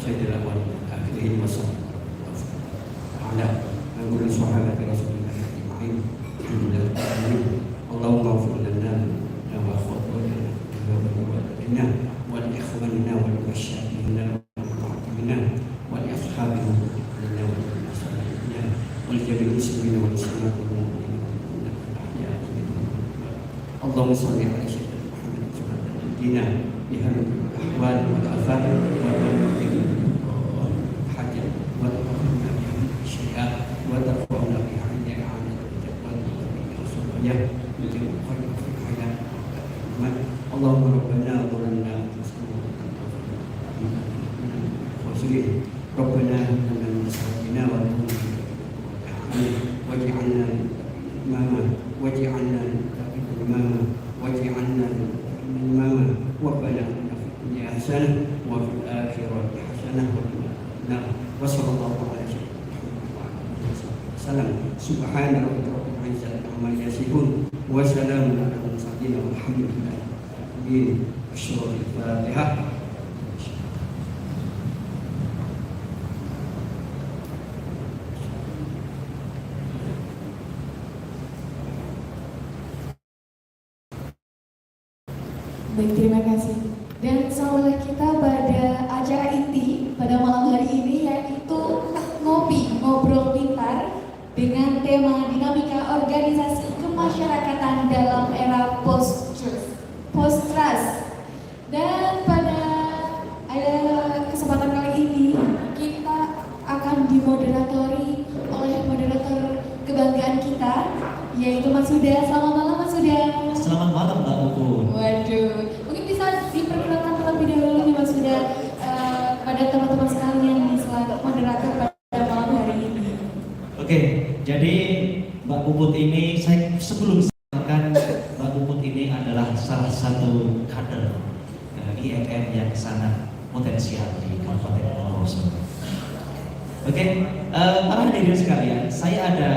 sayyidil awwal akhirin wasallam ala anqul sahabat rasulillah ajma'in alhamdulillah Allahumma ighfir lana wa akhwatina wa li ikhwanina wa li masyayikhina wa mu'allimina wa li ashabina lana wa li ashabina wa li jami'il muslimina wal muslimat wal mu'minin Allahumma shalli ala sayyidina Muhammad wa ala alihi بهذه الأحوال والآفات والمنطقين حاجة وتقربنا بها شيئا وترفعنا بها عند إعانة الجبال وصولنا يجب خير في الحياة اللهم ربنا ظلمنا وسلم ربنا لنا من سعادنا واجعلنا إماما واجعلنا إماما واجعلنا إماما ربنا آتنا في الدنيا حسنة وفي الآخرة حسنة وقنا النار وصلى الله على سيدنا محمد وعلى آله وسلم سبحان ربك رب العزة عما يصفون وسلام على المرسلين والحمد لله رب العالمين الشهر الفاتحة. Baik, terima kasih. Dan sahabat kita pada acara inti pada malam hari ini yaitu ngopi, ngobrol pintar dengan tema dinamika organisasi kemasyarakatan dalam era post-trust. Dan pada kesempatan kali ini kita akan dimoderatori oleh moderator kebanggaan kita yaitu Mas Huda. Selamat malam Mas Huda. Selamat malam Mbak Upun. Waduh, mungkin bisa diperkenalkan terlebih dahulu nih Mas Huda pada teman-teman sekalian nih selaku moderator pada malam hari ini. Oke, jadi Mbak Puput ini sebelum saya Mbak Puput ini adalah salah satu kader IMM yang sangat potensial di Kabupaten Bondowoso. Oke, para hadirin sekalian, saya ada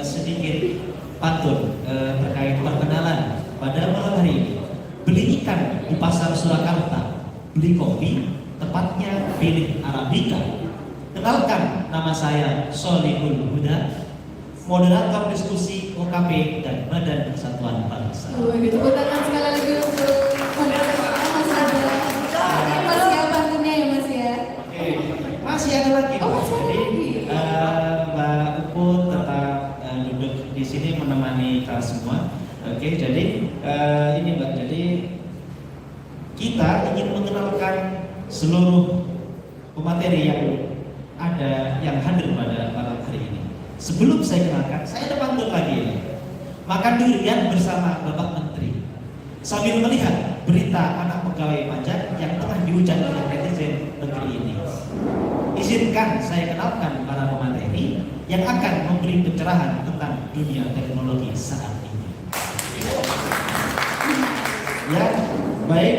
sedikit pantun terkait perkenalan pada malam hari ini. Beli ikan di pasar Surakarta, beli kopi, tepatnya pilih Arabica. Kenalkan, nama saya Solihul Huda, moderator diskusi OKP dan Badan Persatuan Bangsa. Tepuk tangan sekali lagi untuk moderator kita Mas Huda. Masih apa pantunnya ya Mas ya? Oke, masih ada lagi. Oh, masih ada lagi. Mbak Uput tetap duduk di sini menemani kita semua. Oke, jadi ini Mbak, jadi kita ingin mengenalkan seluruh pemateri yang ada yang hadir pada malam hari ini. Sebelum saya kenalkan, saya ada pantun lagi ini. Makan durian bersama Bapak Menteri sambil melihat berita anak pegawai pajak yang tengah dihujat oleh netizen negeri ini. Izinkan saya kenalkan para pemateri yang akan memberi pencerahan tentang dunia teknologi saat ini. Ya, baik.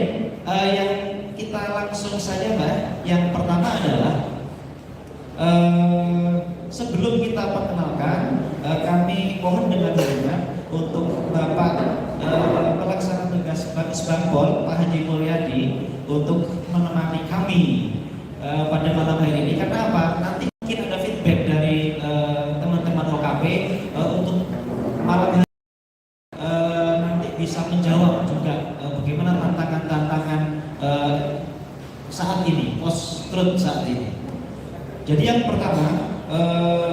Yang kita langsung saja, Mbak. Yang pertama adalah sebelum kita perkenalkan, kami mohon dengan hormat untuk Bapak pelaksana tugas Bankol Pak Haji Mulyadi untuk menemani kami pada malam hari ini. Karena apa? Nanti mungkin ada feedback dari teman-teman OKP untuk malam hari nanti bisa menjawab juga bagaimana tantangan-tantangan saat ini, post-truth saat ini. Jadi yang pertama,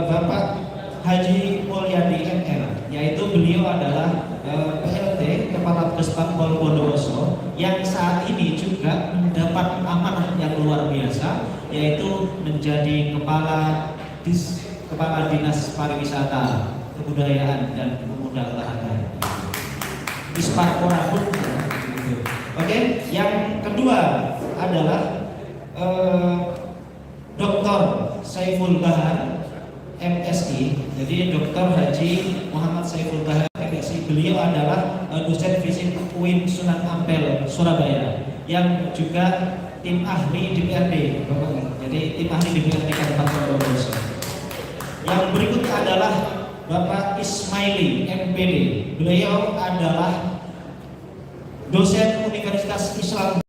Bapak Haji Mulyadi MR, yaitu beliau adalah PLT Kepala Bankol Bondowoso yang saat ini juga mendapat amanah yang luar biasa, yaitu menjadi Kepala Dinas Pariwisata, Kebudayaan dan Pemuda Olahraga. Disparpora pun. Oke, yang kedua adalah Dr. Saiful Bahar MSI. Jadi Dr. Haji Muhammad Saiful Bahar MSI, beliau adalah dosen fisik UIN Sunan Ampel Surabaya yang juga tim ahli DPRD. Jadi tim ahli DPRD Kabupaten Bondowoso. Yang berikutnya adalah Bapak Ismaili MPD. Beliau adalah dosen Universitas Islam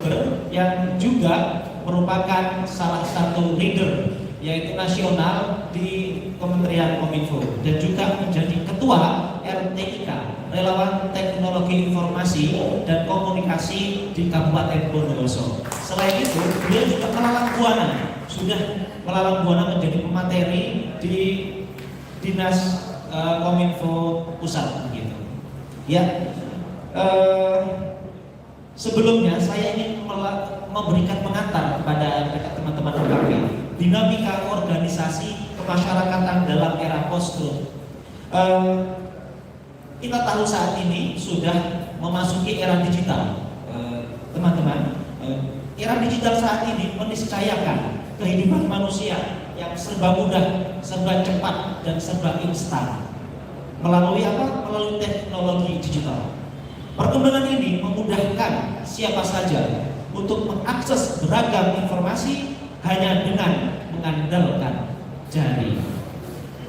yang juga juga merupakan salah satu leader yaitu nasional di Kementerian Kominfo dan juga menjadi ketua RTIK, Relawan Teknologi Informasi dan Komunikasi di Kabupaten Bondowoso. Selain itu, beliau juga sudah melalang buana menjadi pemateri di Dinas Kominfo Pusat gitu. Ya, sebelumnya saya ingin memberikan pengantar kepada teman-teman kami dinamika organisasi kemasyarakatan dalam era post-truth. Kita tahu saat ini sudah memasuki era digital, teman-teman. Era digital saat ini meniscayakan kehidupan manusia yang serba mudah, serba cepat, dan serba instan. Melalui apa? Melalui teknologi digital. Perkembangan ini memudahkan siapa saja untuk mengakses beragam informasi hanya dengan mengandalkan jari.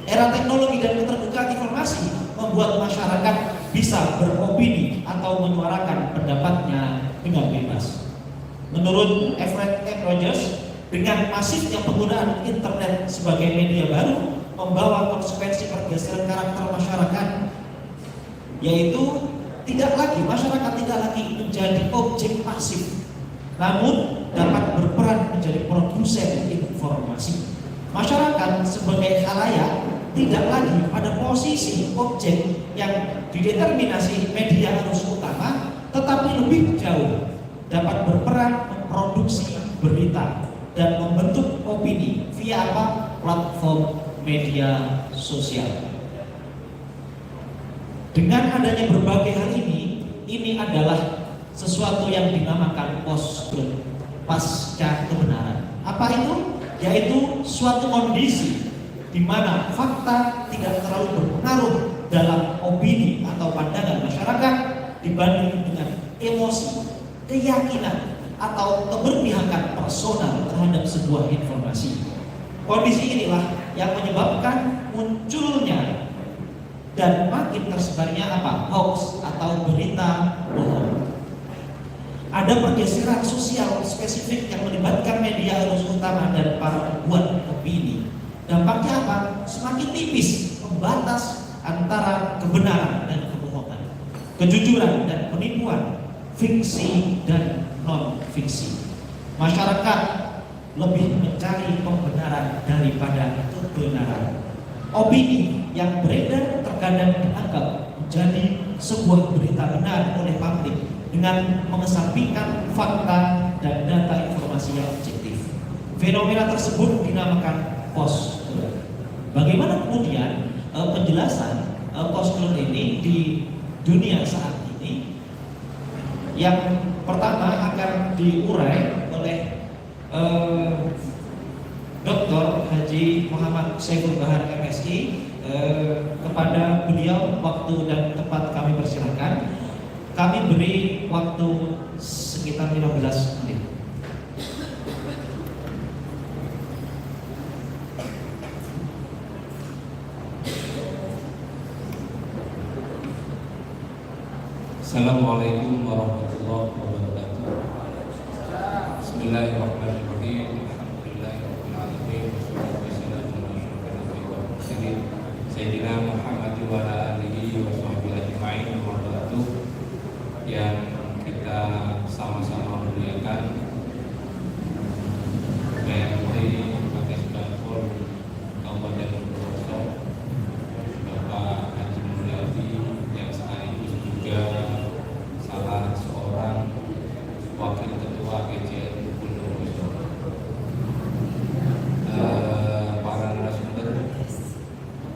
Era teknologi dan keterbukaan informasi membuat masyarakat bisa beropini atau menyuarakan pendapatnya dengan bebas. Menurut Everett M. Rogers, dengan masifnya penggunaan internet sebagai media baru membawa konsekuensi pergeseran karakter masyarakat, yaitu masyarakat tidak lagi menjadi objek pasif, namun dapat berperan menjadi produsen informasi. Masyarakat sebagai khalayak tidak lagi pada posisi objek yang dideterminasi media arus utama, tetapi lebih jauh dapat berperan memproduksi berita dan membentuk opini via apa? Platform media sosial. Dengan adanya berbagai hal ini adalah sesuatu yang dinamakan post-truth, pasca kebenaran. Apa itu? Yaitu suatu kondisi di mana fakta tidak terlalu berpengaruh dalam opini atau pandangan masyarakat dibanding dengan emosi, keyakinan, atau keberpihakan personal terhadap sebuah informasi. Kondisi inilah yang menyebabkan munculnya dan makin tersebarnya apa? Hoax atau berita bohong. Ada pergeseran sosial spesifik yang melibatkan media arus utama dan para pembuat opini. Dampaknya apa? Semakin tipis pembatas antara kebenaran dan kebohongan, kejujuran dan penipuan, fiksi dan non-fiksi. Masyarakat lebih mencari pembenaran daripada kebenaran. Opini yang beredar terkadang dianggap menjadi sebuah berita benar oleh publik dengan mengesampingkan fakta dan data informasi yang objektif. Fenomena tersebut dinamakan post-truth. Bagaimana kemudian penjelasan post-truth ini di dunia saat ini? Yang pertama akan diurai oleh Dr. Haji Muhammad Saiful Bahar MSI. Kepada beliau waktu dan tempat kami persilakan. Kami beri waktu sekitar 15 menit. Assalamualaikum warahmatullahi wabarakatuh. Bismillahirrahmanirrahim. Alhamdulillahirabbil alamin. Wassalatu wassalamu ala asyrofil anbiya'i wal mursalin sayyidina Muhammad wa ala alihi wa sahbihi ajma'in. Wa ba'du. Yang kita sama-sama muliakan PRT Pakis Banpol Kabupaten Bondowoso, Bapak Haji Mulyadi yang sekaligus juga salah seorang wakil ketua KJRI Bondowoso, para narasumber,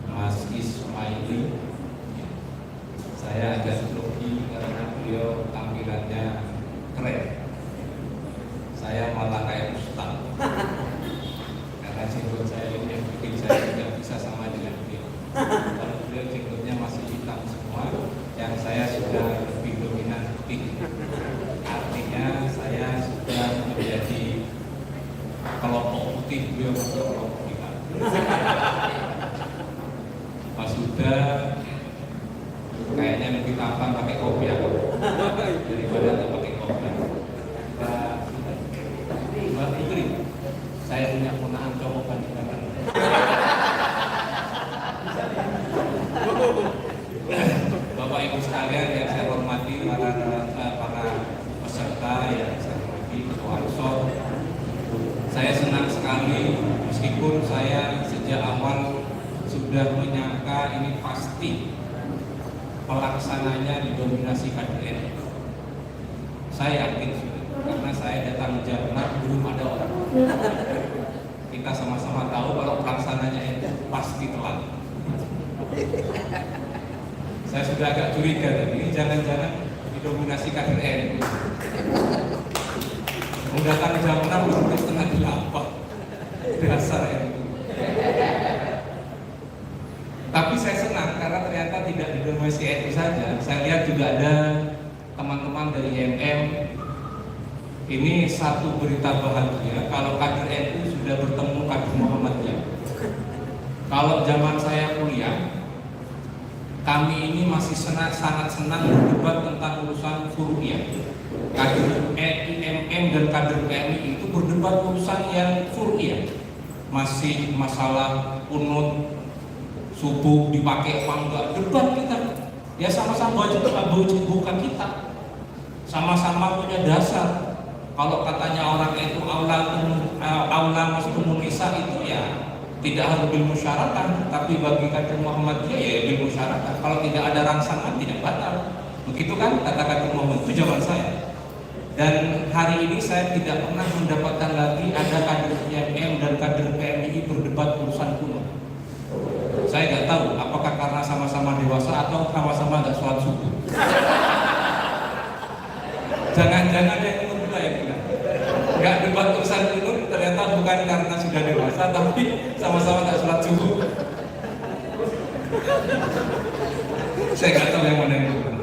Mas Ismaili. Saya agak grogi karena beliau tampilannya keren. Saya malah kayak ustaz karena jenggot saya ini yang bikin saya tidak bisa sama dengan beliau. Kalau beliau jenggotnya masih hitam semua, yang saya sudah lebih dominan putih. Artinya saya sudah menjadi kelompok putih, beliau masuk kelompok hitam. Mas Huda kayaknya lebih tampan pakai kopiah daripada pakai kopiah. Saya punya ponakan cowok banyak. Bapak Ibu sekalian yang saya hormati, para peserta yang saya hormati, Ketua Ansor, saya senang sekali meskipun saya sejak awal sudah menyangka ini pasti pelaksananya didominasi kader NU. Saya yakin karena saya datang Jakarta belum ada orang. Kita sama-sama tahu kalau pelaksananya itu pasti telat. Saya sudah agak curiga tadi, jangan-jangan didominasi kader NU. Mau datang jam 6 belum setengah 8. Dasar NU. Tapi saya senang karena ternyata tidak didominasi NU saja. Saya lihat juga ada teman-teman dari IMM. Ini satu berita bahagia kalau kader NU sudah bertemu kader Muhammadiyah. Kalau zaman saya kuliah, kami ini masih sangat senang berdebat tentang urusan furu'iyah. Kader IMM dan kader PMI itu berdebat urusan yang furu'iyah. Masih masalah kunut subuh dipakai apa enggak, debat kita. Ya sama-sama bukan kita. Sama-sama punya dasar. Kalau katanya orang itu aula masuk nisa itu ya tidak harus bil musyarakah, tapi bagi kader Muhammadiyah ya bil musyarakah. Kalau tidak ada rangsangan tidak batal. Begitu kan kata kader Muhammad itu zaman saya. Dan hari ini saya tidak pernah mendapatkan lagi ada kader IMM dan kader PMI berdebat urusan kuno. Saya nggak tahu apakah karena sama-sama dewasa atau sama-sama nggak sholat subuh. Jangan-jangan ada yang berdua ya bilang nggak debat urusan kunut ternyata bukan karena sudah dewasa tapi sama-sama nggak sholat subuh. Saya nggak tahu yang mana yang benar.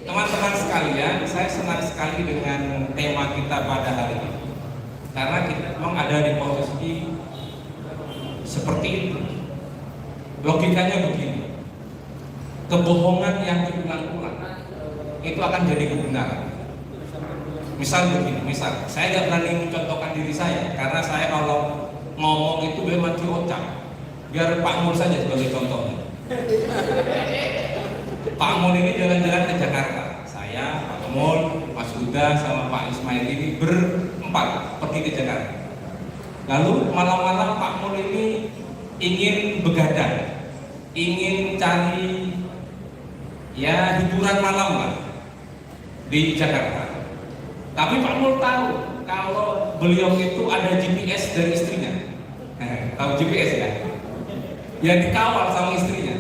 Teman-teman sekalian, saya senang sekali dengan tema kita pada hari ini karena kita memang ada di posisi seperti itu. Logikanya begini, kebohongan yang diulang-ulang itu akan jadi kebenaran. Misal begini, saya nggak berani mencontohkan diri saya karena saya kalau ngomong itu memang diocak. Biar Pak Mul saja sebagai contohnya. Pak Mul ini jalan-jalan ke Jakarta. Saya, Pak Mul, Mas Huda, sama Pak Ismail ini berempat pergi ke Jakarta. Lalu malam-malam Pak Mul ini ingin begadang, ingin cari ya hiburan malam lah di Jakarta. Tapi Pak Mul tahu kalau beliau itu ada GPS dari istrinya. Tahu GPS ya? Yang dikawal sama istrinya.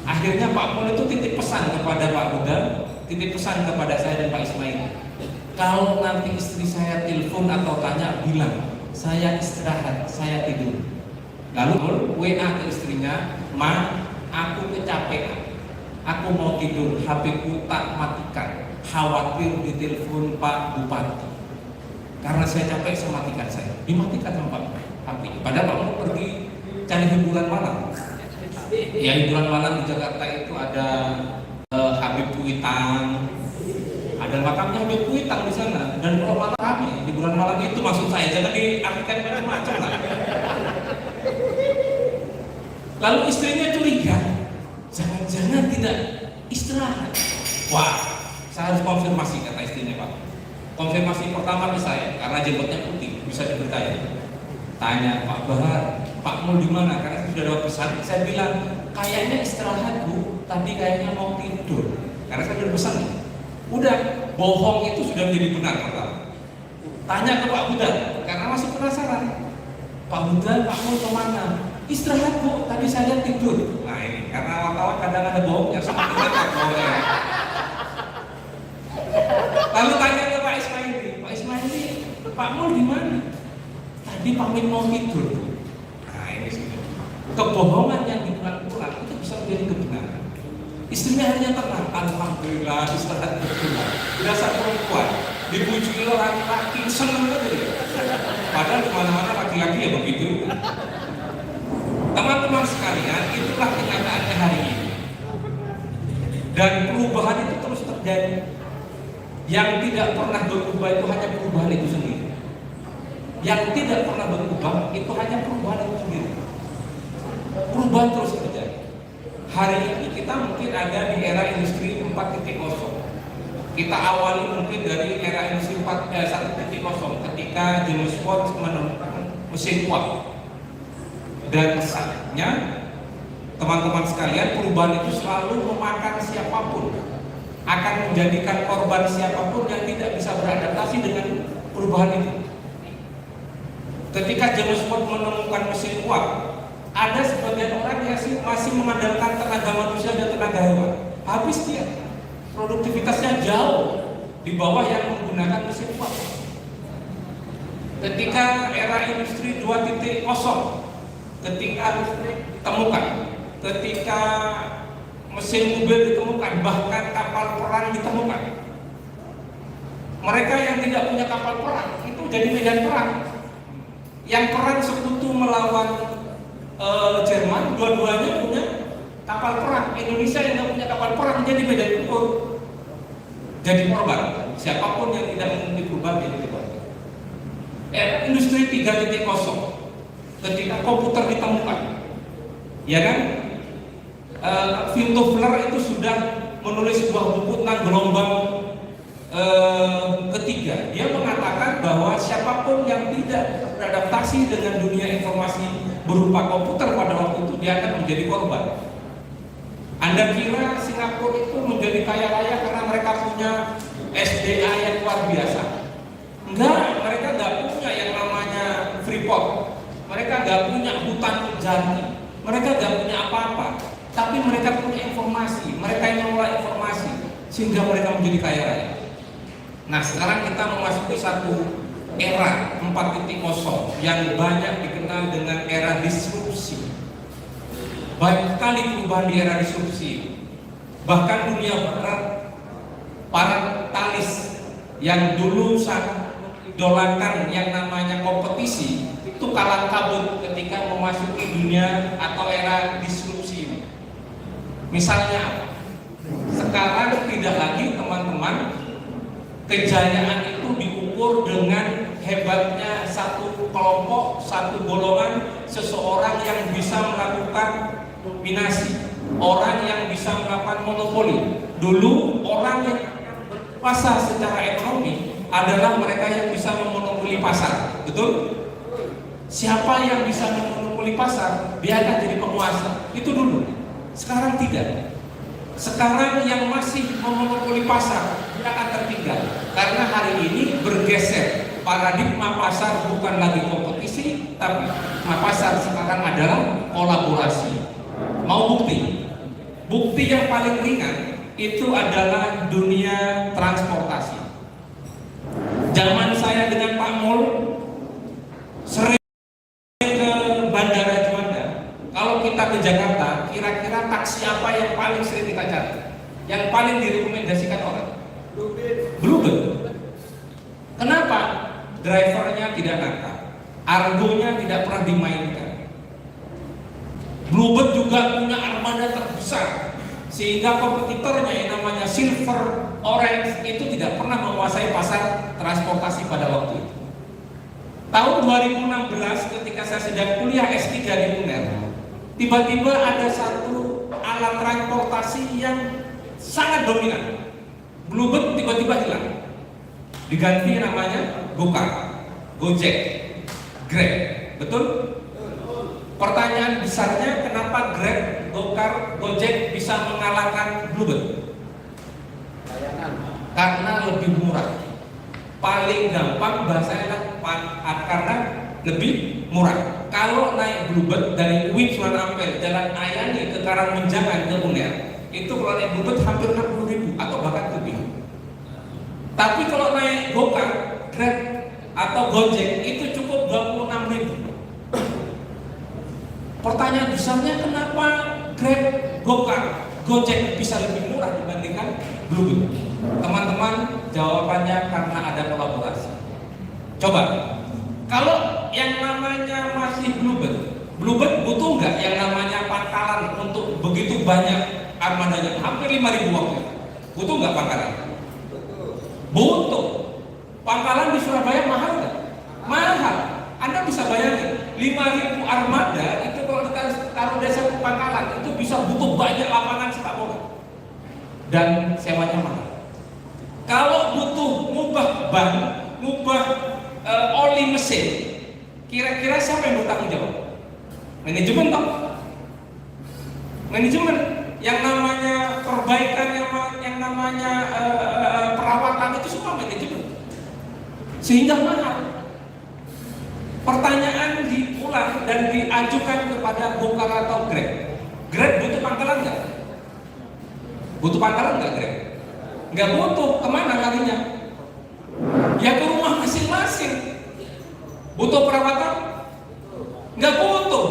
Akhirnya Pak Mul itu titip pesan kepada Pak Huda, titip pesan kepada saya dan Pak Ismail. Kalau nanti istri saya telepon atau tanya, bilang saya istirahat, saya tidur. Lalu WA ke istrinya, Ma, aku kecapean, aku mau tidur, HP-ku tak matikan, khawatir ditelepon Pak Bupati. Karena saya capek, saya matikan saya. Dimatikan sama Pak Bupati. Padahal Pak Mul pergi cari hiburan malam. Ya hiburan malam di Jakarta itu ada Habib Kuitang, ada makamnya Habib Kuitang di sana. Dan kalau malam kami hiburan malam itu maksud saya jangan diartikan macam-macam lah. Lalu istrinya curiga, jangan-jangan tidak istirahat. Wah, saya harus konfirmasi kata istrinya Pak. Konfirmasi pertama ke saya karena jenggotnya putih bisa dipercaya. Tanya Pak Bahar, Pak Mul di mana? Karena saya sudah dapat pesan. Saya bilang kayaknya istirahat Bu, tadi kayaknya mau tidur. Karena saya sudah pesan. Udah, bohong itu sudah menjadi benar pertama. Tanya ke Pak Huda, karena masih penasaran. Pak Huda, Pak Mul kemana? Istirahat Bu, tadi saya tidur. Nah ini, karena wartawan kadang ada bohongnya, sama kita bohongnya. Lalu tanya ke Pak Ismail, Pak Mul di mana? Tadi Pak Min mau tidur. Nah ini sih. Kebohongan yang diulang-ulang itu bisa menjadi kebenaran. Istrinya hanya tenang, alhamdulillah istirahat betul. Dasar perempuan dipuji orang laki seneng banget dia. Padahal di mana-mana laki-laki ya begitu. Teman-teman sekalian, itulah kenyataannya hari ini. Dan perubahan itu terus terjadi. Yang tidak pernah berubah itu hanya perubahan itu sendiri. yang tidak pernah berubah itu hanya perubahan itu sendiri. Perubahan terus terjadi. Hari ini kita mungkin ada di era industri 4.0. Kita awali mungkin dari era industri 1.0 ketika James Watt menemukan mesin uap. Dan saatnya teman-teman sekalian, perubahan itu selalu memakan siapapun, akan menjadikan korban siapapun yang tidak bisa beradaptasi dengan perubahan itu. Ketika James Watt menemukan mesin uap, ada sebagian orang yang masih mengandalkan tenaga manusia dan tenaga hewan. Habis dia, produktivitasnya jauh di bawah yang menggunakan mesin uap. Ketika era industri 2.0, ketika listrik ditemukan, ketika mesin mobil ditemukan, bahkan kapal perang ditemukan, mereka yang tidak punya kapal perang itu jadi medan perang. Yang perang sekutu melawan Jerman, dua-duanya punya kapal perang. Indonesia yang tidak punya kapal perang jadi medan tempur, jadi korban. Siapapun yang tidak mengikuti perubahan jadi korban. Industri 3.0, ketika komputer ditemukan, ya kan? Vito Fler itu sudah menulis sebuah buku tentang gelombang ketiga. Dia mengatakan bahwa siapapun yang tidak beradaptasi dengan dunia informasi berupa komputer pada waktu itu, dia akan menjadi korban. Anda kira Singapura itu menjadi kaya raya karena mereka punya SDA yang luar biasa? Enggak, mereka nggak punya yang namanya Freeport. Mereka nggak punya hutan jati, mereka nggak punya apa-apa, tapi mereka punya informasi, mereka yang mengelola informasi, sehingga mereka menjadi kaya raya. Nah, sekarang kita memasuki satu era 4.0 yang banyak dikenal dengan era disrupsi. Banyak sekali perubahan di era disrupsi. Bahkan dunia barat, para kapitalis yang dulu sangat idolakan yang namanya kompetisi, itu kalang kabut ketika memasuki dunia atau era disrupsi ini. Misalnya apa? Sekarang tidak lagi teman-teman kejayaan itu diukur dengan hebatnya satu kelompok, satu golongan, seseorang yang bisa melakukan dominasi, orang yang bisa melakukan monopoli. Dulu orang yang berkuasa secara ekonomi adalah mereka yang bisa memonopoli pasar, betul? Siapa yang bisa memonopoli pasar, dia akan jadi penguasa. Itu dulu. Sekarang tidak. Sekarang yang masih memonopoli pasar, dia akan tertinggal. Karena hari ini bergeser. Paradigma pasar bukan lagi kompetisi, tapi pasar sekarang adalah kolaborasi. Mau bukti? Bukti yang paling ringan itu adalah dunia transportasi. Zaman saya dengan Pak Mul sering ke Bandara Juanda. Kalau kita ke Jakarta, kira-kira taksi apa yang paling sering kita cari? Yang paling direkomendasikan orang? Bluebird. Kenapa? Drivernya tidak nakal, argonya tidak pernah dimainkan. Bluebird juga punya armada terbesar, sehingga kompetitornya yang namanya Silver Orange itu tidak pernah menguasai pasar transportasi pada waktu itu. Tahun 2016 ketika saya sedang kuliah S3 di UNER, tiba-tiba ada satu alat transportasi yang sangat dominan. Bluebird tiba-tiba hilang, diganti namanya Gokar, Gojek, Grab, betul? Pertanyaan besarnya, kenapa Grab, Gokar, Gojek bisa mengalahkan Bluebird? Karena lebih murah. Paling gampang bahasanya karena lebih murah. Kalau naik Bluebird dari UIN Sunan Ampel, Jalan Ayani ke Karangmenjangan ke UNER, itu kalau naik Bluebird hampir 60.000 atau bahkan lebih. Tapi kalau naik Gokar, Grab atau Gojek itu cukup 26.000. Pertanyaan besarnya, kenapa Grab, Gokar, Gojek bisa lebih murah dibandingkan Bluebird? Teman-teman, jawabannya karena ada kolaborasi. Coba, kalau yang namanya masih Bluebird butuh nggak yang namanya pangkalan untuk begitu banyak armadanya, hampir 5.000 waktu? Butuh nggak pangkalan? Butuh. Pangkalan di Surabaya mahal nggak? Mahal. 5.000 armada itu kalau kita taruh desa Pangkalan itu bisa butuh banyak lapangan sepak bola dan sewanya mahal. Kalau butuh ngubah ban, ngubah oli mesin, kira-kira siapa yang bertanggung jawab? Manajemen toh? Manajemen. Yang namanya perbaikan, yang namanya perawatan itu semua manajemen. Sehingga mahal. Pertanyaan diulang dan diajukan kepada Gokar atau Grab. Grab butuh pangkalan nggak? Butuh pangkalan nggak Grab? Nggak butuh. Kemana larinya? Ya ke rumah masing-masing. Butuh perawatan? Nggak butuh.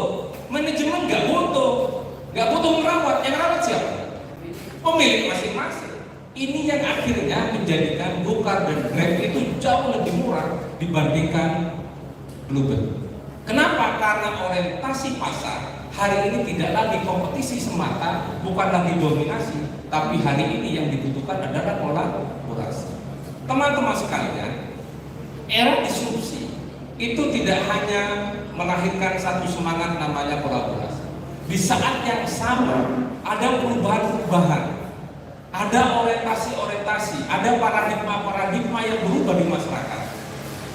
Manajemen nggak butuh. Nggak butuh merawat. Yang rawat siapa? Pemilik masing-masing. Ini yang akhirnya menjadikan Gokar dan Grab itu jauh lebih murah dibandingkan Bluebird. Kenapa? Karena orientasi pasar hari ini tidak lagi kompetisi semata, bukan lagi dominasi, tapi hari ini yang dibutuhkan adalah kolaborasi. Teman-teman sekalian, era disrupsi itu tidak hanya melahirkan satu semangat namanya kolaborasi. Di saat yang sama ada perubahan-perubahan, ada orientasi-orientasi, ada paradigma-paradigma yang berubah di masyarakat.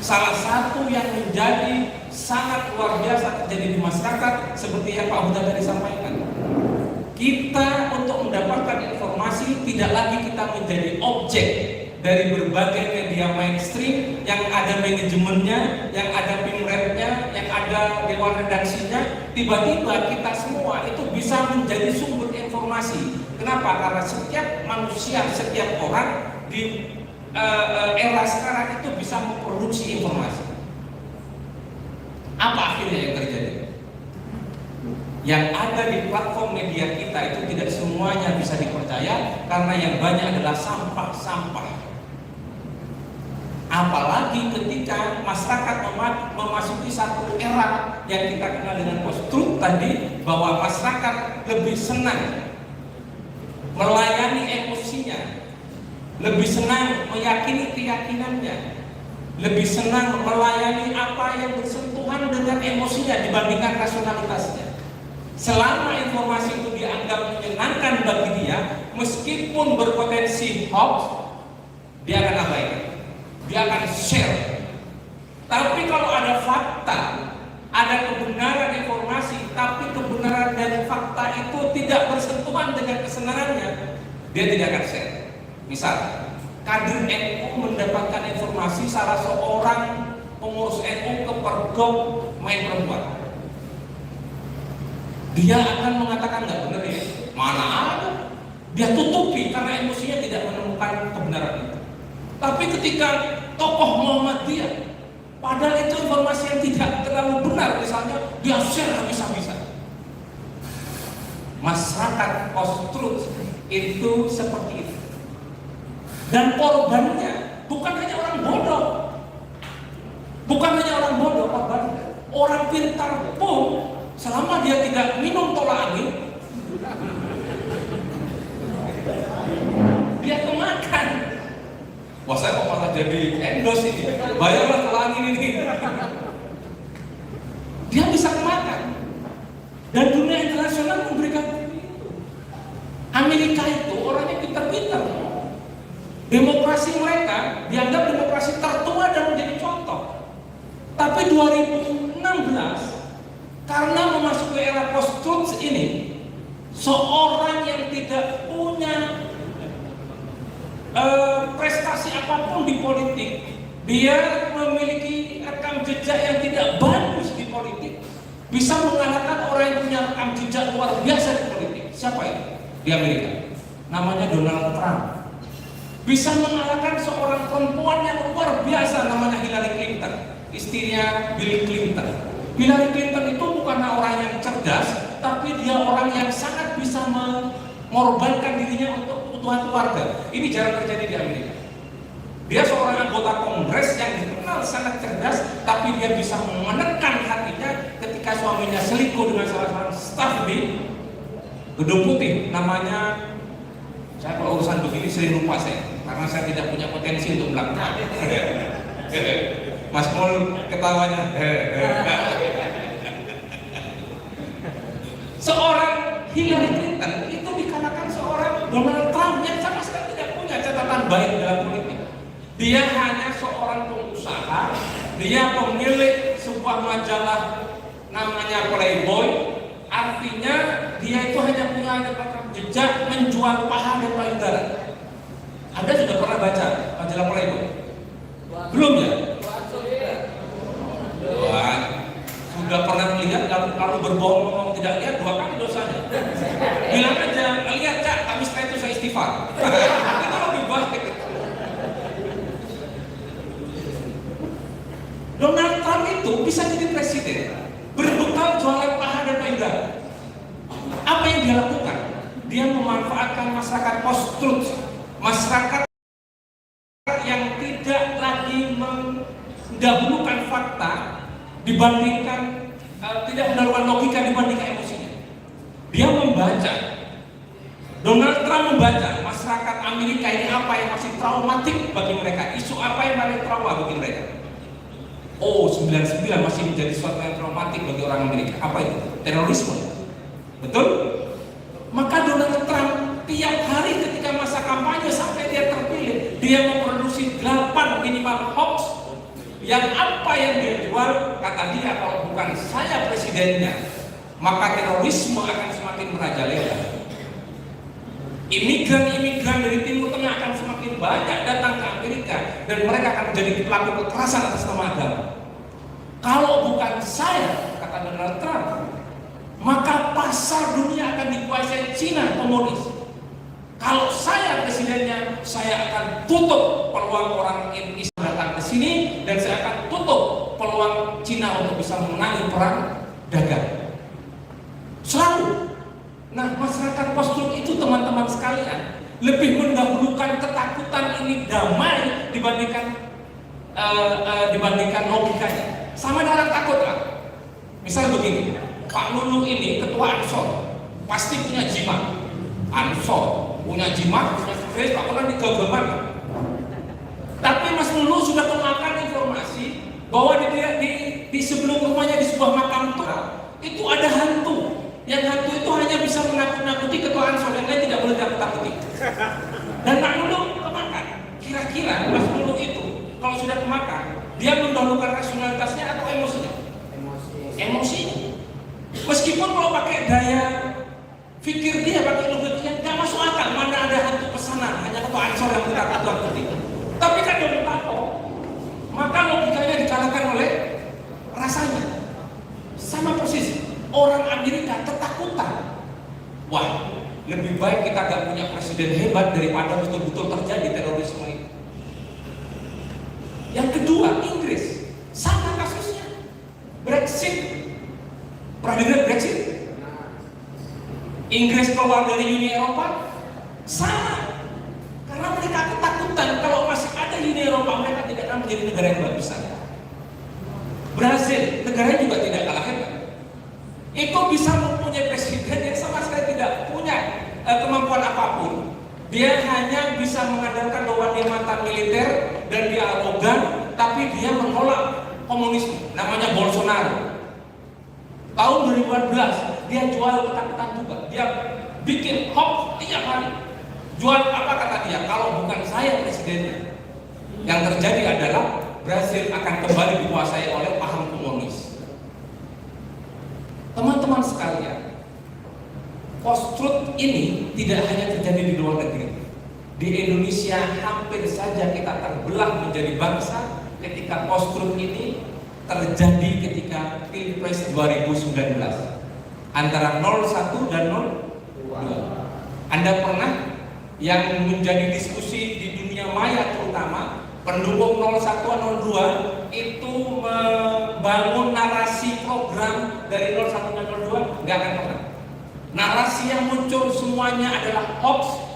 Salah satu yang menjadi sangat luar biasa terjadi di masyarakat seperti yang Pak Huda tadi sampaikan. Kita untuk mendapatkan informasi tidak lagi kita menjadi objek dari berbagai media mainstream yang ada manajemennya, yang ada pimretnya, yang ada dewan redaksinya. Tiba-tiba kita semua itu bisa menjadi sumber informasi. Kenapa? Karena setiap manusia, setiap orang di era sekarang itu bisa memproduksi informasi. Apa akhirnya yang terjadi? Yang ada di platform media kita itu tidak semuanya bisa dipercaya karena yang banyak adalah sampah-sampah. Apalagi ketika masyarakat memasuki satu era yang kita kenal dengan post-truth tadi, bahwa masyarakat lebih senang melayani emosinya, lebih senang meyakini keyakinannya, lebih senang melayani apa yang bersentuhan dengan emosinya dibandingkan rasionalitasnya. Selama informasi itu dianggap menyenangkan bagi dia, meskipun berpotensi hoax, dia akan abaikan, dia akan share. Tapi kalau ada fakta, ada kebenaran informasi, tapi kebenaran dan fakta itu tidak bersentuhan dengan kesenangannya, dia tidak akan share. Misal, kader NU mendapatkan informasi salah seorang pengurus NU kepergok main perempuan. Dia akan mengatakan nggak benar ya? Mana ada? Dia tutupi karena emosinya tidak menemukan kebenaran itu. Tapi ketika tokoh Muhammadiyah, padahal itu informasi yang tidak terlalu benar, misalnya dia share habis-habisan. Masyarakat post-truth itu seperti itu. Dan korbannya bukan hanya orang bodoh, bukan hanya orang bodoh, korbannya orang pintar pun selama dia tidak minum tolak angin, dia kemakan. Wah, saya kok malah jadi endorse ini, bayarlah tolak angin ini. Dia bisa kemakan. Dan dunia internasional memberikan itu. Amerika itu orangnya pintar-pintar. Demokrasi mereka dianggap demokrasi tertua dan menjadi contoh. Tapi 2016 karena memasuki era post-truth ini, seorang yang tidak punya prestasi apapun di politik, dia memiliki rekam jejak yang tidak bagus di politik, bisa mengalahkan orang yang punya rekam jejak luar biasa di politik. Siapa itu? Di Amerika. Namanya Donald Trump. Bisa mengalahkan seorang perempuan yang luar biasa namanya Hillary Clinton, istrinya Bill Clinton. Hillary Clinton itu bukanlah orang yang cerdas, tapi dia orang yang sangat bisa mengorbankan dirinya untuk kebutuhan keluarga. Ini jarang terjadi di Amerika. Dia seorang anggota Kongres yang dikenal sangat cerdas, tapi dia bisa menekan hatinya ketika suaminya selingkuh dengan salah seorang staf di Gedung Putih. Namanya, saya kalau urusan begini sering lupa saya, karena saya tidak punya potensi untuk melakukan. Mas Mul ketawanya. Hillary Clinton itu dikarenakan seorang Donald Trump yang sama sekali tidak punya catatan baik dalam politik. Dia hanya seorang pengusaha, dia pemilik sebuah majalah namanya Playboy, artinya dia itu hanya punya rekam jejak menjual paha dan payudara. Anda sudah pernah baca majalah Playboy? Belum ya? Wah, sudah pernah melihat lalu berbohong tidak lihat 2 kali dosanya. Bilang aja, lihat Cak, tapi setelah itu saya istighfar. Itu lebih baik. Donald Trump itu bisa jadi presiden berbekal jualan paha dan payudara. Apa yang dia lakukan? Dia memanfaatkan masyarakat post-truth, masyarakat yang tidak lagi mendahulukan fakta dibandingkan tidak mendahulukan logika dibandingkan emosinya. Dia membaca, Donald Trump membaca masyarakat Amerika ini apa yang masih traumatik bagi mereka, isu apa yang paling trauma bagi mereka. Oh, 99 masih menjadi sesuatu yang traumatik bagi orang Amerika. Apa itu? Terorisme. Betul? Maka Donald Trump tiap hari ketika masa kampanye sampai dia terpilih, dia memproduksi 8 minimal hoax yang apa yang dia jual, kata dia, kalau bukan saya presidennya, maka terorisme akan semakin merajalela. Imigran-imigran dari Timur Tengah akan semakin banyak datang ke Amerika dan mereka akan menjadi pelaku kekerasan atas nama agama. Kalau bukan saya, kata Donald Trump, maka pasar dunia akan dikuasai Cina komunis. Kalau saya presidennya, saya akan tutup peluang orang Islam datang ke sini dan saya akan tutup peluang Cina untuk bisa memenangi perang dagang. Selalu. Nah, masyarakat post-truth itu teman-teman sekalian lebih mendahulukan ketakutan ini damai dibandingkan logikanya. Sama dengan takut lah. Misal begini, Pak Lulu ini ketua Ansor, pasti punya jimat. Ansor punya jimat, punya sukses, Pak pernah digegeman. Tapi Mas Lulu sudah kemakan informasi bahwa di sebelum rumahnya di sebuah makam tua itu ada hantu. Yang hantu itu hanya bisa menakut-nakuti ketua Ansor, yang lain tidak boleh takut-takuti. Dan Pak Lulu kemakan. Kira-kira Mas Lulu itu kalau sudah kemakan, dia mendahulukan rasionalitasnya atau emosinya? Emosinya. Meskipun kalau pakai daya pikir dia, pakai logikanya nggak masuk akal, mana ada hantu pesanan, hanya ketua Ansor yang takut-takuti. Tapi kan dia tahu, maka logikanya dikalahkan oleh rasanya. Sama persis. Orang Amerika ketakutan. Wah, lebih baik kita gak punya presiden hebat daripada betul-betul terjadi terorisme ini. Yang kedua, Inggris. Sama kasusnya. Brexit. Pernah dengar Brexit? Inggris keluar dari Uni Eropa. Sama. Karena mereka ketakutan kalau masih ada Uni Eropa, mereka tidak akan menjadi negara yang besar. Brazil, negaranya juga tidak kalah hebat. Itu bisa mempunyai presiden yang sama sekali tidak punya kemampuan apapun. Dia hanya bisa mengandalkan bahwa dia mantan militer dan dia arogan, tapi dia menolak komunisme. Namanya Bolsonaro. Tahun 2012 dia jual ketakutan juga. Dia bikin hoax tiap hari. Jual apa kata dia? Kalau bukan saya presidennya, yang terjadi adalah Brasil akan kembali dikuasai oleh paham komunis. Teman-teman sekalian, post-truth ini tidak hanya terjadi di luar negeri. Di Indonesia hampir saja kita terbelah menjadi bangsa ketika post-truth ini terjadi ketika Pilpres 2019 antara 01 dan 02. Anda pernah yang menjadi diskusi di dunia maya terutama pendukung 01 dan 02 itu membangun narasi program dari 01 dan 02 nggak akan pernah. Narasi yang muncul semuanya adalah hoax.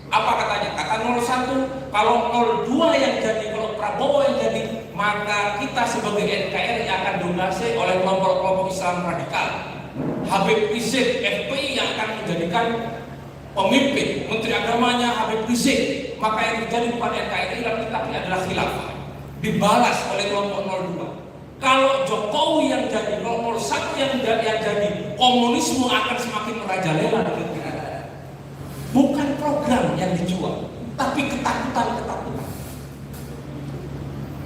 Apa katanya? Kata 01, kalau 02 yang jadi, kalau Prabowo yang jadi, maka kita sebagai NKRI akan dominasi oleh kelompok-kelompok Islam radikal. Habib Rizik FPI yang akan menjadikan pemimpin, menteri agamanya Habib Rizik. Maka yang terjadi bukan NKRI tapi adalah khilafah. Dibalas oleh kelompok 02. Kalau Jokowi yang jadi, nomor satu yang jadi, komunisme akan semakin merajalela di negeri. Bukan program yang dijual, tapi ketakutan-ketakutan.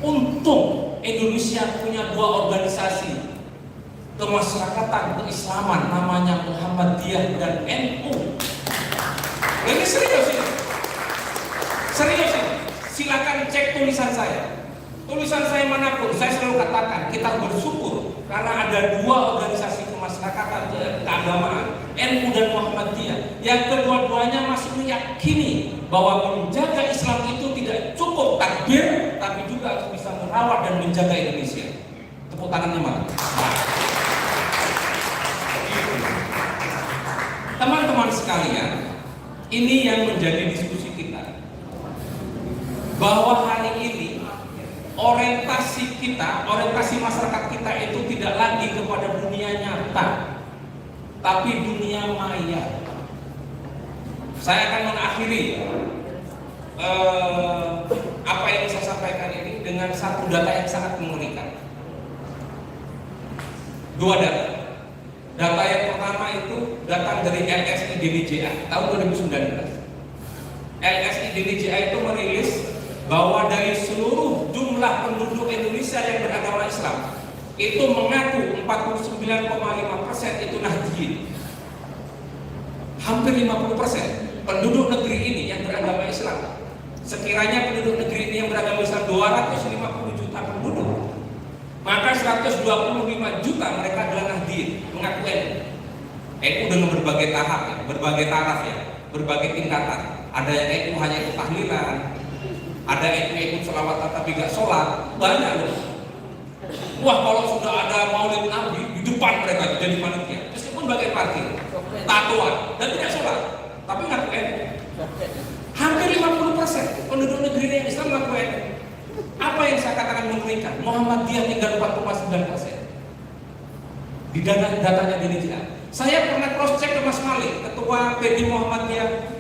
Untung Indonesia punya dua organisasi kemasyarakatan keislaman, namanya Muhammadiyah dan NU. Ini serius ini. Serius ini. Silakan cek tulisan saya. Tulisan saya manapun, saya selalu katakan kita bersyukur karena ada dua organisasi kemasyarakatan keagamaan, NU dan Muhammadiyah, yang kedua-duanya masih meyakini bahwa menjaga Islam itu tidak cukup takbir, tapi juga harus bisa merawat dan menjaga Indonesia. Tepuk tangannya mana? Teman-teman sekalian, ini yang menjadi diskusi kita, bahwa hari ini orientasi kita, orientasi masyarakat kita itu tidak lagi kepada dunia nyata, tapi dunia maya. Saya akan mengakhiri apa yang saya sampaikan ini dengan satu data yang sangat mengerikan. Dua data. Data yang pertama itu datang dari LSI DNJA tahun 2019. LSI DNJA itu merilis bahwa dari seluruh jumlah penduduk Indonesia yang beragama Islam itu mengaku 49,5% itu Nahdiyin. Hampir 50% penduduk negeri ini yang beragama Islam. Sekiranya penduduk negeri ini yang beragama Islam 250 juta penduduk, maka 125 juta mereka adalah Nahdiyin, mengaku NU. NU dengan berbagai tahap ya, berbagai taraf ya, berbagai tingkatan. Ada yang NU hanya ikut tahlilan, ada yang ikut sholawat tapi gak sholat, banyak loh. Wah, kalau sudah ada maulid Nabi di depan mereka jadi panitia, meskipun bagai parkir, tatoan dan tidak sholat, tapi ngaku NU. Hampir 50% penduduk negeri yang Islam ngaku NU. Apa yang saya katakan mengerikan? Muhammadiyah tinggal 4,9%. Di datanya DNJA. Saya pernah cross check ke Mas Malik, ketua PD Muhammadiyah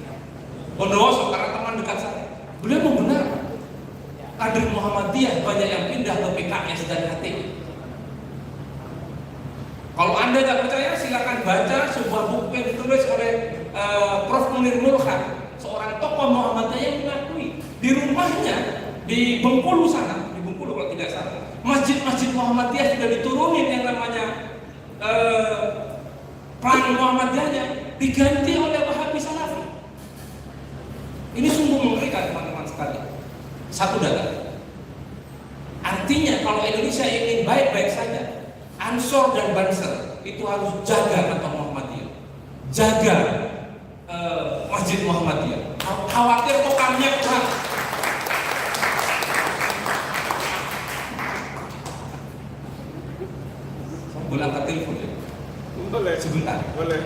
Bondowoso, karena teman dekat saya. Beliau membenarkan kader Muhammadiyah banyak yang pindah ke PKS dan HTI. Kalau Anda tidak percaya, silakan baca sebuah buku yang ditulis oleh Prof. Munir Mulkhan, seorang tokoh Muhammadiyah yang mengakui di rumahnya di Bengkulu sana, di Bengkulu kalau tidak salah, masjid-masjid Muhammadiyah sudah diturunin yang namanya peran Muhammadiyahnya diganti oleh Wahabi Salafi. Ini sungguh mengerikan teman-teman sekalian. Satu data. Artinya kalau Indonesia ingin baik-baik saja, Ansor dan Banser itu harus jaga kata Muhammadiyah, jaga Masjid Muhammadiyah. Khawatir kokamnya kurang. Boleh angkat telepon ya? Boleh. Sebentar. Boleh.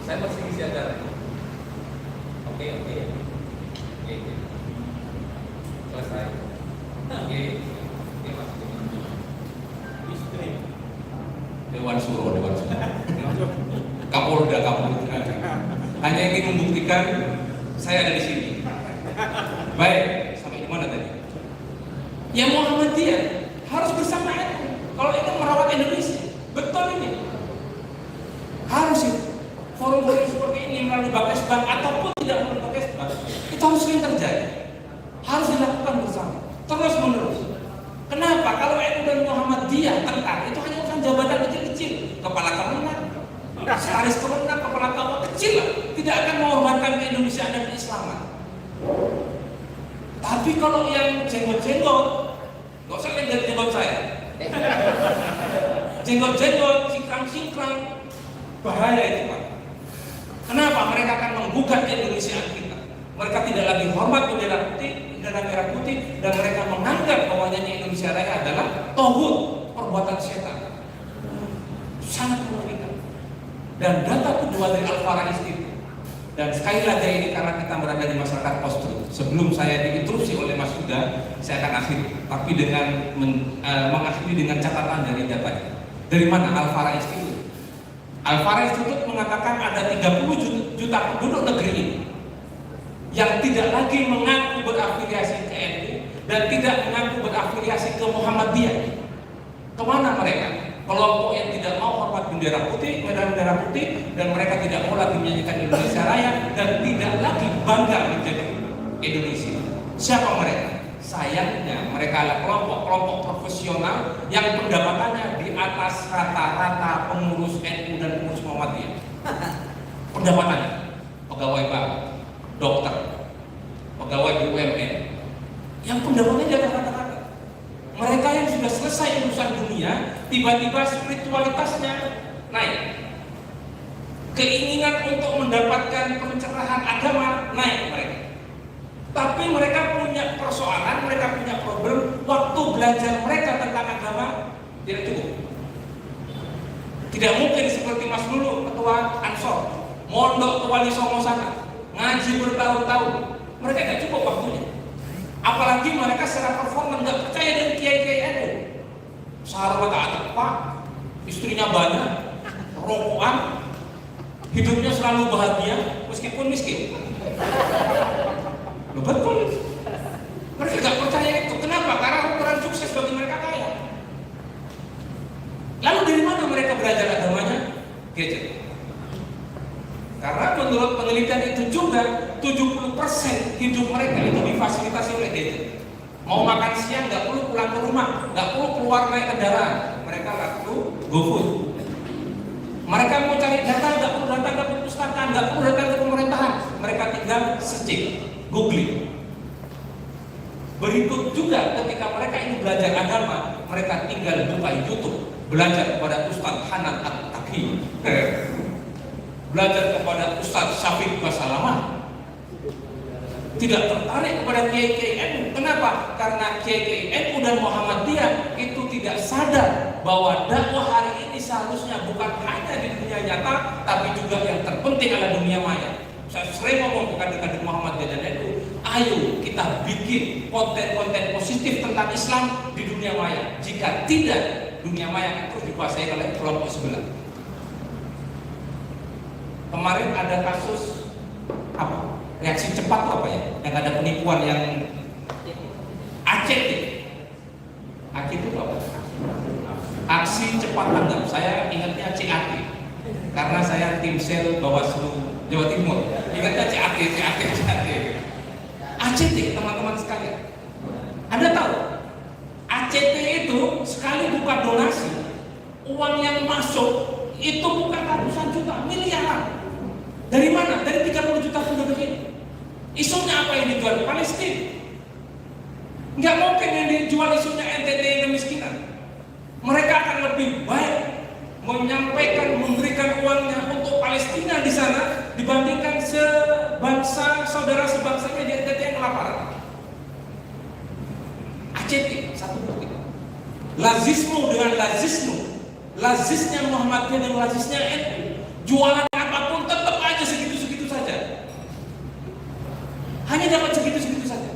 Saya masih isi acara. Oke. Selesai. Oke, masuk. Dewan Suro. Kapolda. Hanya ingin membuktikan saya ada di sini. Baik, sampai di mana tadi? Ya Muhammadiyah harus bersama NU kalau ingin merawat Indonesia. Betul ini. Harus itu. Forum-forum seperti ini melalui Bakesbang ataupun tidak melalui Bakesbang, itu harus sering terjadi. Harus dilakukan bersama, terus menerus. Kenapa? Kalau NU dan Muhammadiyah tentang itu hanya urusan jabatan kecil-kecil, kepala kemenang, sekretaris kemenang, kepala kabak kecil lah, tidak akan mengorbankan ke Indonesia dan keislaman. Tapi kalau yang jenggot-jenggot, nggak usah lihat dari jenggot saya. Jenggot-jenggot, singkrang-singkrang, bahaya itu Pak. Kenapa? Mereka akan menggugat Indonesiaan kita. Mereka tidak lagi hormat bendera putih, bendera merah putih, dan mereka menganggap bahwanya Indonesia Raya adalah tauhid, perbuatan setan. Sangat mengerikan. dan data kedua dari Al-Farah Institute. Dan sekali lagi ini karena kita berada di masyarakat post-truth. Sebelum saya diinterupsi oleh Mas Yuda, saya akan akhiri, tapi dengan mengakhiri dengan catatan dari datanya. Dari mana Al-Farah Institute? Al-Farah Institute mengatakan ada 30 juta penduduk negeri ini yang tidak lagi mengaku berafiliasi ke NU dan tidak mengaku berafiliasi ke Muhammadiyah. Kemana mereka? Kelompok yang tidak mau hormat bendera putih, bendera putih, dan mereka tidak mau lagi menyanyikan Indonesia Raya dan tidak lagi bangga menjadi Indonesia. Siapa mereka? Sayangnya mereka adalah kelompok-kelompok profesional yang pendapatannya di atas rata-rata pengurus NU dan pengurus Muhammadiyah. Pendapatannya pegawai bank, dokter, pegawai BUMN, yang pendapatannya di atas rata-rata. Mereka yang sudah selesai urusan dunia, tiba-tiba spiritualitasnya naik. Keinginan untuk mendapatkan pencerahan agama naik mereka. Tapi mereka punya persoalan, mereka punya problem. Waktu belajar mereka tentang agama tidak cukup. Tidak mungkin seperti Mas Lulu, ketua Ansor, mondok ke Wali Songo sana, ngaji bertahun-tahun. Mereka tidak cukup waktunya. Apalagi mereka secara performa nggak percaya dengan kiai-kiai NU. Sahabat taat Pak, istrinya banyak, rokokan, hidupnya selalu bahagia meskipun miskin. Betul. Mereka nggak percaya itu. Kenapa? Karena ukuran sukses bagi mereka kaya. Lalu dari mana mereka belajar agamanya? Gadget. Karena menurut penelitian itu juga 70% hidup mereka itu difasilitasi oleh gadget. Mau makan siang nggak perlu pulang ke rumah, nggak perlu keluar naik kendaraan. Mereka laku GoFood. Mereka mau cari data nggak perlu datang ke perpustakaan, nggak perlu datang ke pemerintahan. Mereka tinggal searching, googling. Berikut juga ketika mereka ini belajar agama, mereka tinggal buka YouTube, belajar kepada Ustadz Hanan At-Taqi. Belajar kepada Ustadz Syafiq Basalamah. Tidak tertarik kepada kiai-kiai NU. Kenapa? Karena kiai-kiai NU dan Muhammadiyah itu tidak sadar bahwa dakwah hari ini seharusnya bukan hanya di dunia nyata, tapi juga yang terpenting adalah dunia maya. Saya sering ngomong bukan dekat Muhammadiyah dan NU. Ayo kita bikin konten-konten positif tentang Islam di dunia maya. Jika tidak, dunia maya akan terus dikuasai oleh kelompok sebelah. Kemarin ada kasus apa? Reaksi cepat apa ya? Yang ada penipuan yang ACT. ACT itu apa? Aksi cepat tanggap. Saya ingatnya CAT. Karena saya tim sel Bawaslu Jawa Timur. Ingatnya CAT. ACT teman-teman sekalian. Anda tahu? ACT itu sekali buka donasi, uang yang masuk itu bukan ratusan juta, miliaran. Dari mana? Dari 30 juta penduduk ini. Isunya apa yang dijual? Palestina. Nggak mungkin yang dijual isunya NTT kemiskinan. Mereka akan lebih baik menyampaikan, memberikan uangnya untuk Palestina di sana dibandingkan sebangsa, saudara sebangsanya di NTT yang kelaparan. ACT, satu bukti. Lazismu dengan lazismu. Lazisnya Muhammadiyah dan lazisnya NU. Jualan apapun tetap aja segitu-segitu saja. Hanya dapat segitu-segitu saja.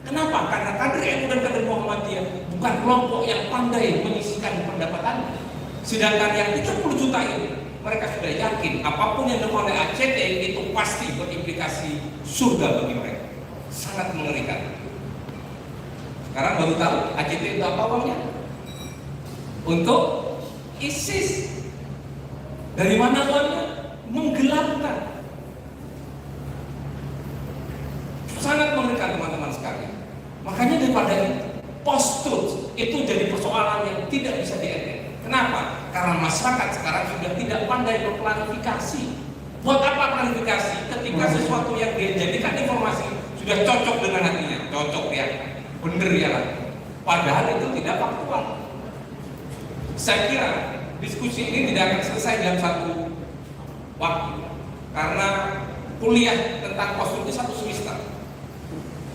Kenapa? Karena kader NU dan kader Muhammadiyah bukan kelompok yang pandai menyisihkan pendapatan. Sedangkan yang 30 juta ini, mereka sudah yakin apapun yang dilakukan oleh ACT itu pasti berimplikasi surga bagi mereka. Sangat mengerikan. Sekarang baru tahu ACT itu apa uangnya? Untuk ISIS. Dari mana uangnya? Menggelapkan. Sangat mengerikan teman-teman sekalian. Makanya daripada itu, post-truth itu jadi persoalan yang tidak bisa diedit. Kenapa? Karena masyarakat sekarang sudah tidak pandai berklarifikasi. Buat apa klarifikasi? Ketika sesuatu yang dia jadikan informasi sudah cocok dengan hatinya, cocok ya, bener ya lah. Padahal itu tidak faktual. Saya kira diskusi ini tidak akan selesai dalam satu waktu, karena kuliah tentang post-truth itu 1 semester.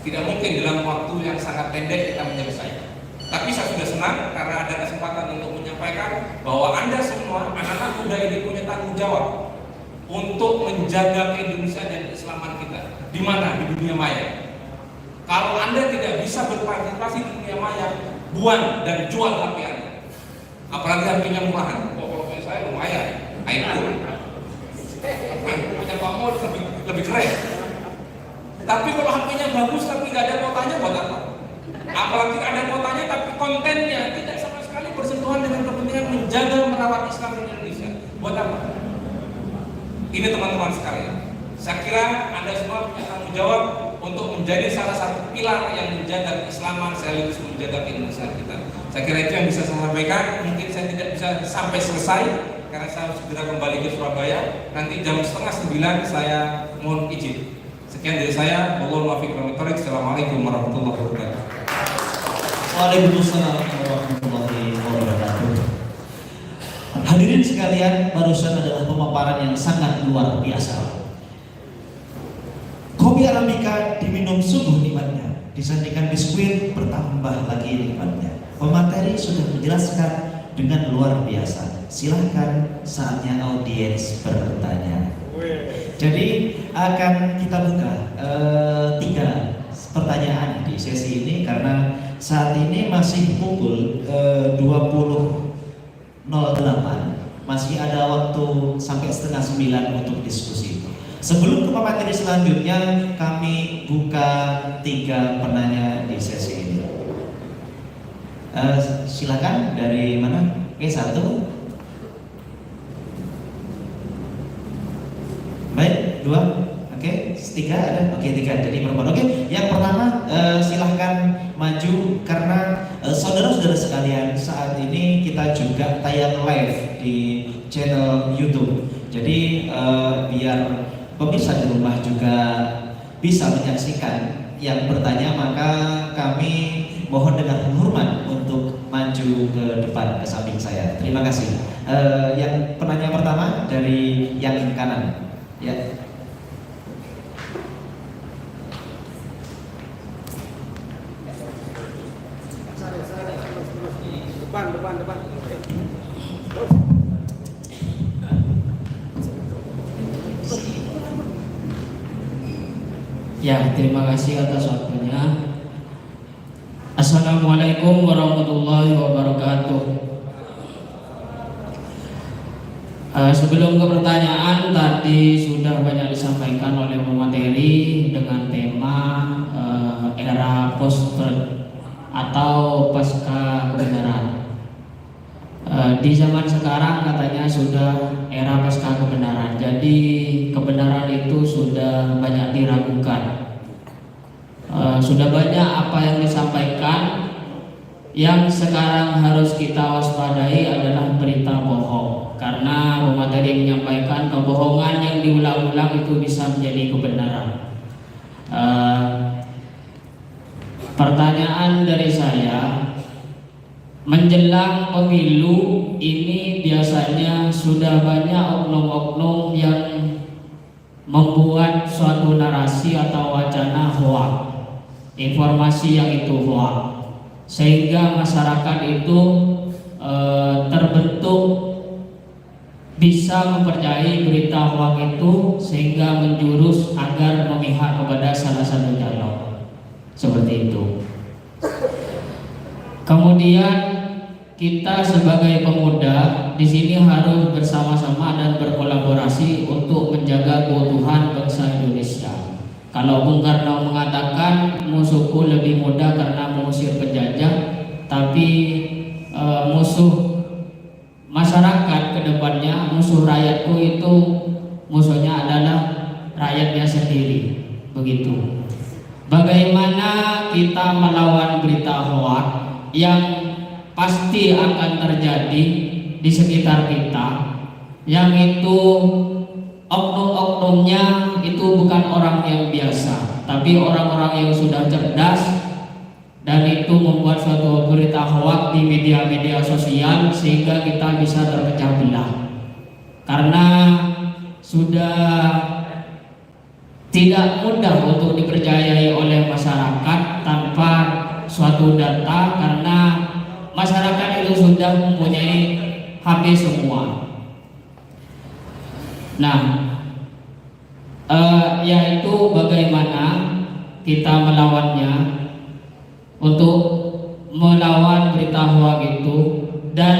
Tidak mungkin dalam waktu yang sangat pendek kita menyelesaikan. Tapi saya sudah senang karena ada kesempatan untuk menyampaikan bahwa Anda semua, anak-anak muda ini punya tanggung jawab untuk menjaga keindonesiaan dan keislaman kita. Di mana? Di dunia maya. Kalau Anda tidak bisa berpartisipasi di dunia maya, buang dan jual HP Anda. Apalagi HP-nya murahan. Oh, kalau saya lumayan, iPhone. Punya Pak Mo lebih keren. Tapi kalau HP-nya bagus tapi nggak ada kotanya, buat apa? Apalagi ada kotanya tapi kontennya tidak sama sekali bersentuhan dengan kepentingan menjaga merawat Islam di Indonesia. Buat apa? Ini teman-teman sekalian, saya kira Anda semua punya tanggung jawab untuk menjadi salah satu pilar yang menjaga keislaman sekaligus menjaga Indonesia kita. Saya kira itu yang bisa saya sampaikan. Mungkin saya tidak bisa sampai selesai karena saya harus segera kembali ke Surabaya. Nanti jam 8:30 saya mohon izin. Sekian dari saya. Assalamualaikum warahmatullahi wabarakatuh. Waalaikumsalam warahmatullahi wabarakatuh. Hadirin sekalian, barusan adalah pemaparan yang sangat luar biasa. Kopi Arabica diminum sungguh nikmatnya, disandingkan biskuit bertambah lagi nikmatnya. Pemateri sudah menjelaskan dengan luar biasa. Silahkan saatnya audiens bertanya. Jadi akan kita buka 3 pertanyaan di sesi ini karena saat ini masih pukul 20.08, masih ada waktu sampai 8:30 untuk diskusi. Sebelum ke materi selanjutnya, kami buka 3 penanya di sesi ini. Silakan dari mana? Oke, 1. Baik, 2. Oke, 3 ada. Oke, 3. Jadi perempuan. Oke, yang pertama silahkan maju karena saudara-saudara sekalian, saat ini kita juga tayang live di channel YouTube. Jadi biar pemirsa di rumah juga bisa menyaksikan yang bertanya, maka kami mohon dengan hormat untuk maju ke depan ke samping saya. Terima kasih. Yang penanya pertama dari yang kanan. Ya. Depan. Ya, terima kasih atas waktunya. Assalamualaikum warahmatullahi wabarakatuh. Sebelum ke pertanyaan, tadi sudah banyak disampaikan oleh pemateri dengan tema era post-truth atau pasca kebenaran. Di zaman sekarang katanya sudah era pasca kebenaran. Jadi kebenaran itu sudah banyak diragukan. Sudah banyak apa yang disampaikan. Yang sekarang harus kita waspadai adalah berita bohong. Karena pemateri menyampaikan kebohongan yang diulang-ulang itu bisa menjadi kebenaran. Pertanyaan dari saya, menjelang pemilu ini biasanya sudah banyak oknum-oknum yang membuat suatu narasi atau wacana hoak, informasi yang itu hoak, sehingga masyarakat itu terbentuk bisa mempercayai berita hoak itu sehingga menjurus agar memihak kepada salah satu calon. Seperti itu. Kemudian kita sebagai pemuda di sini harus bersama-sama dan berkolaborasi untuk menjaga keutuhan bangsa Indonesia. Kalau Bung Karno mengatakan musuhku lebih mudah karena mengusir penjajah, tapi musuh masyarakat ke depannya, musuh rakyatku itu musuhnya adalah rakyatnya sendiri. Begitu. Bagaimana kita melawan berita hoak yang pasti akan terjadi di sekitar kita, yang itu oknum-oknumnya itu bukan orang yang biasa, tapi orang-orang yang sudah cerdas dan itu membuat suatu berita hoak di media-media sosial sehingga kita bisa terpecah belah. Karena sudah tidak mudah untuk dipercayai oleh masyarakat tanpa suatu data, karena masyarakat itu sudah mempunyai HP semua. Nah, yaitu bagaimana kita melawannya, untuk melawan berita hoax itu. Dan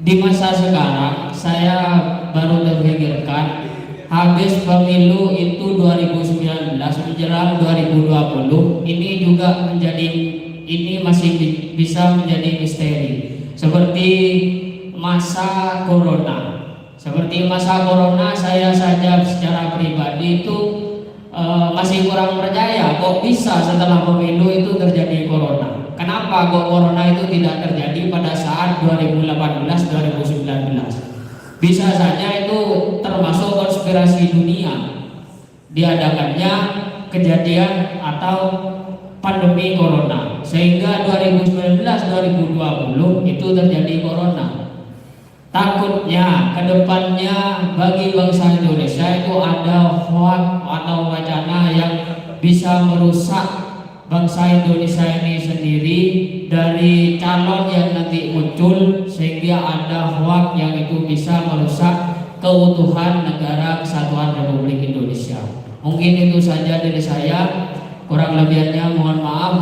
di masa sekarang saya baru terpikirkan, habis pemilu itu 2019 menjelang 2020 ini juga masih bisa menjadi misteri, seperti masa corona. Seperti masa corona, saya saja secara pribadi itu masih kurang percaya kok bisa setelah pemilu itu terjadi corona. Kenapa kok corona itu tidak terjadi pada saat 2018-2019? Bisa saja itu termasuk konspirasi dunia, diadakannya kejadian atau pandemi corona, sehingga 2019-2020 itu terjadi corona. Takutnya kedepannya bagi bangsa Indonesia itu ada hoax atau wacana yang bisa merusak bangsa Indonesia ini sendiri dari calon yang nanti muncul, sehingga ada hoax yang itu bisa merusak keutuhan negara kesatuan Republik Indonesia. Mungkin itu saja dari saya, kurang lebihnya mohon maaf.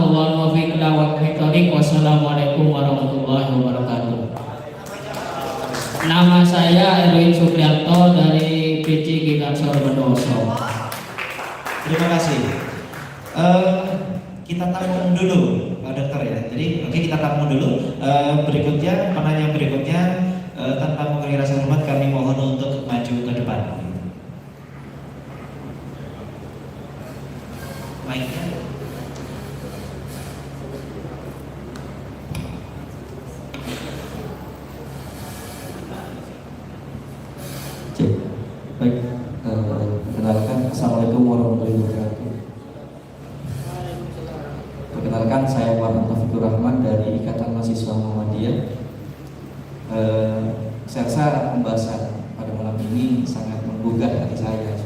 Wassalamualaikum warahmatullahi wabarakatuh. Nama saya Erwin Supriyanto dari PC Gigansor Bondowoso. Terima kasih. Kita tampung dulu Pak Dokter ya. Jadi oke, kita tampung dulu. Berikutnya, penanya berikutnya, tanpa mengurangi rasa hormat kami mohon untuk maju ke depan. Mic-nya. Baik, perkenalkan, Assalamualaikum warahmatullahi wabarakatuh. Perkenalkan, saya Muhammad Taufikur Rahman dari Ikatan Mahasiswa Muhammadiyah. Saya rasa pembahasan pada malam ini sangat menggugah hati saya.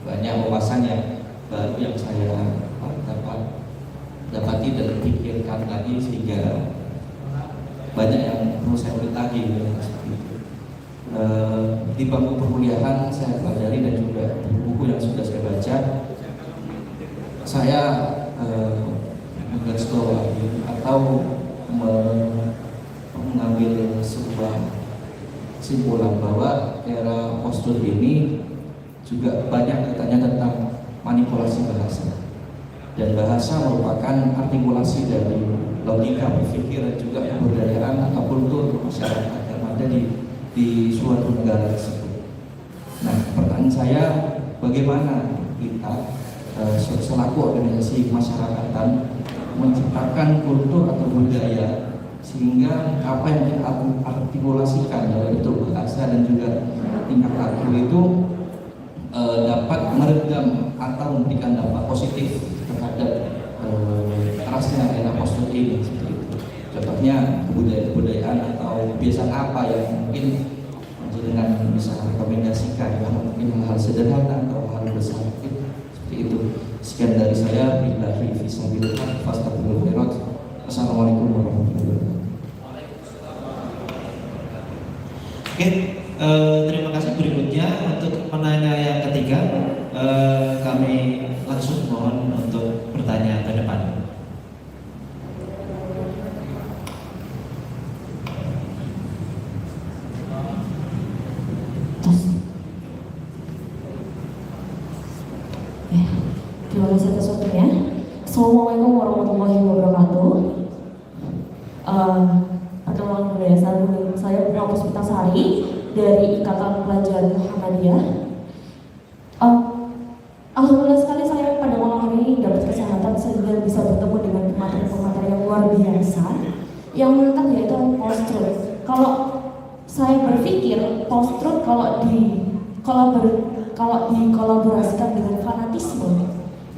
Banyak wawasan yang baru yang saya dapati dan pikirkan lagi, sehingga banyak yang perlu saya beritahu. Di bangku perkuliahan saya pelajari dan juga buku yang sudah saya baca, saya menggarisbawahi atau mengambil sebuah kesimpulan bahwa era post-truth ini juga banyak katanya tentang manipulasi bahasa, dan bahasa merupakan artikulasi dari logika berpikir dan juga kebudayaan atau kultur masyarakat yang ada di suatu negara tersebut. Nah, pertanyaan saya, bagaimana kita selaku organisasi kemasyarakatan menciptakan kultur atau budaya sehingga apa yang kita artikulasikan dalam bentuk bahasa dan juga tingkah laku itu dapat meredam atau memberikan dampak positif terhadap kerasnya era post-truth ini. Contohnya kebudayaan atau kebiasaan apa yang mungkin dengan bisa rekomendasikan, mungkin hal sederhana atau hal besar seperti itu. Sekian dari saya. Billahi fisabilillah, fastaghfirul khairat. Assalamualaikum warahmatullahi wabarakatuh. Oke, terima kasih. Berikutnya untuk penanya yang ketiga, kami langsung mohon untuk bertanya ke depan. Terima kasih atas waktunya. Assalamualaikum warahmatullahi wabarakatuh. Perkenalkan diri saya Bunda Puspitasari dari Ikatan Pelajar Muhammadiyah. Alhamdulillah sekali saya pada malam hari ini dapat kesempatan sehingga bisa bertemu dengan pemateri-pemateri yang luar biasa yang menentang, yaitu post-truth. Kalau saya berpikir post-truth kalau dikolaborasikan dengan fanatisme,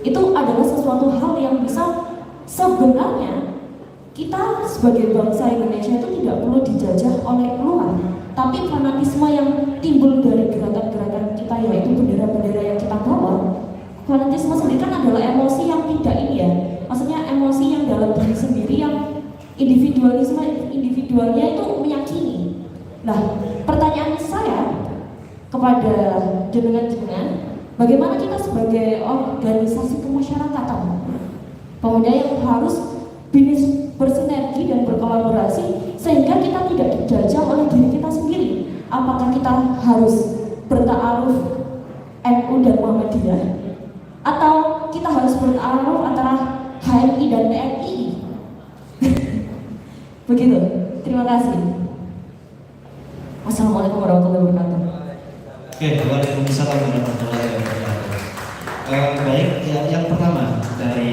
itu adalah sesuatu hal yang bisa, sebenarnya kita sebagai bangsa Indonesia itu tidak perlu dijajah oleh luar, tapi fanatisme yang timbul dari gerakan-gerakan kita, yaitu bendera-bendera yang kita bawa. Fanatisme sendiri kan adalah emosi yang tidak ini ya, maksudnya emosi yang dalam diri sendiri, yang individualnya itu meyakini. Nah, pertanyaan saya kepada jenengan-jenengan, Bagaimana kita sebagai organisasi kemasyarakatan, pemuda yang harus bisnis bersinergi dan berkolaborasi sehingga kita tidak dijajah oleh diri kita sendiri. Apakah kita harus bertaaruf NU dan Muhammadiyah, atau kita harus bertaaruf antara HMI dan PNI? Begitu. Terima kasih. Wassalamualaikum warahmatullahi wabarakatuh. Oke, waalaikumsalam warahmatullahi wabarakatuh. Baik, yang pertama dari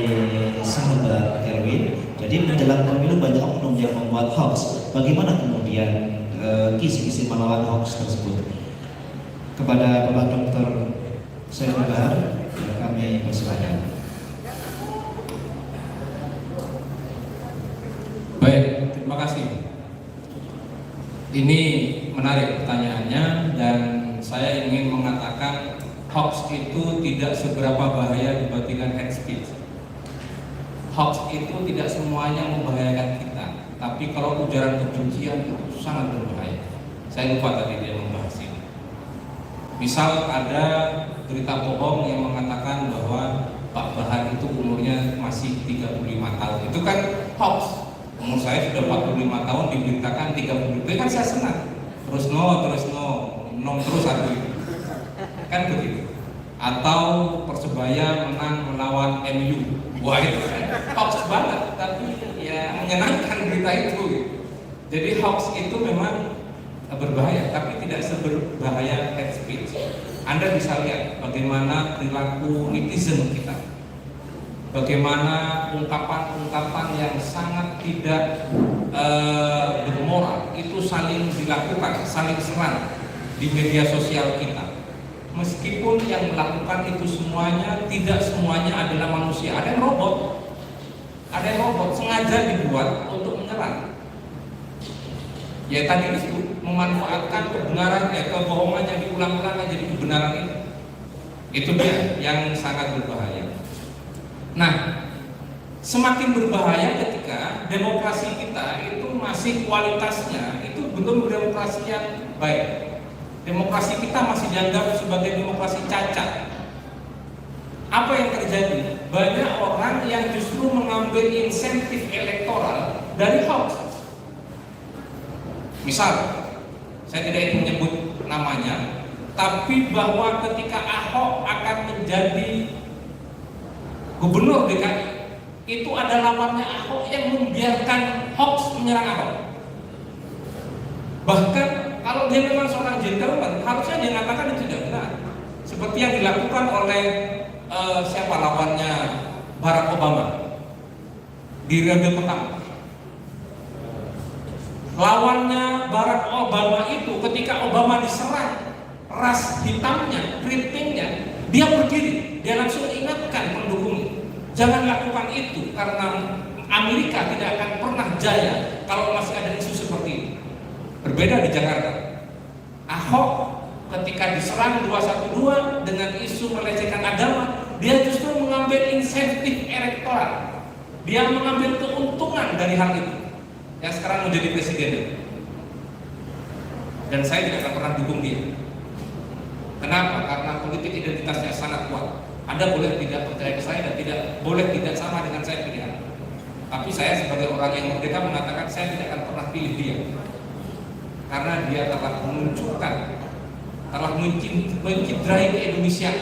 sahabat Erwin. Jadi menjelang pemilu banyak oknum yang membuat hoax. Bagaimana kemudian kisi-kisi melawan hoax tersebut? Kepada Bapak Dr. Saiful Bahar, kami persilakan. Baik, terima kasih. Ini menarik pertanyaannya, dan saya ingin mengatakan hoax itu tidak seberapa bahaya dibandingkan hate speech. Hoax itu tidak semuanya membahayakan kita, tapi kalau ujaran kebencian itu sangat berbahaya. Saya lupa tadi dia membahas ini. Misal ada berita bohong yang mengatakan bahwa Pak Bahar itu umurnya masih 35 tahun. Itu kan hoax. Umur saya sudah 45 tahun diberitakan 30. Itu kan saya senang. Terus terus aku itu. Kan begitu. Atau Persebaya menang melawan MU. Wah, itu kan hoax banget, tapi ya menyenangkan berita itu. Jadi hoax itu memang berbahaya, tapi tidak seberbahaya hate speech. Anda bisa lihat bagaimana perilaku netizen kita, bagaimana ungkapan-ungkapan yang sangat tidak bermoral itu saling dilakukan, saling serang di media sosial kita. Meskipun yang melakukan itu semuanya, tidak semuanya adalah manusia. Ada yang robot sengaja dibuat untuk menyerang. Ya tadi disebut memanfaatkan kebenaran, kebohongan yang diulang-ulang jadi kebenaran itu. Itu dia yang sangat berbahaya. Nah, semakin berbahaya ketika demokrasi kita itu masih kualitasnya itu belum demokrasi yang baik. Demokrasi kita masih dianggap sebagai demokrasi cacat. Apa yang terjadi? Banyak orang yang justru mengambil insentif elektoral dari hoax. Misal, saya tidak ingin menyebut namanya, tapi bahwa ketika Ahok akan menjadi gubernur DKI, itu ada lawannya Ahok yang membiarkan hoax menyerang Ahok. Bahkan kalau dia memang seorang gentleman, harusnya dia mengatakan itu tidak benar. Seperti yang dilakukan oleh siapa lawannya Barack Obama di periode pertama. Lawannya Barack Obama itu ketika Obama diserang ras hitamnya, printingnya, dia berdiri, dia langsung ingatkan pendukungnya, jangan lakukan itu karena Amerika tidak akan pernah jaya kalau masih ada isu seperti itu. Berbeda di Jakarta, Ahok ketika diserang 212 dengan isu melecehkan agama, dia justru mengambil insentif elektoral, dia mengambil keuntungan dari hal itu. Yang sekarang menjadi presiden, dan saya tidak akan pernah dukung dia. Kenapa? Karena politik identitasnya sangat kuat. Anda boleh tidak percaya ke saya dan boleh tidak sama dengan saya pilihan. Tapi saya sebagai orang yang merdeka mengatakan saya tidak akan pernah pilih dia, karena dia telah menunjukkan, telah mencidrai Indonesia,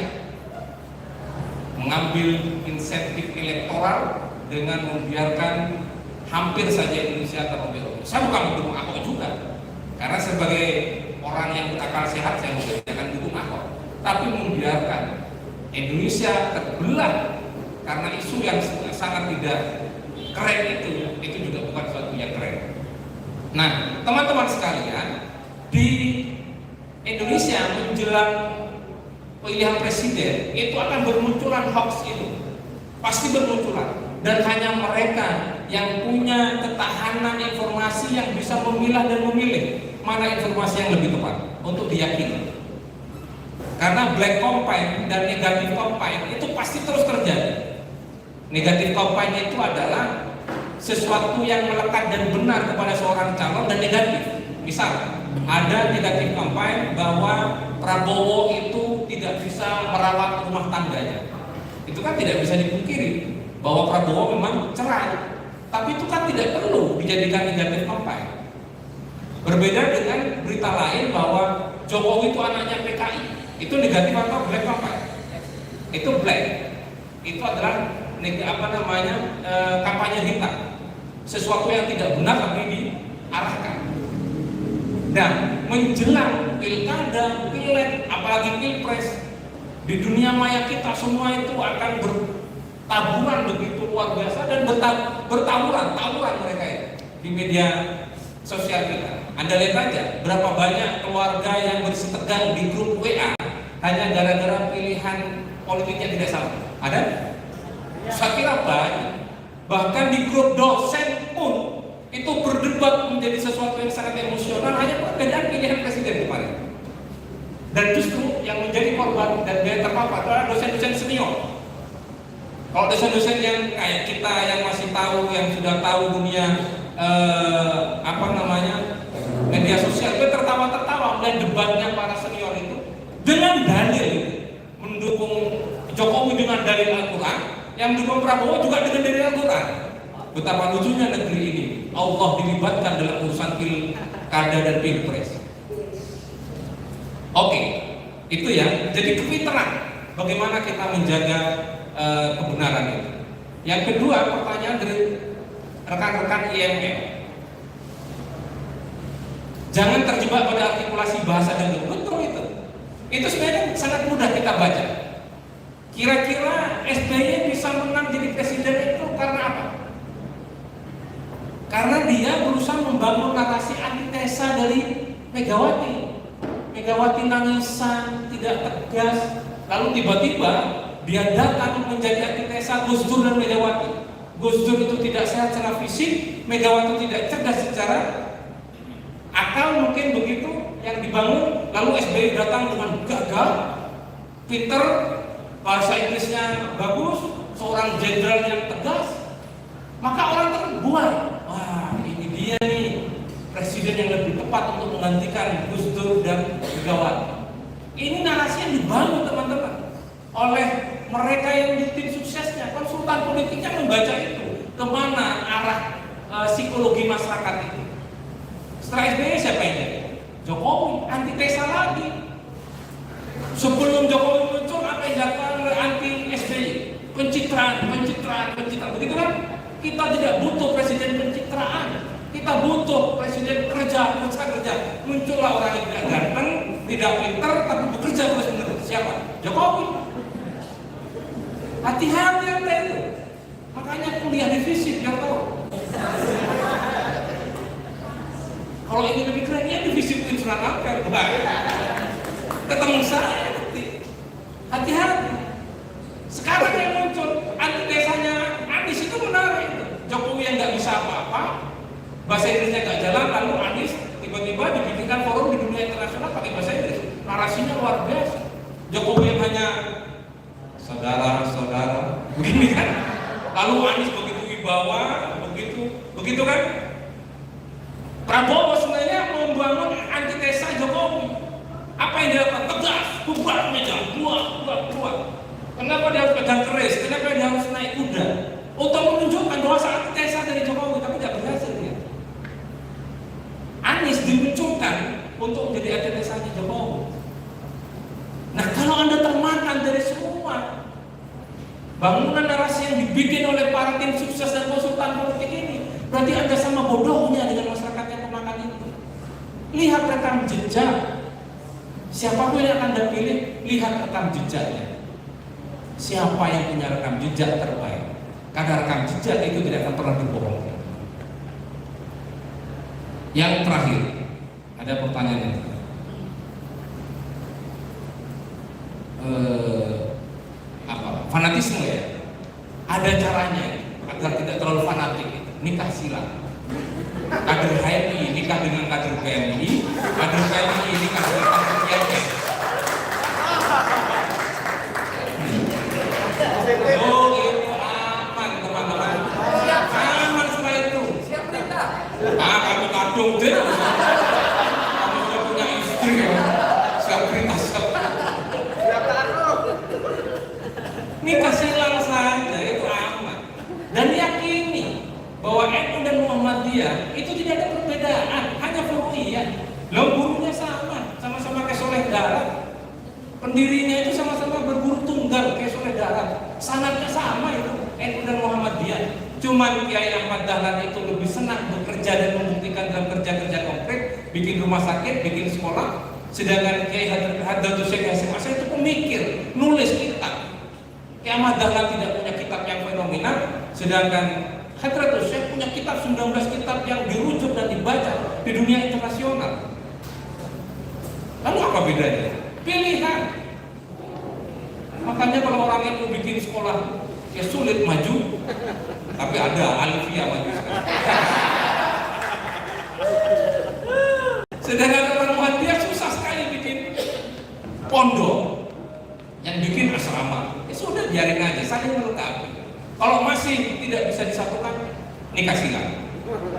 mengambil insentif elektoral dengan membiarkan hampir saja Indonesia terobek-obek. Saya bukan mendukung Ahok juga, karena sebagai orang yang berakal sehat saya tidak akan dukung Ahok, tapi membiarkan Indonesia terbelah karena isu yang sangat tidak keren itu juga bukan sesuatu yang keren. Nah, teman-teman sekalian, di Indonesia menjelang pemilihan presiden itu akan bermunculan hoax itu, pasti bermunculan. Dan hanya mereka yang punya ketahanan informasi yang bisa memilah dan memilih mana informasi yang lebih tepat untuk diyakini. Karena black campaign dan negatif campaign itu pasti terus terjadi. Negatif campaign itu adalah sesuatu yang melekat dan benar kepada seorang calon, dan negatif. Misal, ada negatif campaign bahwa Prabowo itu tidak bisa bisa merawat rumah tangganya. Itu kan tidak bisa dipungkiri bahwa Prabowo memang cerai, tapi itu kan tidak perlu dijadikan negatif campaign. Berbeda dengan berita lain bahwa Jokowi itu anaknya PKI, itu negatif atau black campaign? Itu black, itu adalah kampanye hitam, sesuatu yang tidak benar tapi diarahkan. Dan menjelang pilkada, pileg, apalagi pilpres, di dunia maya kita semua itu akan bertaburan begitu luar biasa dan tawuran mereka itu di media sosial kita. Anda lihat aja berapa banyak keluarga yang bersitegang di grup WA hanya gara-gara pilihan politiknya tidak sama. Ada? Saya kira banyak. Bahkan di grup dosen pun itu berdebat menjadi sesuatu yang sangat emosional hanya perbedaan pilihan presiden kemarin. Dan justru yang menjadi korban dan yang terpapar adalah dosen-dosen senior. Kalau dosen-dosen yang kayak kita yang masih tahu, yang sudah tahu dunia media sosial, itu tertawa-tertawa dan debatnya para senior itu dengan dalil mendukung Jokowi dengan dalil Al-Quran, yang mendukung Prabowo juga dengan dalil Al-Quran. Betapa lucunya negeri ini, Allah dilibatkan dalam urusan pilkada dan pilpres. Oke, itu ya. Jadi kepintaran bagaimana kita menjaga kebenaran itu. Yang kedua, pertanyaan dari rekan-rekan IMM. Jangan terjebak pada artikulasi bahasa dan betul itu. Itu sebenarnya sangat mudah kita baca. Kira-kira SBY bisa menang jadi presiden itu karena apa? Karena dia berusaha membangun narasi antitesa dari Megawati. Megawati nangisan, tidak tegas, lalu tiba-tiba dia datang menjadi antitesa Gus Dur dan Megawati. Gus Dur itu tidak sehat secara fisik, Megawati tidak cerdas secara akal, mungkin begitu yang dibangun. Lalu SBY datang dengan gagah, pinter, bahasa Inggrisnya bagus, seorang jenderal yang tegas, maka orang terbuai. Wah, ini dia nih presiden yang lebih tepat untuk menggantikan Gus Dur dan Megawati. Ini narasi yang dibangun teman-teman oleh mereka yang di tim suksesnya. Konsultan politiknya membaca itu, kemana arah psikologi masyarakat itu. Setelah SBY siapa yang jadi? Jokowi, antitesa lagi. Sebelum Jokowi muncul, apa yang dilakukan oleh anti SBY? Pencitraan. Begitu kan? Kita tidak butuh presiden pencitraan. Kita butuh presiden kerja. Muncullah orang yang tidak ganteng, tidak pintar, tapi bekerja terus-menerus. Siapa? Jokowi. Hati-hati Anda itu. Makanya kuliah di FISIP, biar tahu. Kalau ingin lebih keren, ya di FISIP insuran ampel. Ketemu saya nanti. Hati-hati. Sekarang yang muncul antitesanya Anies itu menarik. Jokowi yang nggak bisa apa-apa, bahasa Inggrisnya nggak jalan, lalu Anies tiba-tiba dibikinkan forum di dunia internasional pakai bahasa Inggris. Narasinya luar biasa. Jokowi yang hanya saudara, begini kan. Lalu Anies begitu wibawa, begitu kan. Prabowo sebenarnya membangun antitesa Jokowi. Apa yang dia lakukan? Tegas, bubar meja, buat. Kenapa dia harus pegang keris? Kenapa dia harus naik kuda? Untuk menunjukkan bahwa antitesa dari Jokowi, tapi tidak berhasil dia. Anies dimunculkan untuk menjadi antitesanya Jokowi. Nah, kalau Anda termakan dari semua bangunan narasi yang dibikin oleh para tim sukses dan konsultan politik ini, berarti Anda sama bodohnya dengan masyarakat yang pemakan itu. Lihat rekam jejak. Siapapun yang Anda pilih, lihat rekam jejaknya. Siapa yang punya rekam jejak terbaik? Karena rekam jejak itu tidak akan pernah dibohongkan. Yang terakhir, ada pertanyaan ini. Fanatisme ya? Ada caranya agar tidak terlalu fanatik. Nikah silang. Kader HMI nikah dengan kader PMI, kader PMI nikah dengan kader PMI. Oh, itu aman teman-teman. Aman setelah itu. Siap nikah. Kamu kadung deh. Kamu sudah punya istri ya. Siap perintah. Siap taruh. Cuman Kiai Ahmad Dahlan itu lebih senang bekerja dan membuktikan dalam kerja-kerja konkret, bikin rumah sakit, bikin sekolah. Sedangkan Kiai Hadratus Syekh Hasyim Asy'ari itu pemikir, nulis kitab. Kiai Ahmad Dahlan tidak punya kitab yang fenomenal, sedangkan Hadratus Syekh punya kitab 19 kitab yang dirujuk dan dibaca di dunia internasional. Lalu apa bedanya? Pilihan. Makanya kalau orang yang mau bikin sekolah ya sulit maju, tapi ada Alifia maju sekarang. Sedangkan orang Muhammadiyah susah sekali bikin pondok, yang bikin asrama. Ya sudah biarin aja, saling melengkapi. Kalau masih tidak bisa disatukan, nikah silang.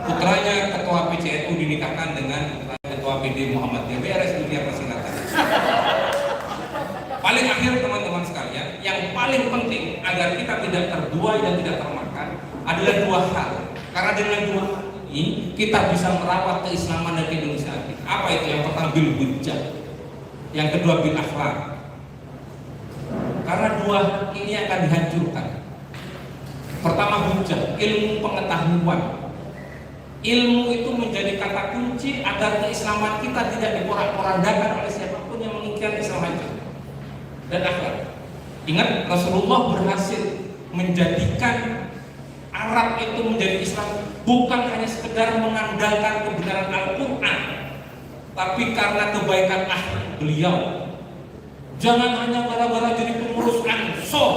Putranya ketua PCNU dinikahkan dengan ketua PD Muhammadiyah, beres dunia persilatan. Paling akhir teman-teman sekalian, yang paling penting agar kita tidak terbuai dan tidak termakan adalah dua hal. Karena dengan dua hal ini kita bisa merawat keislaman dan keindonesiaan kita. Apa itu? Yang pertama bil hujjah, yang kedua bil akhlak. Karena dua ini akan dihancurkan. Pertama hujjah, ilmu pengetahuan. Ilmu itu menjadi kata kunci agar keislaman kita tidak diporak-porandakan oleh siapapun yang menginginkan Islam hancur. Dan akhlak. Ingat, Rasulullah berhasil menjadikan Arab itu menjadi Islam bukan hanya sekedar mengandalkan kebenaran Al-Quran, tapi karena kebaikan akhlak beliau. Jangan hanya gara-gara jadi pengurus Ansor,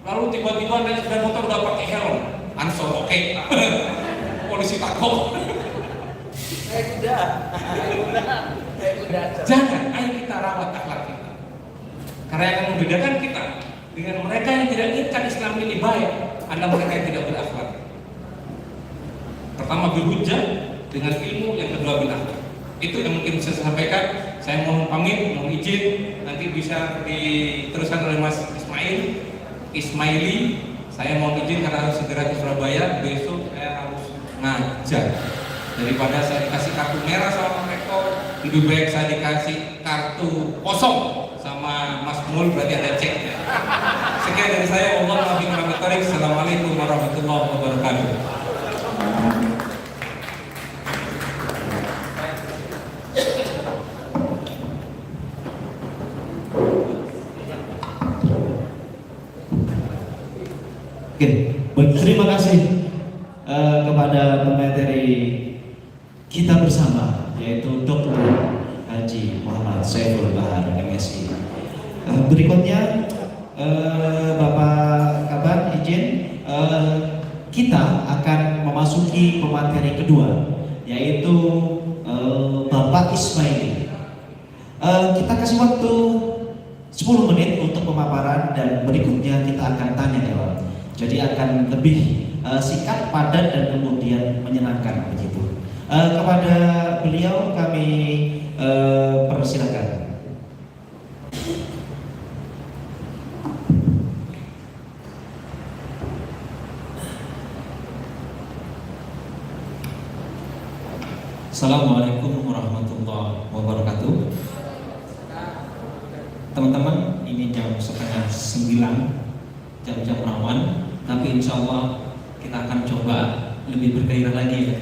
lalu tiba-tiba naik sepeda motor udah pakai helm. Ansor, oke. Polisi takut. Jangan, ayo kita rawat akhlak kita. Karena yang membedakan kita dengan mereka yang tidak inginkan Islam ini baik adalah mereka yang tidak berakhlak. Pertama berhujjah dengan ilmu, yang kedua bil akhlak. Itu yang mungkin bisa saya sampaikan. Saya mohon pamit, mohon izin, nanti bisa diteruskan oleh Mas Ismaili. Saya mohon izin karena harus segera ke Surabaya. Besok saya harus ngajar. Daripada saya dikasih kartu merah sama Pak Rektor, lebih baik saya dikasih kartu kosong sama Mas Mul, berarti ada ceknya. Sekian dari saya. Assalamualaikum warahmatullahi wabarakatuh. Oke, baik, terima kasih kepada pemateri kita bersama, yaitu Dr. Haji Muhammad Saiful Bahar, MSI. Berikutnya Bapak Kabar izin, kita akan memasuki pemateri kedua, yaitu Bapak Ismaili. Kita kasih waktu 10 menit untuk pemaparan dan berikutnya kita akan tanya jawab. Jadi akan lebih singkat, padat dan kemudian menyenangkan begitu. Kepada beliau kami persilakan. Assalamualaikum warahmatullahi wabarakatuh. Teman-teman, ini jam 8:30, jam-jam rawan, tapi insya Allah kita akan coba lebih bergairah lagi ya.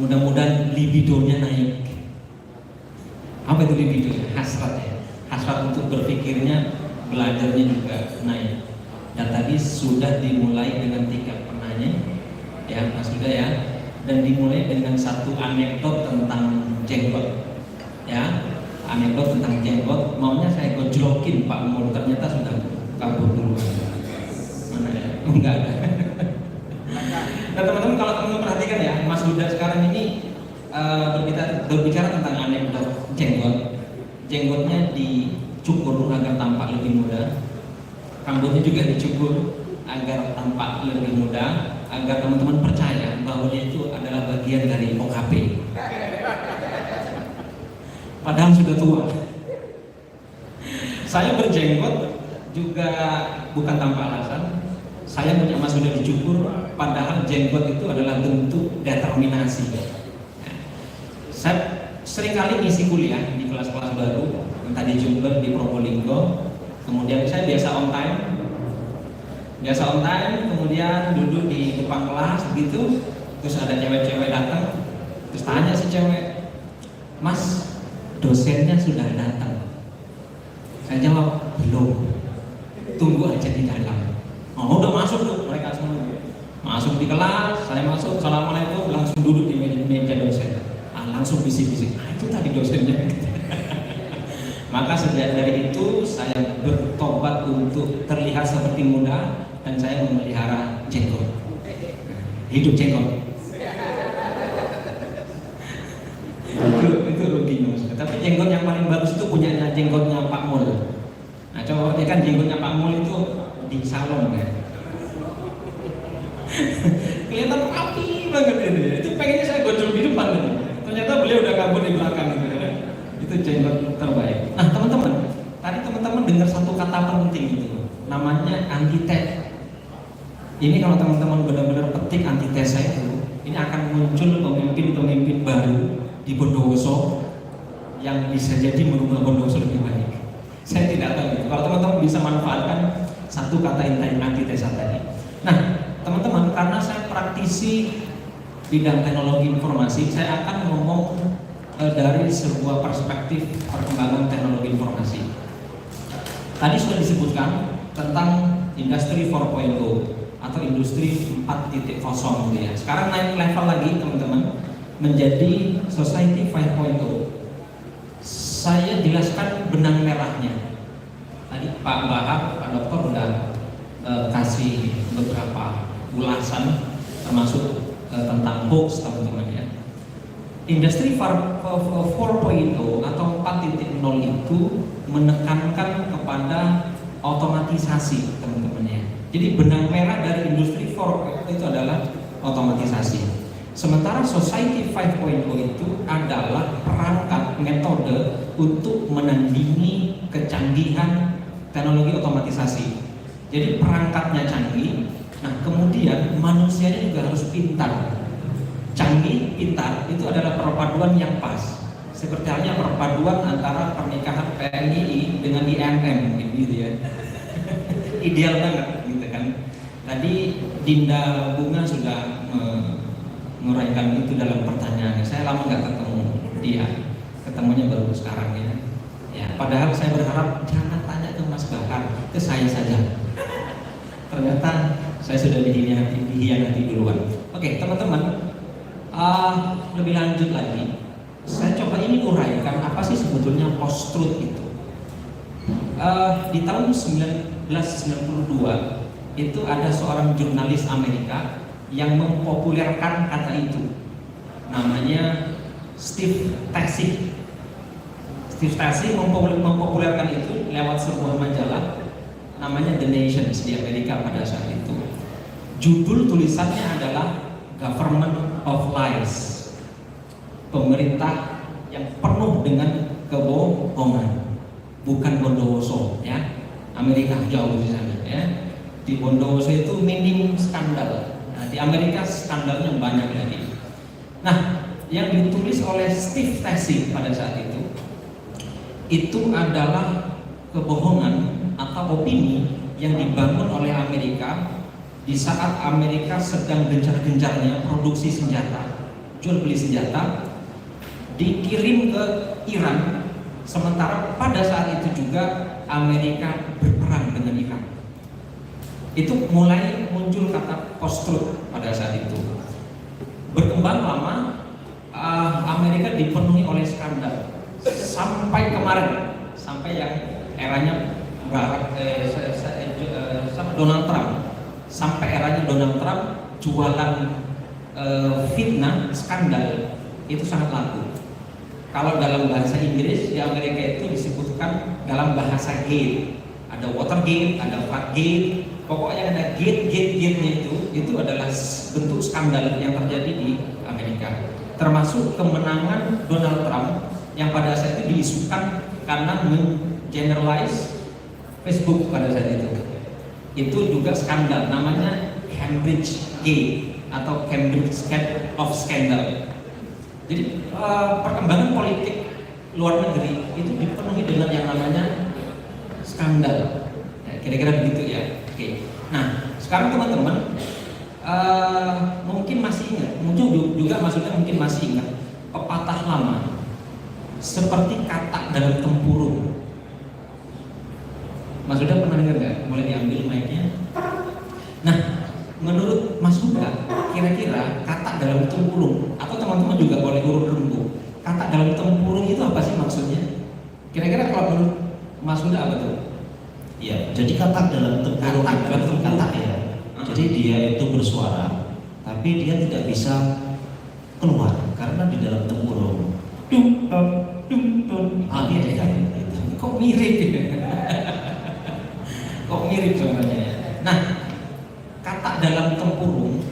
Mudah-mudahan libidonya naik. Apa itu libido? Hasrat ya. Hasrat untuk berpikirnya, belajarnya juga naik. Dan tadi sudah dimulai dengan 3 penanya, ya Mas Yuda ya. Dan dimulai dengan satu anekdot tentang jenggot, ya, anekdot tentang jenggot. Maunya saya gojlokin Pak Mul, ternyata sudah kabur dulu. Mana ya? Enggak ada. Nah teman-teman, kalau teman-teman perhatikan ya, Mas Huda sekarang ini berbicara tentang anekdot jenggot. Jenggotnya dicukur agar tampak lebih muda, rambutnya juga dicukur agar tampak lebih muda, agar teman-teman percaya bahwa dia itu adalah bagian dari OKP. Padahal sudah tua. Saya berjenggot juga bukan tanpa alasan. Saya punya Mas sudah dicukur, padahal jenggot itu adalah bentuk determinasi. Saya seringkali ngisi kuliah di kelas-kelas baru, entah di Jember, di Probolinggo. Kemudian saya biasa on time. Biasa on time, kemudian duduk di depan kelas gitu, terus ada cewek-cewek datang, terus tanya si cewek, "Mas, dosennya sudah datang?" Saya jawab, "Belum, tunggu aja di dalam." Oh, udah masuk tuh mereka semua. Masuk di kelas, saya masuk, "Assalamualaikum," langsung duduk di meja dosen. Langsung bisik-bisik, "Itu tadi dosennya." Maka sejak dari itu saya bertobat untuk terlihat seperti muda dan saya memelihara jenggot. Hidup jenggot. Itu ruginya. Tapi jenggot yang paling bagus itu punyanya jenggotnya Pak Mul. Nah, coba ya kan jenggotnya Pak Mul itu di salon ya. Kelihatan rapi banget ini. Itu pengennya saya gojol di depan ini. Ternyata beliau udah kabur di belakang gitu ya. Itu jenggot terbaik. Nah, teman-teman, tadi teman-teman dengar satu kata penting itu, namanya antites. Ini kalau teman-teman benar-benar petik antitesa itu, ini akan muncul pemimpin-pemimpin baru di Bondowoso yang bisa jadi merubah Bondowoso lebih baik. Saya tidak tahu itu. Kalau teman-teman bisa manfaatkan satu kata antitesa tadi. Nah, teman-teman, karena saya praktisi bidang teknologi informasi, saya akan ngomong dari sebuah perspektif perkembangan teknologi informasi. Tadi sudah disebutkan tentang industri 4.0 atau industri 4.0 gitu ya. Sekarang naik level lagi teman-teman menjadi society 5.0. Saya jelaskan benang merahnya. Tadi Pak Bahar, Pak Dokter udah kasih beberapa ulasan termasuk tentang hoax teman-teman ya. Industri 4.0 atau 4.0 itu menekankan kepada otomatisasi teman-teman ya. Jadi benang merah dari industri 4.0 itu adalah otomatisasi. Sementara society 5.0 itu adalah perangkat metode untuk menandingi kecanggihan teknologi otomatisasi. Jadi perangkatnya canggih, nah kemudian manusianya juga harus pintar. Canggih, pintar itu adalah perpaduan yang pas. Seperti halnya perpaduan antara pernikahan PNII dengan IMM gitu ya. Ideal banget gitu kan. Tadi Dinda Bunga sudah menguraikan itu dalam pertanyaannya. Saya lama nggak ketemu dia, ketemunya baru sekarang ya. Ya, padahal saya berharap jangan tanya ke Mas Bahar, ke saya saja. Ternyata saya sudah dihianati duluan. Oke, teman-teman, lebih lanjut lagi, saya coba ini uraikan apa sih sebetulnya post-truth itu. Di tahun 1992 itu ada seorang jurnalis Amerika yang mempopulerkan kata itu, namanya Steve Tassi. Steve Tassi mempopulerkan itu lewat sebuah majalah namanya The Nations di Amerika pada saat itu. Judul tulisannya adalah Government of Lies, pemerintah yang penuh dengan kebohongan, bukan Bondowoso ya. Amerika jauh di sana ya. Di Bondowoso itu minim skandal. Nah, di Amerika skandalnya banyak lagi. Nah, yang ditulis oleh Steve Tassi pada saat itu adalah kebohongan atau opini yang dibangun oleh Amerika di saat Amerika sedang gencar-gencarnya produksi senjata, jual beli senjata, dikirim ke Iran, sementara pada saat itu juga Amerika berperang dengan Iran. Itu mulai muncul kata post-truth pada saat itu. Berkembang lama, Amerika dipenuhi oleh skandal sampai kemarin, sampai yang eranya Donald Trump, sampai eranya Donald Trump jualan fitnah, skandal itu sangat laku. Kalau dalam bahasa Inggris di Amerika itu disebutkan dalam bahasa gate, ada Watergate, ada Fartgate, pokoknya ada gate-nya itu adalah bentuk skandal yang terjadi di Amerika. Termasuk kemenangan Donald Trump yang pada saat itu diisukan karena men-generalize Facebook pada saat itu. Itu juga skandal, namanya Cambridge Gate atau Cambridge Gate of Scandal. Jadi perkembangan politik luar negeri itu dipenuhi dengan yang namanya skandal. Ya, kira-kira begitu ya. Oke. Nah, Sekarang teman-teman mungkin masih ingat, juga maksudnya mungkin masih ingat pepatah lama seperti katak dalam tempurung. Mas Huda pernah dengar nggak? Boleh diambil mic-nya. Nah, menurut Mas Huda, kira-kira katak dalam tempurung, atau teman-teman juga boleh urut rembuk, katak dalam tempurung itu apa sih maksudnya? Kira-kira kalau menurut Mas Huda apa tuh? Iya, jadi katak dalam tempurung, katak ya. Jadi dia itu bersuara, tapi dia tidak bisa keluar karena di dalam tempurung. Dia tidak. Kok mirip ya? Kok mirip sebenarnya? Nah, katak dalam tempurung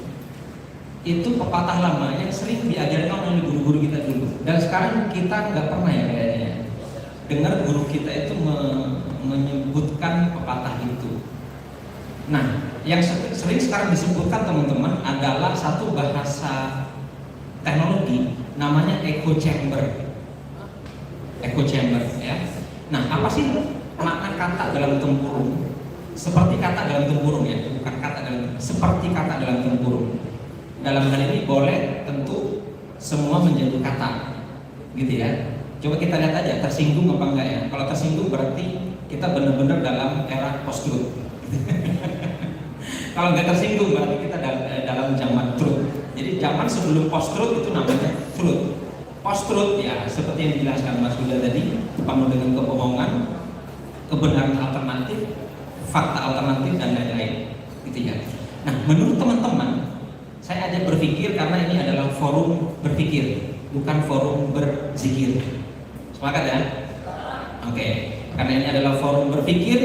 itu pepatah lama yang sering diajarkan oleh guru-guru kita dulu. Dan sekarang kita nggak pernah ya kayaknya dengar guru kita itu menyebutkan pepatah itu. Nah, yang sering sekarang disebutkan teman-teman adalah satu bahasa teknologi namanya echo chamber. Echo chamber ya. Nah, apa sih makna kata dalam tempurung? Seperti kata dalam tempurung ya, bukan kata dalam, seperti kata dalam tempurung. Dalam hal ini boleh tentu semua menjadi kata, gitu ya. Coba kita lihat aja tersinggung apa enggak ya. Kalau tersinggung berarti kita benar-benar dalam era post truth. Kalau nggak tersinggung berarti kita dalam zaman truth. Jadi zaman sebelum post truth itu namanya truth. Post truth ya seperti yang dijelaskan Mas Huda tadi, penuh dengan kebohongan, kebenaran alternatif, fakta alternatif dan lain-lain, gitu ya. Nah, menurut teman-teman, saya ajak berpikir karena ini adalah forum berpikir, bukan forum berzikir. Sepakat ya? Oke. Karena ini adalah forum berpikir,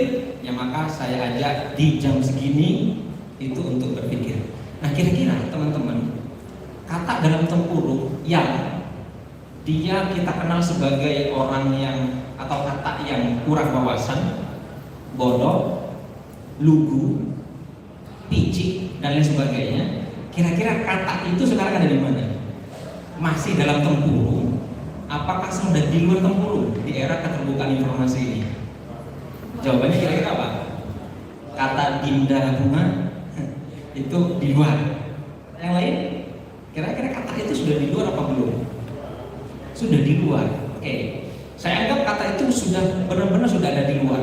ya maka saya ajak di jam segini itu untuk berpikir. Nah, kira-kira teman-teman, kata dalam tempurung yang dia kita kenal sebagai orang yang atau kata yang kurang wawasan, bodoh, lugu, picik dan lain sebagainya. Kira-kira kata itu sekarang ada di mana? Masih dalam tempurung? Apakah sudah di luar tempurung di era keterbukaan informasi ini? Jawabannya kira-kira apa? Kata Dinda Bunga itu di luar. Yang lain? Kira-kira kata itu sudah di luar apa belum? Sudah di luar. Oke. Saya anggap kata itu sudah benar-benar sudah ada di luar.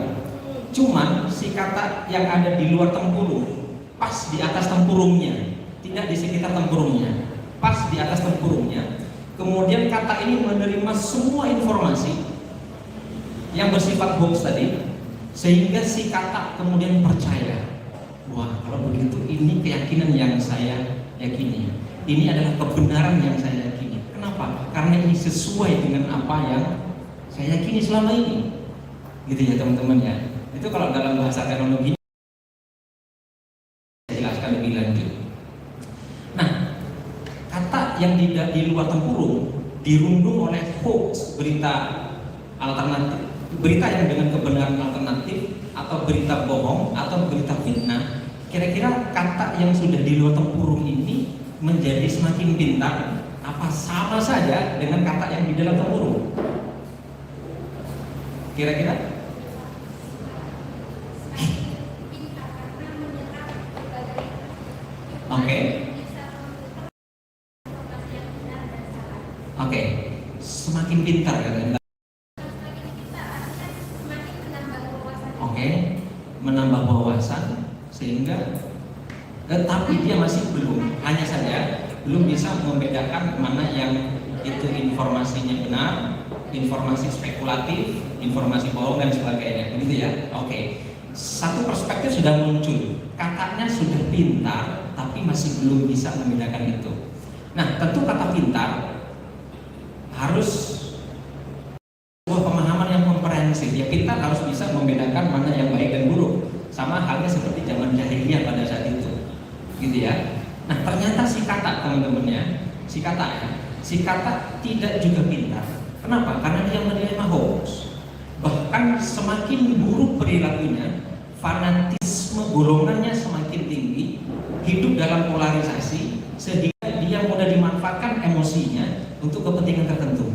Cuman si kata yang ada di luar tempurung, pas di atas tempurungnya, tidak di sekitar tempurungnya, pas di atas tempurungnya. Kemudian kata ini menerima semua informasi yang bersifat hoax tadi, sehingga si kata kemudian percaya, wah kalau begitu ini keyakinan yang saya yakini, ini adalah kebenaran yang saya yakini. Kenapa? Karena ini sesuai dengan apa yang saya yakini selama ini, gitu ya teman-teman ya. Itu kalau dalam bahasa teknologi saya jelaskan lebih lanjut. Nah, kata yang di luar tempurung dirundung oleh hoax, berita alternatif, berita yang dengan kebenaran alternatif, atau berita bohong, atau berita fitnah. Kira-kira kata yang sudah di luar tempurung ini menjadi semakin pintar apa sama saja dengan kata yang di dalam tempurung? Kira-kira? Oke, semakin pintar kan? Oke, menambah wawasan sehingga, tetapi dia masih belum, hanya saja belum bisa membedakan mana yang itu informasinya benar, informasi spekulatif, informasi bohong dan sebagainya, begitu ya? Oke, satu perspektif sudah muncul, katanya sudah pintar, tapi masih belum bisa membedakan itu. Nah, tentu kata pintar harus sebuah pemahaman yang komprehensif. Ya, pintar harus bisa membedakan mana yang baik dan buruk. Sama halnya seperti zaman jahiliyah pada saat itu, gitu ya. Nah, ternyata si kata teman-teman ya, si kata tidak juga pintar. Kenapa? Karena dia menerima hoax. Bahkan semakin buruk perilakunya, fanatisme golongannya semakin tinggi, hidup dalam polarisasi, sehingga dia mudah dimanfaatkan emosinya untuk kepentingan tertentu.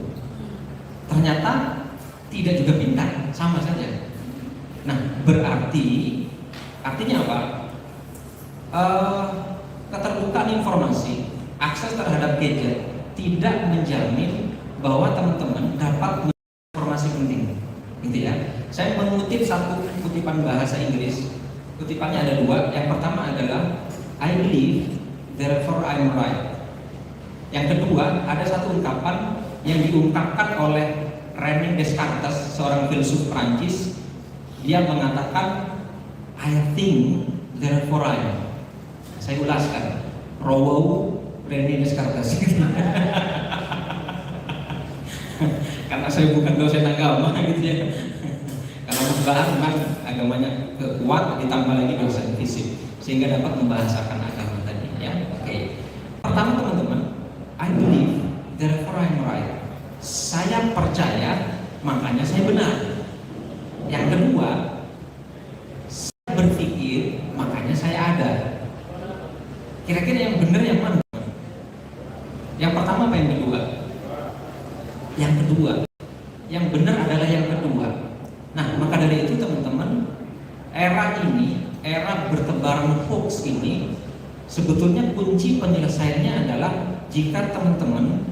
Ternyata tidak juga pintar, sama saja. Nah, berarti artinya apa? keterbukaan informasi, akses terhadap gadget tidak menjamin bahwa teman-teman dapat informasi penting, gitu ya. Saya mengutip satu kutipan bahasa Inggris. Kutipannya ada dua. Yang pertama adalah I believe, therefore I'm right. Yang kedua, ada satu ungkapan yang diungkapkan oleh René Descartes, seorang filsuf Prancis. Dia mengatakan I think, therefore I am. Saya ulaskan. Rowo René Descartes. Karena saya bukan dosen agama gitu ya. Kalau Mas Bahar memang agamanya kuat, ditambah lagi dosen fisik, sehingga dapat membahasakan agama tadi ya. Oke. Pertama teman-teman, I believe, therefore I'm right. Saya percaya, makanya saya benar. Yang kedua, saya berpikir, makanya saya ada. Kira-kira yang benar yang mana? Yang pertama apa yang kedua? Yang kedua, yang benar adalah yang kedua. Nah, maka dari itu teman-teman, era ini, era bertebaran hoax ini, sebetulnya kunci penyelesaiannya adalah jika teman-teman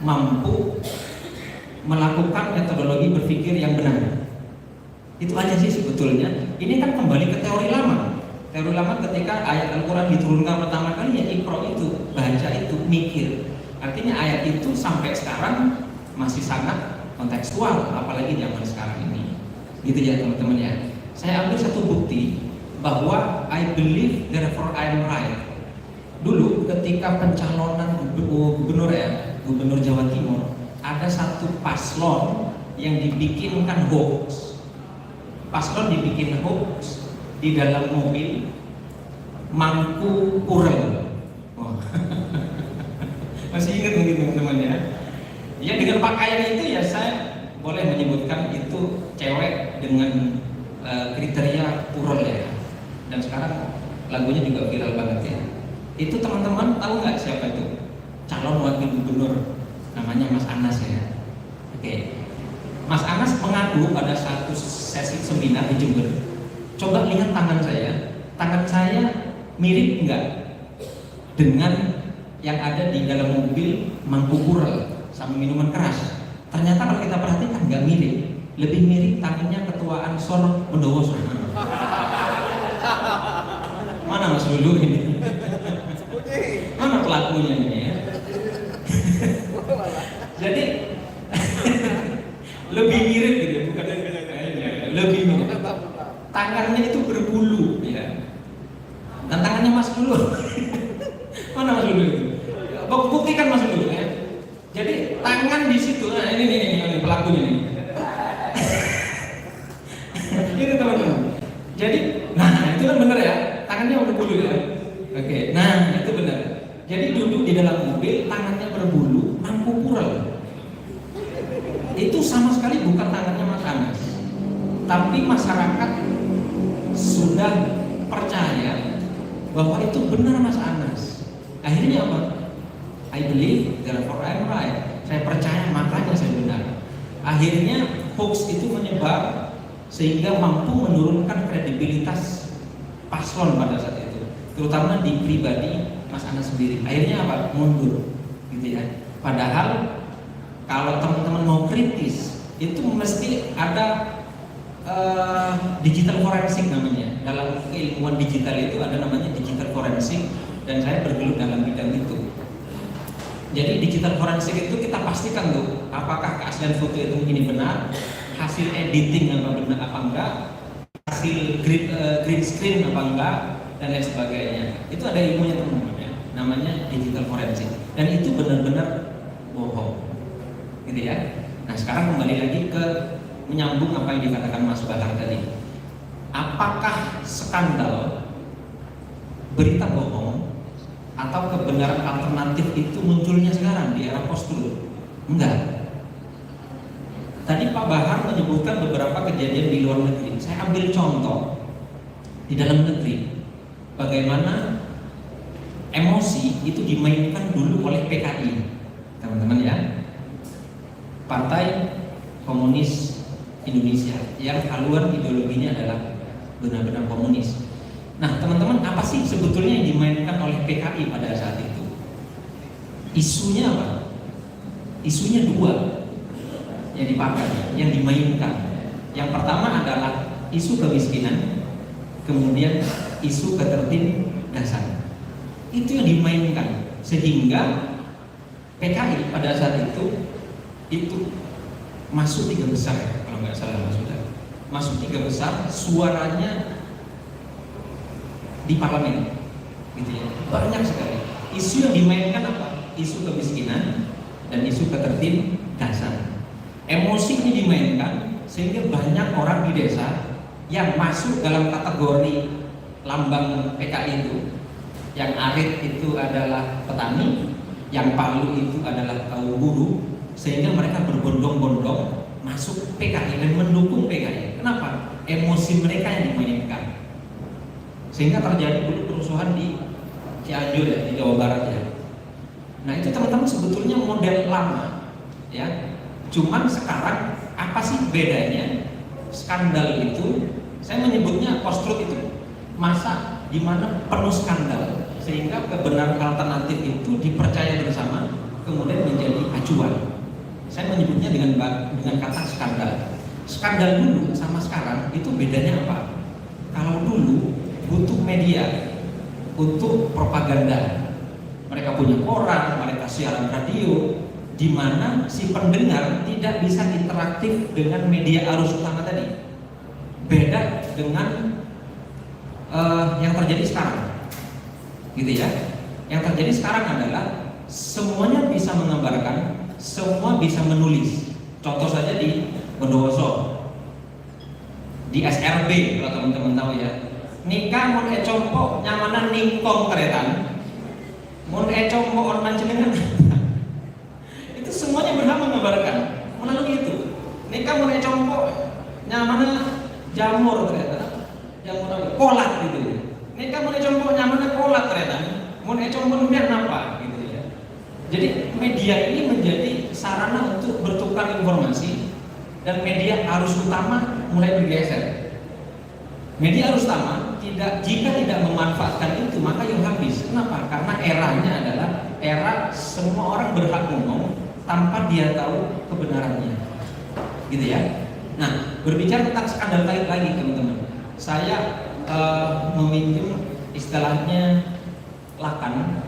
mampu melakukan metodologi berpikir yang benar. Itu aja sih sebetulnya. Ini kan kembali ke teori lama. Teori lama ketika ayat Al-Quran diturunkan pertama kali ya ikro itu, baca itu, mikir. Artinya ayat itu sampai sekarang masih sangat kontekstual, apalagi zaman sekarang ini. Gitu ya teman-teman ya. Saya ambil satu bukti bahwa I believe therefore I'm right. Dulu ketika pencalonan gubernur Jawa Timur, ada satu paslon yang dibikinkan hoax. Paslon dibikin hoax di dalam mobil mangku purel. Oh. Masih ingat mungkin teman-teman ya? Ya dengan pakaian itu ya saya boleh menyebutkan itu cewek dengan kriteria purel ya. Dan sekarang lagunya juga viral banget ya. Itu teman-teman tahu nggak siapa itu? Calon wakil gubernur, namanya Mas Anas ya. Oke. Mas Anas mengaku pada satu sesi seminar di Jember. Coba lihat tangan saya mirip nggak dengan yang ada di dalam mobil mangku purel sama minuman keras? Ternyata kalau kita perhatikan nggak mirip, lebih mirip tangannya Ketua Ansor Bondowoso. Mana Mas Lulu ini? Mana pelakunya ini ya? Jadi lebih mirip gitu, bukan lebih mirip. Tangannya itu berbulu ya. Dan tangannya Mas Lulu. Mana Mas Lulu itu? Buktikan Mas Lulu ya. Jadi tangan di situ, nah ini pelakunya nih. Ini teman-teman. Jadi, nah itu kan benar ya, tangannya berbulu ya. Oke, nah itu benar. Jadi duduk di dalam mobil, tangannya berbulu, mangku purel. Itu sama sekali bukan tangannya Mas Anas. Tapi masyarakat sudah percaya bahwa itu benar Mas Anas. Akhirnya apa? I believe, therefore I'm right. Saya percaya, makanya saya benar. Akhirnya hoax itu menyebar sehingga mampu menurunkan kredibilitas paslon pada saat itu, terutama di pribadi Mas Anas sendiri. Akhirnya apa? Mundur, gitu ya. Padahal kalau teman-teman mau kritis, itu mesti ada digital forensik namanya. Dalam keilmuan digital itu ada namanya digital forensik, dan saya bergelut dalam bidang itu. Jadi digital forensik itu kita pastikan tuh apakah keaslian foto itu ini benar, hasil editing apa benar apa enggak, hasil green screen apa enggak, dan lain sebagainya. Itu ada ilmunya teman-teman ya, namanya digital forensik, dan itu benar-benar bohong, gitu ya. Nah sekarang kembali lagi ke menyambung apa yang dikatakan Mas Bahar tadi. Apakah skandal berita bohong atau kebenaran alternatif itu munculnya sekarang di era post-truth? Enggak. Tadi Pak Bahar menyebutkan beberapa kejadian di luar negeri. Saya ambil contoh di dalam negeri. Bagaimana emosi itu dimainkan dulu oleh PKI, teman-teman ya. Partai Komunis Indonesia yang haluan ideologinya adalah benar-benar komunis. Nah, teman-teman, apa sih sebetulnya yang dimainkan oleh PKI pada saat itu? Isunya apa? Isunya dua yang dipakai, yang dimainkan. Yang pertama adalah isu kemiskinan, kemudian isu ketertindasan. Itu yang dimainkan, sehingga PKI pada saat itu masuk 3 besar, kalau nggak salah Mas Sudah. Masuk 3 besar, suaranya di parlemen, gitu ya. Banyak sekali. Isu yang dimainkan apa? Isu kemiskinan dan isu ketertindasan. Emosinya dimainkan sehingga banyak orang di desa yang masuk dalam kategori lambang PKI itu. Yang arit itu adalah petani, yang palu itu adalah kaum buruh, sehingga mereka berbondong-bondong masuk PKI dan mendukung PKI. Kenapa? Emosi mereka yang dimainkan, sehingga terjadi kerusuhan di Cianjur ya, di Jawa Barat ya. Nah itu teman-teman sebetulnya model lama ya. Cuman sekarang apa sih bedanya? Skandal itu, saya menyebutnya post-truth itu masa di mana penuh skandal, sehingga kebenaran alternatif itu dipercaya bersama, kemudian menjadi acuan. Saya menyebutnya dengan kata skandal. Skandal dulu sama sekarang itu bedanya apa? Kalau dulu butuh media untuk propaganda, mereka punya koran, mereka siaran radio, di mana si pendengar tidak bisa interaktif dengan media arus utama tadi. Beda dengan yang terjadi sekarang, gitu ya. Yang terjadi sekarang adalah semuanya bisa menggambarkan, semua bisa menulis. Contoh saja di Bondowoso, di SRB kalau teman-teman tahu ya. Nikah mun ecompo nyamanan ningkong keretan, mun ecompo orman jenengan. Itu semuanya berhak menggambarkan melalui itu. Nikah mun ecompo nyamanan jamur keretan, jamur kolat gitu. Nikah mun ecompo nyamanan kolat keretan, mun ecompo biar napa gitu ya. Jadi media ini menjadi sarana untuk bertukar informasi, dan media arus utama mulai bergeser. Media arus utama jika tidak memanfaatkan itu, maka yang habis. Kenapa? Karena eranya adalah era semua orang berhak ngomong tanpa dia tahu kebenarannya, gitu ya. Nah, berbicara tentang skandal lagi teman-teman, saya meminjam istilahnya Lacan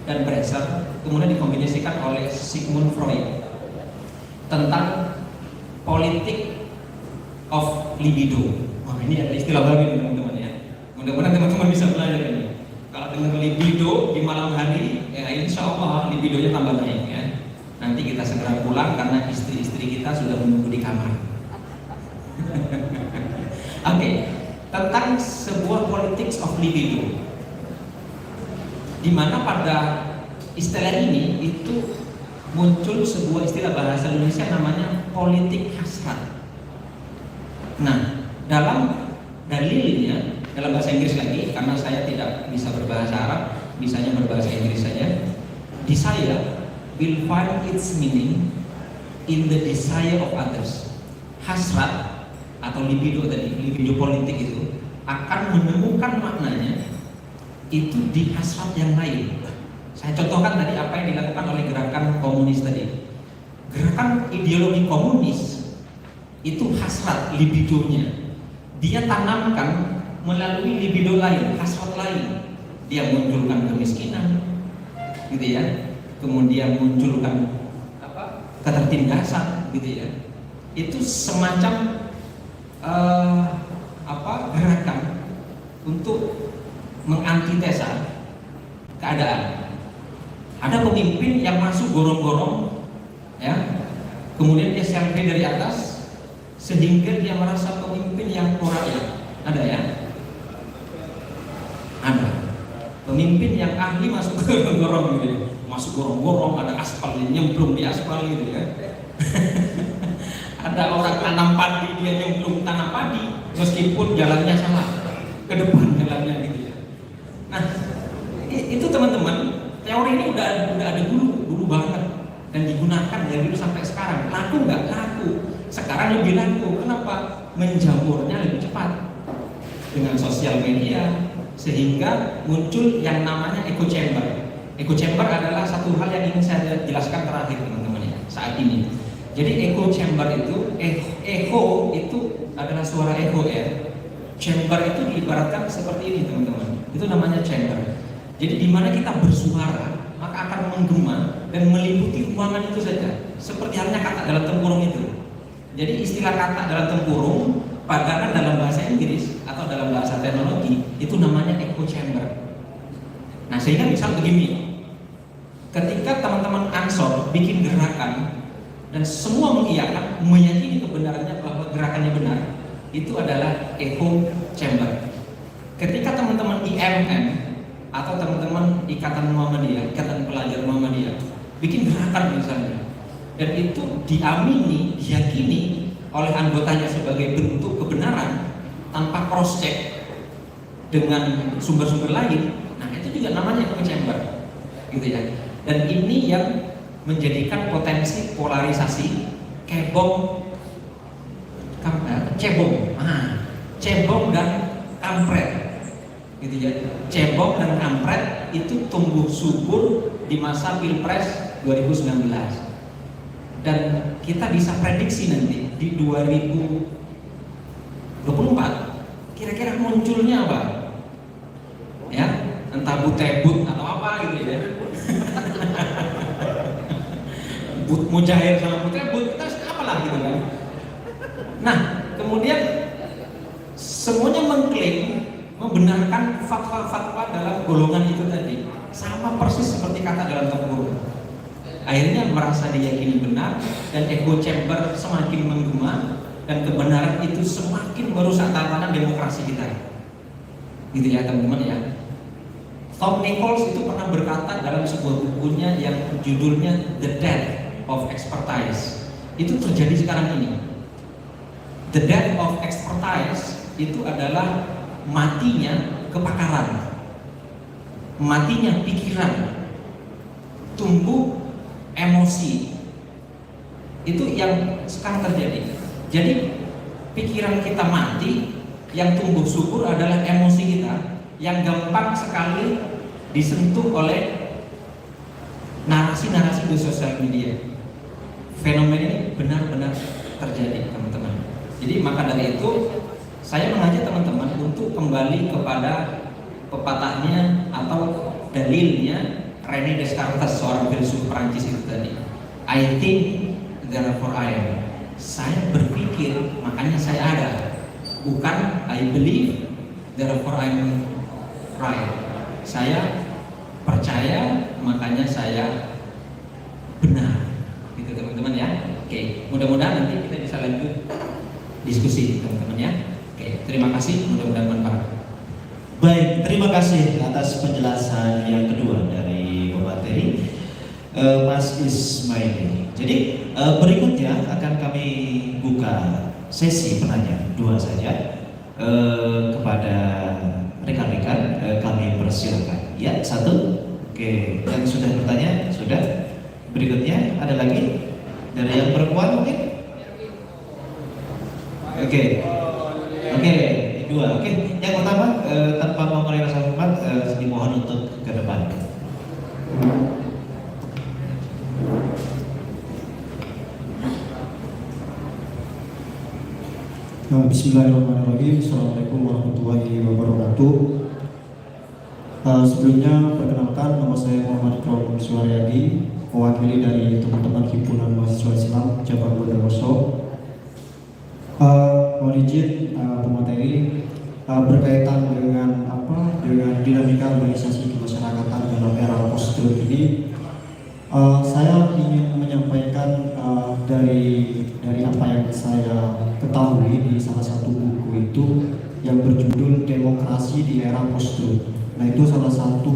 dan Bresser, kemudian dikombinasikan oleh Sigmund Freud tentang politik of libido. Wah, ini ada istilah baru teman-teman ya. Mudah-mudahan teman-teman bisa belajar ini. Kalau dengan libido di malam hari, ya insya Allah libidonya tambah naik ya. Nanti kita segera pulang karena istri-istri kita sudah menunggu di kamar. Oke, tentang sebuah politics of libido, di mana pada istilah ini itu muncul sebuah istilah bahasa Indonesia namanya politik hasrat. Nah, dalam dalilnya, dalam bahasa Inggris lagi, karena saya tidak bisa berbahasa Arab, bisanya berbahasa Inggris saja. Desire will find its meaning in the desire of others. Hasrat atau libido tadi, libido politik itu akan menemukan maknanya itu di hasrat yang lain. Saya contohkan tadi apa yang dilakukan oleh gerakan komunis tadi. Gerakan ideologi komunis itu hasrat libidonya dia tanamkan melalui libido lain, hasrat lain. Dia munculkan kemiskinan, gitu ya. Kemudian munculkan ketertindasan, gitu ya. Itu semacam gerakan untuk mengantitesa keadaan. Ada pemimpin yang masuk gorong-gorong, ya. Kemudian dia selfie dari atas, sehingga dia merasa pemimpin yang pro-rakyat. Ada ya? Ada. Pemimpin yang ahli masuk gorong-gorong gitu ya. Masuk gorong-gorong, ada aspal, nyemplung di aspal gitu ya. Ada orang tanam padi, dia nyemplung tanam padi meskipun jalannya salah, ke depan jalannya gitu ya. Nah, itu teman-teman, teori ini udah ada dulu banget dan digunakan dari dulu sampai sekarang. Laku nggak? Laku. Sekarang lebih laku. Kenapa? Menjamurnya lebih cepat. dengan sosial media, sehingga muncul yang namanya echo chamber. Echo chamber adalah satu hal yang ingin saya jelaskan terakhir teman-teman ya saat ini. Jadi echo chamber itu, echo itu adalah suara echo ya. Chamber itu diibaratkan seperti ini teman-teman. Itu namanya chamber. Jadi di mana kita bersuara, maka akan menggema dan meliputi ruangan itu saja. Seperti halnya kata dalam tempurung itu. Jadi istilah kata dalam tempurung, padanan dalam bahasa Inggris atau dalam bahasa teknologi itu namanya echo chamber. Nah sehingga misal begini, ketika teman-teman Ansor bikin gerakan dan semua mengiyakan, meyakini kebenarannya bahwa gerakannya benar, itu adalah echo chamber. Ketika teman-teman IMM atau teman-teman Ikatan Muhammadiyah, Ikatan Pelajar Muhammadiyah bikin gerakan misalnya, dan itu diamini, diyakini oleh anggotanya sebagai bentuk kebenaran tanpa cross check dengan sumber-sumber lain, nah itu juga namanya echo chamber, gitu ya. Dan ini yang menjadikan potensi polarisasi cebong dan kampret, gitu ya. Cebong dan kampret itu tumbuh subur di masa Pilpres 2019, dan kita bisa prediksi nanti di 2024 kira-kira munculnya apa? Ya, entah butebut atau apa gitu ya. Mujair sama butebut, kita apalah gitu kan. Nah, kemudian semuanya mengklaim membenarkan fatwa-fatwa dalam golongan itu tadi, sama persis seperti kata dalam tempurung. Akhirnya merasa diyakini benar dan echo chamber semakin menggema dan kebenaran itu semakin merusak tatanan demokrasi kita. Gitu ya teman-teman ya. Tom Nichols itu pernah berkata dalam sebuah bukunya yang judulnya The Death of Expertise. Itu terjadi sekarang ini. The death of expertise itu adalah matinya kepakaran, matinya pikiran, tumbuh emosi. Itu yang sekarang terjadi. Jadi pikiran kita mati, yang tumbuh subur adalah emosi kita, yang gampang sekali disentuh oleh narasi-narasi di sosial media. Fenomena ini benar-benar terjadi teman-teman. Jadi maka dari itu saya mengajak teman-teman untuk kembali kepada pepatahnya atau dalilnya René Descartes, seorang filsuf Perancis itu tadi. I think therefore I am. Saya berpikir makanya saya ada. Bukan I believe therefore I'm right. Saya percaya makanya saya benar. Gitu teman-teman ya. Oke, mudah-mudahan nanti kita bisa lanjut diskusi teman-teman ya. Oke, terima kasih, mudah-mudahan bermanfaat. Baik, terima kasih atas penjelasan yang kedua dari pemateri Mas Ismail. Jadi berikutnya akan kami buka sesi penanya dua saja kepada rekan-rekan. Kami persilakan. Ya, satu. Oke, yang sudah bertanya sudah. Berikutnya ada lagi dari yang perempuan mungkin. Oke, dua. Oke, yang pertama tanpa mengurangi rasa hormat dimohon untuk ke depan. Bismillahirrahmanirrahim. Assalamualaikum warahmatullahi wabarakatuh. Sebelumnya perkenalkan, nama saya Muhammad Ikram Suharyadi, mewakili dari teman-teman Himpunan Mahasiswa Islam Cabang Bondowoso. Mohon izin pemateri berkaitan dengan dinamika organisasi kemasyarakatan dalam era post-truth ini. Saya ingin menyampaikan dari apa yang saya ketahui di salah satu buku itu yang berjudul Demokrasi di Era Post-Truth. Nah, itu salah satu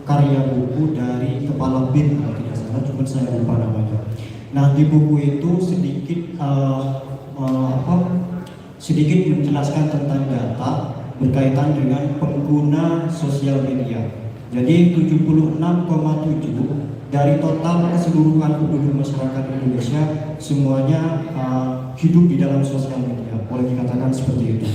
karya buku dari Kepala BIN kalau tidak salah, cuma saya lupa namanya. Nah, di buku itu sedikit menjelaskan tentang data berkaitan dengan pengguna sosial media. Jadi 76,7 dari total keseluruhan penduduk masyarakat Indonesia semuanya hidup di dalam sosial media, boleh dikatakan seperti itu.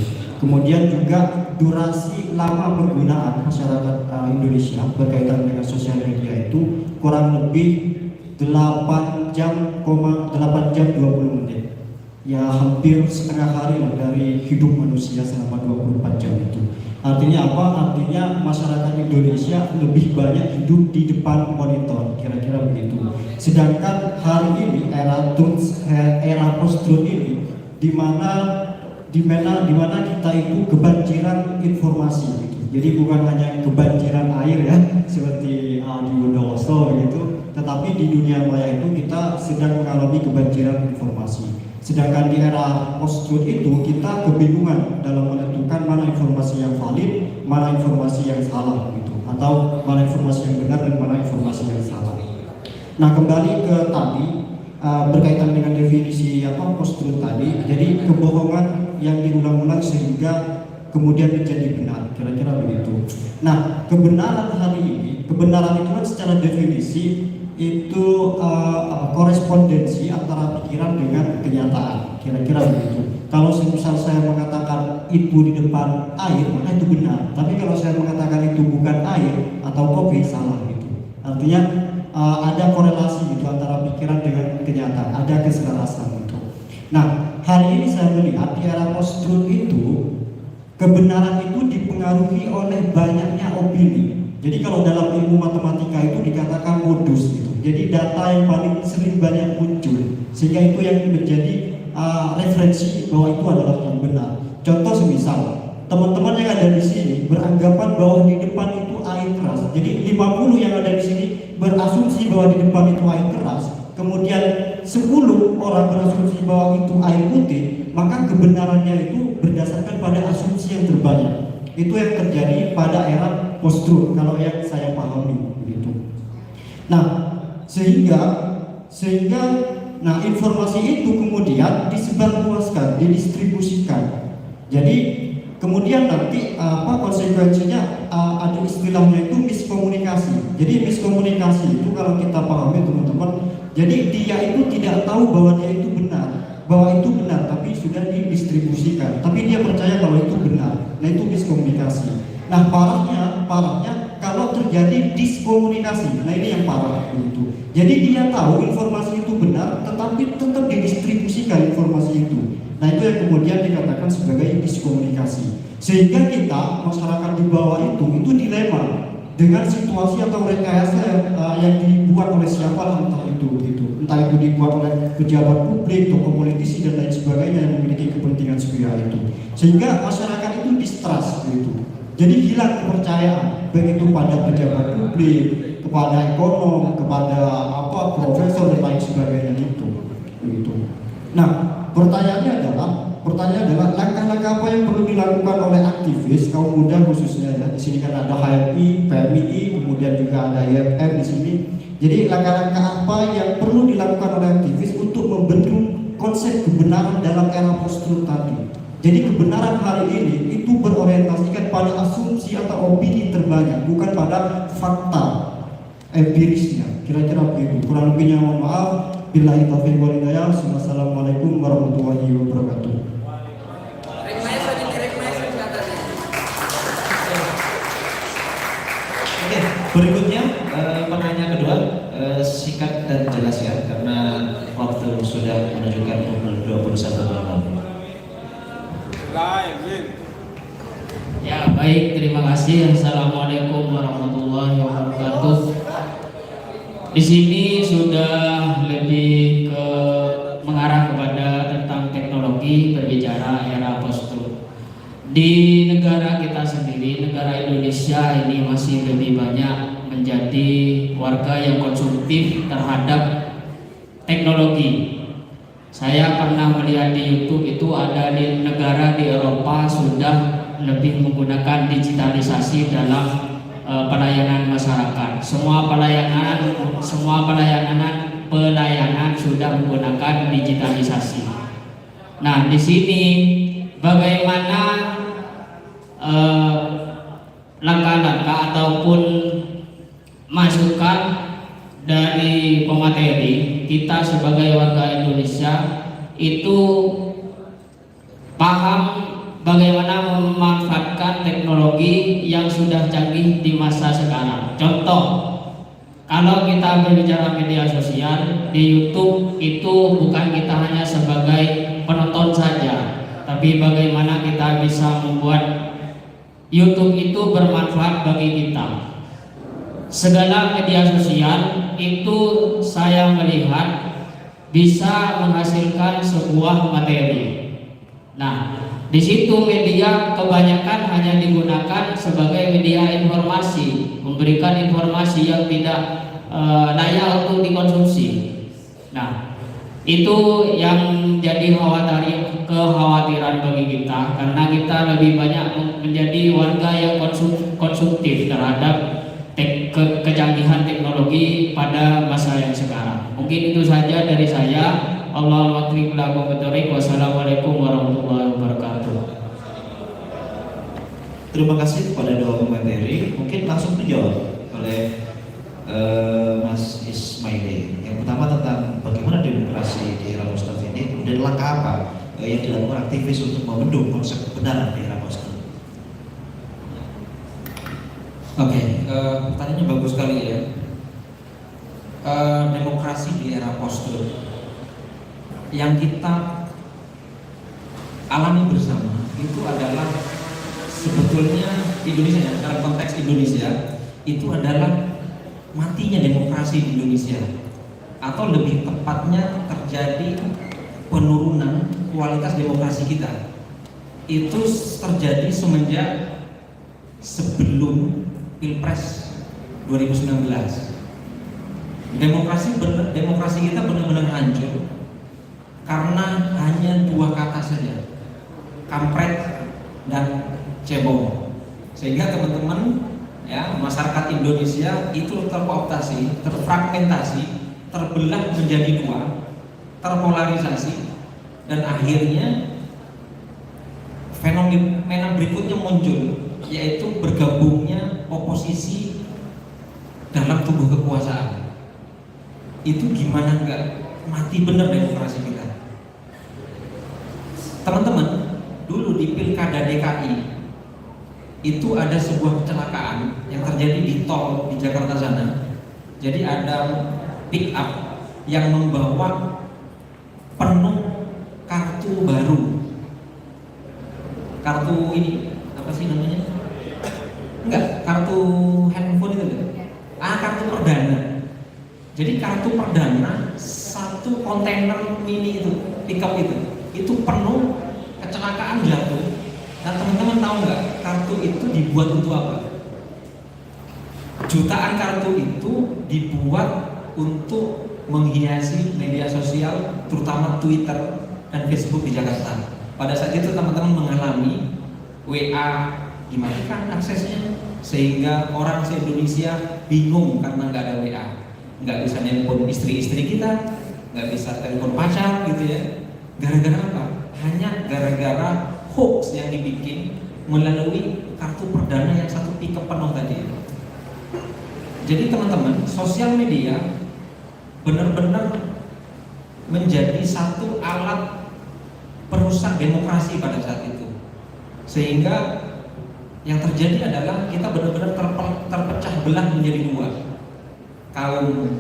Kemudian juga durasi lama penggunaan masyarakat Indonesia berkaitan dengan sosial media itu kurang lebih 8 jam 20 menit. Ya hampir setengah hari lah dari hidup manusia selama 24 jam itu. Artinya apa? Artinya masyarakat Indonesia lebih banyak hidup di depan monitor, kira-kira begitu. Sedangkan hari ini era post-truth ini di mana kita itu kebanjiran informasi gitu. Jadi bukan hanya kebanjiran air ya seperti di Bondowoso gitu, tetapi di dunia maya itu kita sedang mengalami kebanjiran informasi. Sedangkan di era post-truth itu kita kebingungan dalam menentukan mana informasi yang valid, mana informasi yang salah gitu, atau mana informasi yang benar dan mana informasi yang salah. Nah, kembali ke tadi berkaitan dengan definisi post-truth tadi. Jadi kebohongan yang diulang-ulang sehingga kemudian menjadi benar, kira-kira begitu. Nah, kebenaran hari ini, kebenaran itu kan secara definisi itu korespondensi antara pikiran dengan kenyataan, kira-kira begitu. Kalau misal saya mengatakan itu di depan air, maka itu benar. Tapi kalau saya mengatakan itu bukan air atau kopi, salah gitu. Artinya ada korelasi gitu antara pikiran dengan kenyataan, ada keselarasan gitu. Nah, hari ini saya melihat di era post-truth itu kebenaran itu dipengaruhi oleh banyaknya opini. Jadi kalau dalam ilmu matematika itu dikatakan modus gitu. Jadi data yang paling sering banyak muncul, sehingga itu yang menjadi referensi bahwa itu adalah yang benar. Contoh semisal teman-teman yang ada di sini beranggapan bahwa di depan itu air keras. Jadi 50 yang ada di sini berasumsi bahwa di depan itu air keras. Kemudian 10 orang berasumsi bahwa itu air putih, maka kebenarannya itu berdasarkan pada asumsi yang terbanyak. Itu yang terjadi pada era post-truth kalau yang saya pahami begitu. Nah, sehingga informasi itu kemudian disebarluaskan, didistribusikan. Jadi kemudian nanti konsekuensinya ada istilahnya itu miskomunikasi. Jadi miskomunikasi itu kalau kita pahami teman-teman, jadi dia itu tidak tahu bahwa dia itu benar, tapi sudah didistribusikan. Tapi dia percaya kalau itu benar. Nah, itu miskomunikasi. Nah, parahnya kalau terjadi diskomunikasi. Nah, ini yang parah itu. Jadi dia tahu informasi itu benar, tetapi tetap didistribusikan informasi itu. Nah, itu yang kemudian dikatakan sebagai diskomunikasi. Sehingga kita masyarakat di bawah itu dilema dengan situasi atau rekayasa yang dibuat oleh siapa entah itu gitu. Entah itu dibuat oleh pejabat publik, tokoh politisi dan lain sebagainya yang memiliki kepentingan sepihak itu. Sehingga masyarakat itu distrust gitu. Jadi hilang kepercayaan baik itu pada pejabat publik, kepada ekonom, kepada profesor dan lain sebagainya itu. Begitu. Nah, pertanyaannya adalah langkah-langkah apa yang perlu dilakukan oleh aktivis kaum muda khususnya ya. Di sini kan ada HMI, PMII, kemudian juga ada IFM di sini. Jadi langkah-langkah apa yang perlu dilakukan oleh aktivis untuk membendung konsep kebenaran dalam era post-truth tadi. Jadi kebenaran hari ini itu berorientasikan pada asumsi atau opini terbanyak, bukan pada fakta empirisnya. Kira-kira begitu. Kurang lebihnya mohon maaf. Billahi taufiq wal hidayah. Wassalamualaikum warahmatullahi wabarakatuh. Oke, berikutnya penanya kedua, singkat dan jelas ya, karena waktu sudah menunjukkan pukul 21.00. Ya baik, terima kasih. Assalamualaikum warahmatullahi wabarakatuh. Di sini sudah lebih ke mengarah kepada tentang teknologi, berbicara era post-truth. Di negara kita sendiri, negara Indonesia ini masih lebih banyak menjadi warga yang konsumtif terhadap teknologi. Saya pernah melihat di YouTube itu ada di negara di Eropa sudah lebih menggunakan digitalisasi dalam pelayanan masyarakat. Semua pelayanan sudah menggunakan digitalisasi. Nah, di sini bagaimana langkah-langkah ataupun masukan dari pemateri kita sebagai warga Indonesia itu paham bagaimana memanfaatkan teknologi yang sudah canggih di masa sekarang. Contoh, kalau kita berbicara media sosial di YouTube, itu bukan kita hanya sebagai penonton saja, tapi bagaimana kita bisa membuat YouTube itu bermanfaat bagi kita. Segala media sosial itu saya melihat bisa menghasilkan sebuah materi. Nah, di situ media kebanyakan hanya digunakan sebagai media informasi, memberikan informasi yang tidak layak untuk dikonsumsi. Nah, itu yang jadi kekhawatiran bagi kita, karena kita lebih banyak menjadi warga yang konsumtif terhadap kecanggihan teknologi pada masa yang sekarang. Mungkin itu saja dari saya. Wassalamualaikum warahmatullahi wabarakatuh. Terima kasih kepada dua pemateri. Mungkin langsung dijawab oleh Mas Ismaili. Yang pertama tentang bagaimana demokrasi di era post ini, kemudian langkah apa yang dilakukan aktivis untuk membendung konsep kebenaran di era post. Oke, pertanyaannya bagus sekali ya. Demokrasi di era post yang kita alami bersama itu adalah sebetulnya Indonesia, dalam konteks Indonesia itu adalah matinya demokrasi di Indonesia, atau lebih tepatnya terjadi penurunan kualitas demokrasi kita. Itu terjadi semenjak sebelum Pilpres 2019. Demokrasi kita benar-benar hancur karena hanya dua kata saja, kampret dan cebong. Sehingga teman-teman ya, masyarakat Indonesia itu terkooptasi, terfragmentasi, terbelah menjadi dua, terpolarisasi, dan akhirnya fenomena berikutnya muncul, yaitu bergabungnya oposisi dalam tubuh kekuasaan. Itu gimana enggak mati benar demokrasi kita. Teman-teman, dulu di Pilkada DKI itu ada sebuah kecelakaan yang terjadi di tol di Jakarta sana. Jadi ada pick up yang membawa penuh kartu baru. Kartu ini apa sih namanya? Enggak, kartu handphone itu. Kartu perdana. Jadi kartu perdana satu kontainer mini itu, pickup itu penuh, kecelakaan jatuh. Nah, teman-teman tahu nggak kartu itu dibuat untuk apa? Jutaan kartu itu dibuat untuk menghiasi media sosial, terutama Twitter dan Facebook di Jakarta. Pada saat itu teman-teman mengalami WA dimatikan aksesnya, sehingga orang se-Indonesia bingung karena nggak ada WA. Nggak bisa nelpon istri-istri kita, nggak bisa telepon pacar gitu ya. Gara-gara apa? Hanya gara-gara hoax yang dibikin melalui kartu perdana yang satu pickup penuh tadi. Jadi teman-teman, sosial media benar-benar menjadi satu alat perusak demokrasi pada saat itu. Sehingga yang terjadi adalah kita benar-benar terpecah belah menjadi dua. Kaum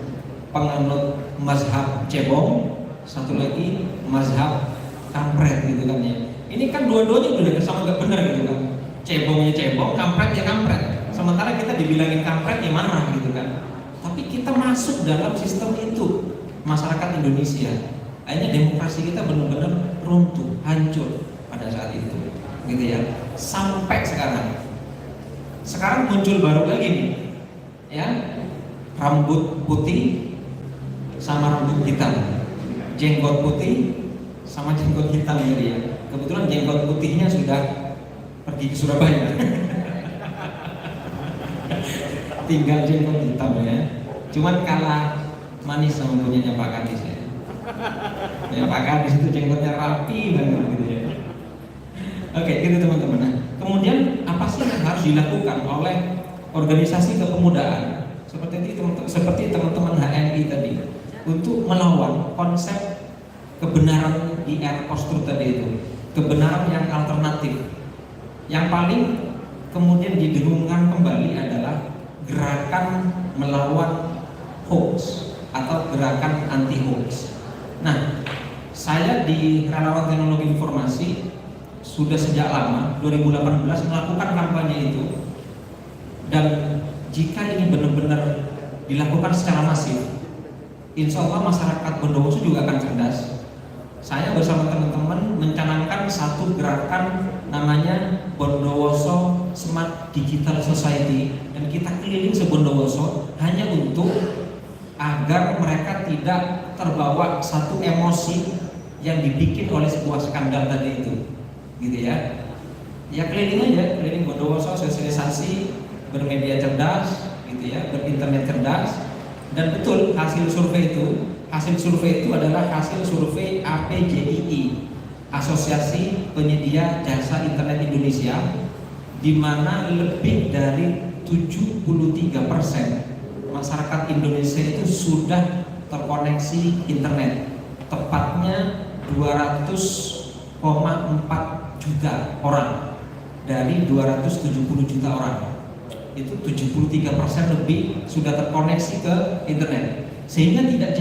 penganut mazhab cebong, satu lagi mazhab kampret gitu kan ya. Ini kan dua-duanya udah sama gak benar gitu kan. Cebongnya cebong, kampretnya kampret. Sementara kita dibilangin kampret ya marah gitu kan. Tapi kita masuk dalam sistem itu, masyarakat Indonesia. Akhirnya demokrasi kita benar-benar runtuh, hancur pada saat itu, gitu ya. Sampai sekarang. Sekarang muncul baru lagi nih, ya. Rambut putih sama rambut hitam, jenggot putih sama jenggot hitam jadi ya. Kebetulan jenggot putihnya sudah pergi ke Surabaya. Tinggal jenggot hitam ya. Cuman kalah manis sama punyanya Pak Kadis ya. Ya Pak Kadis itu jenggotnya rapi banget gitu ya. Oke, gitu teman-teman. Nah, kemudian apa sih yang harus dilakukan oleh organisasi kepemudaan seperti teman-teman HMI tadi untuk melawan konsep kebenaran di era post-truth tadi itu, kebenaran yang alternatif, Yang paling kemudian didengungkan kembali adalah gerakan melawan hoax atau gerakan anti hoax. Nah, saya di Relawan Teknologi Informasi sudah sejak lama 2018 melakukan kampanye itu, dan jika ini benar-benar dilakukan secara masif, insya Allah masyarakat Bondowoso juga akan cerdas. Saya bersama teman-teman mencanangkan satu gerakan namanya Bondowoso Smart Digital Society, dan kita keliling se-Bondowoso hanya untuk agar mereka tidak terbawa satu emosi yang dibikin oleh sebuah skandal tadi itu, gitu ya. Ya keliling aja, keliling Bondowoso, sosialisasi, bermedia cerdas, gitu ya, berinternet cerdas. Dan betul hasil survei itu adalah hasil survei APJII, Asosiasi Penyedia Jasa Internet Indonesia, di mana lebih dari 73% masyarakat Indonesia itu sudah terkoneksi internet, tepatnya 200,4 juta orang dari 270 juta orang. Itu 73% lebih sudah terkoneksi ke internet, sehingga tidak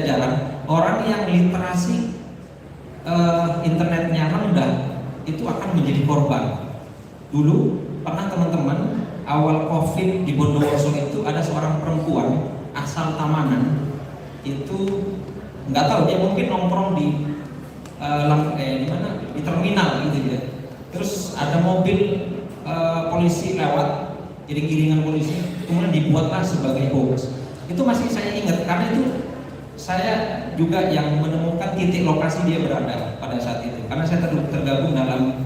jarang orang yang literasi internetnya rendah itu akan menjadi korban. Dulu pernah teman-teman awal COVID di Bondowoso itu ada seorang perempuan asal Tamanan, itu nggak tahu dia mungkin nongkrong di di terminal gitu ya. Terus ada mobil polisi lewat, jadi giringan polisi, kemudian dibuatlah sebagai hoax. Itu masih saya ingat karena itu saya juga yang menemukan titik lokasi dia berada pada saat itu, karena saya tergabung dalam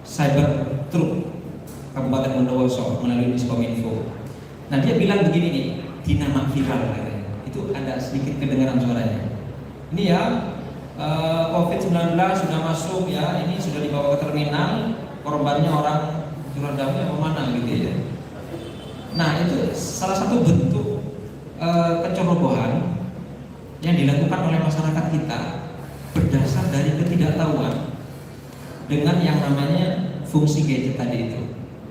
cyber truck Kabupaten Bondowoso melalui Diskominfo. Nah dia bilang begini nih, dinama viral katanya. Itu ada sedikit kedengaran suaranya. Ini ya COVID-19 sudah masuk ya, ini sudah dibawa ke terminal, korbannya orang Suradami apa mana gitu ya. Nah itu salah satu bentuk kecerobohan yang dilakukan oleh masyarakat kita berdasar dari ketidaktahuan dengan yang namanya fungsi gadget tadi itu,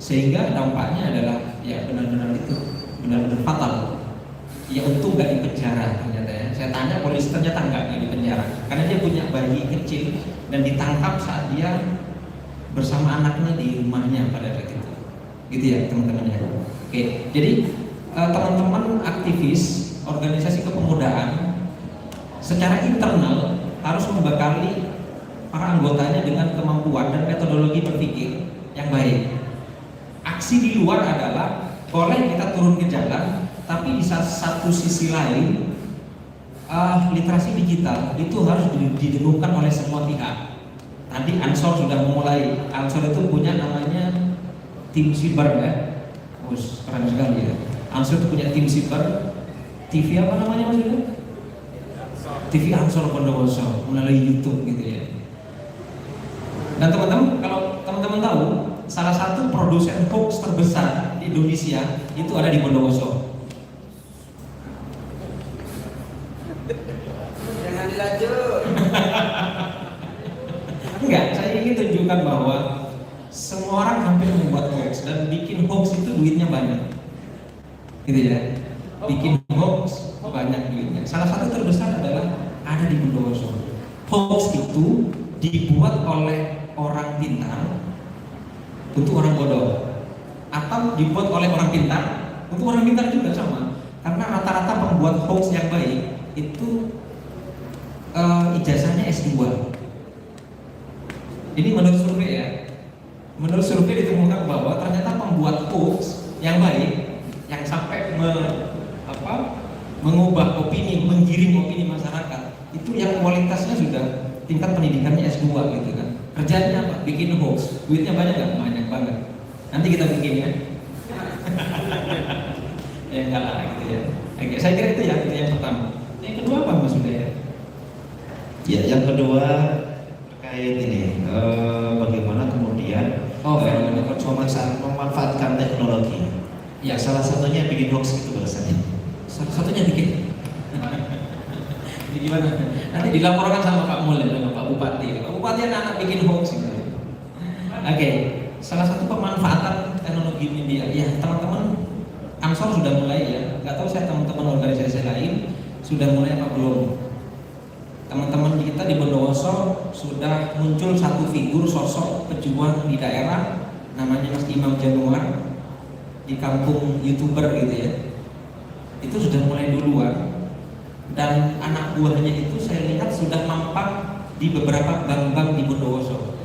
sehingga dampaknya adalah ya benar-benar fatal. Ya untung nggak di penjara ternyata ya. Saya tanya polisi ternyata nggak di penjara, karena dia punya bayi kecil dan ditangkap saat dia bersama anaknya di rumahnya pada saat itu. Gitu ya teman-teman ya. Oke, jadi teman-teman aktivis organisasi kepemudaan secara internal harus membekali para anggotanya dengan kemampuan dan metodologi berpikir yang baik. Aksi di luar adalah boleh kita turun ke jalan, tapi di satu sisi lain literasi digital itu harus didengungkan oleh semua pihak. Tadi Ansor sudah memulai. Ansor itu punya namanya tim siber ya, keren sekali ya. Ansor itu punya tim siber. TV apa namanya Mas Yuda? TV Ansor Bondowoso melalui YouTube gitu ya. Dan teman-teman, kalau teman-teman tahu, salah satu produsen hoax terbesar di Indonesia itu ada di Bondowoso. Jangan dilanjut. Enggak, saya ingin tunjukkan bahwa semua orang hampir membuat hoax, dan bikin hoax itu duitnya banyak, gitu ya. Bikin hoax banyak duitnya. Salah satu terbesar adalah ada di Bondowoso. Hoax itu dibuat oleh orang pintar untuk orang bodoh, atau dibuat oleh orang pintar untuk orang pintar juga sama. Karena rata-rata pembuat hoax yang baik itu ijazahnya S2. Ini menurut survei ya. Menurut survei ditemukan bahwa ternyata pembuat hoax yang baik, yang sampai mengubah opini, menggiring opini masyarakat, itu yang kualitasnya sudah tingkat pendidikannya S2 gitu kan. Kerjanya apa? Bikin hoax. Duitnya banyak nggak? Banyak banget. Nanti kita bikin ya. Ya enggak lah gitu ya. Oke, saya kira itu yang pertama. Yang kedua apa Mas Uda ya? Ya, yang kedua terkait ini bagaimana kemudian memanfaatkan teknologi. Ya, salah satunya bikin hoax itu bahasanya. Salah satunya bikin. Jadi gimana? Nanti dilaporkan sama Pak Mul dan Pak Pak Bupati. Pak Bupati anak bikin hoax gitu. Oke, salah satu pemanfaatan teknologi media, ya teman-teman Ansor sudah mulai ya. Nggak tahu saya teman-teman organisasi lain sudah mulai apa belum. Teman-teman kita di Bondowoso sudah muncul satu figur sosok pejuang di daerah, namanya Mas Imam Januar, di kampung YouTuber gitu ya. Itu sudah mulai duluan, dan anak buahnya itu saya lihat sudah mampang di beberapa bank-bank di Bondowoso.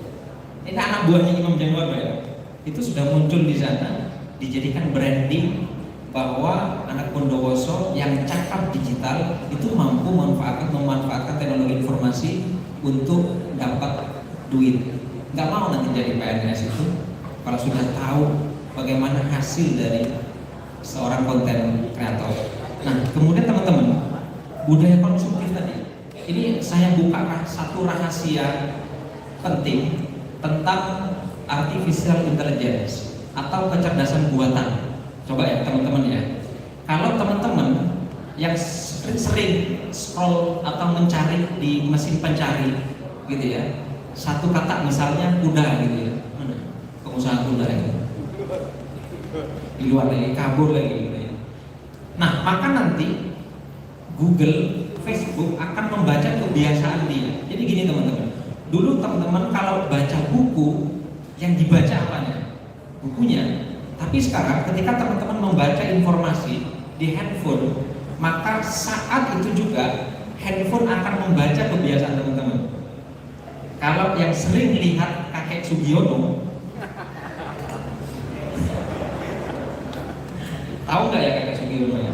Ini anak buahnya Imam Januar ya, itu sudah muncul di sana, dijadikan branding bahwa anak Bondowoso yang cakap digital itu mampu memanfaatkan teknologi informasi untuk dapat duit. Nggak mau nanti jadi PNS itu kalau sudah tahu bagaimana hasil dari seorang konten kreator. Nah, kemudian teman-teman, budaya konsumtif tadi, ini saya buka satu rahasia penting tentang artificial intelligence atau kecerdasan buatan. Coba ya teman-teman ya, kalau teman-teman yang sering scroll atau mencari di mesin pencari gitu ya, satu kata misalnya kuda gitu ya, pengusaha kuda itu di luar lagi, kabur lagi gitu ya. Nah, maka nanti Google, Facebook akan membaca kebiasaan dia. Jadi gini teman-teman, dulu teman-teman kalau baca buku yang dibaca apanya? Bukunya. Tapi sekarang ketika teman-teman membaca informasi di handphone, maka saat itu juga handphone akan membaca kebiasaan teman-teman. Kalau yang sering lihat kakek Sugiono, tahu nggak ya kakek Sugiono ya?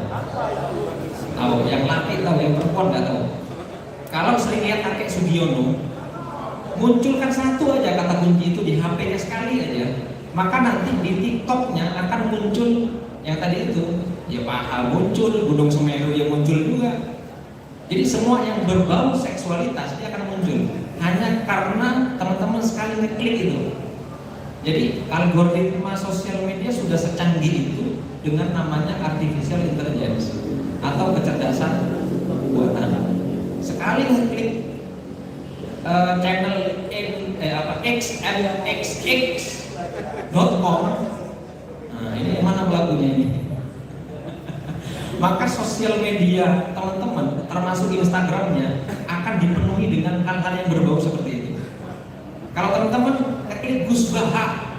Tahu, yang laki tahu, yang perempuan nggak tahu. Kalau sering lihat kakek Sugiono, munculkan satu aja kata kunci itu di HP-nya sekali aja, maka nanti di TikTok-nya akan muncul yang tadi itu, ya paha muncul, Gunung Semeru yang muncul juga. Jadi semua yang berbau seksualitas dia akan muncul hanya karena teman-teman sekali ngeklik itu. Jadi algoritma sosial media sudah secanggih itu dengan namanya artificial intelligence atau kecerdasan buatan. Sekali ngeklik channel xmxx.com, nah ini mana pelakunya ini? Maka sosial media teman-teman termasuk Instagramnya akan dipenuhi dengan hal-hal yang berbau seperti itu. Kalau teman-teman klik Gus Baha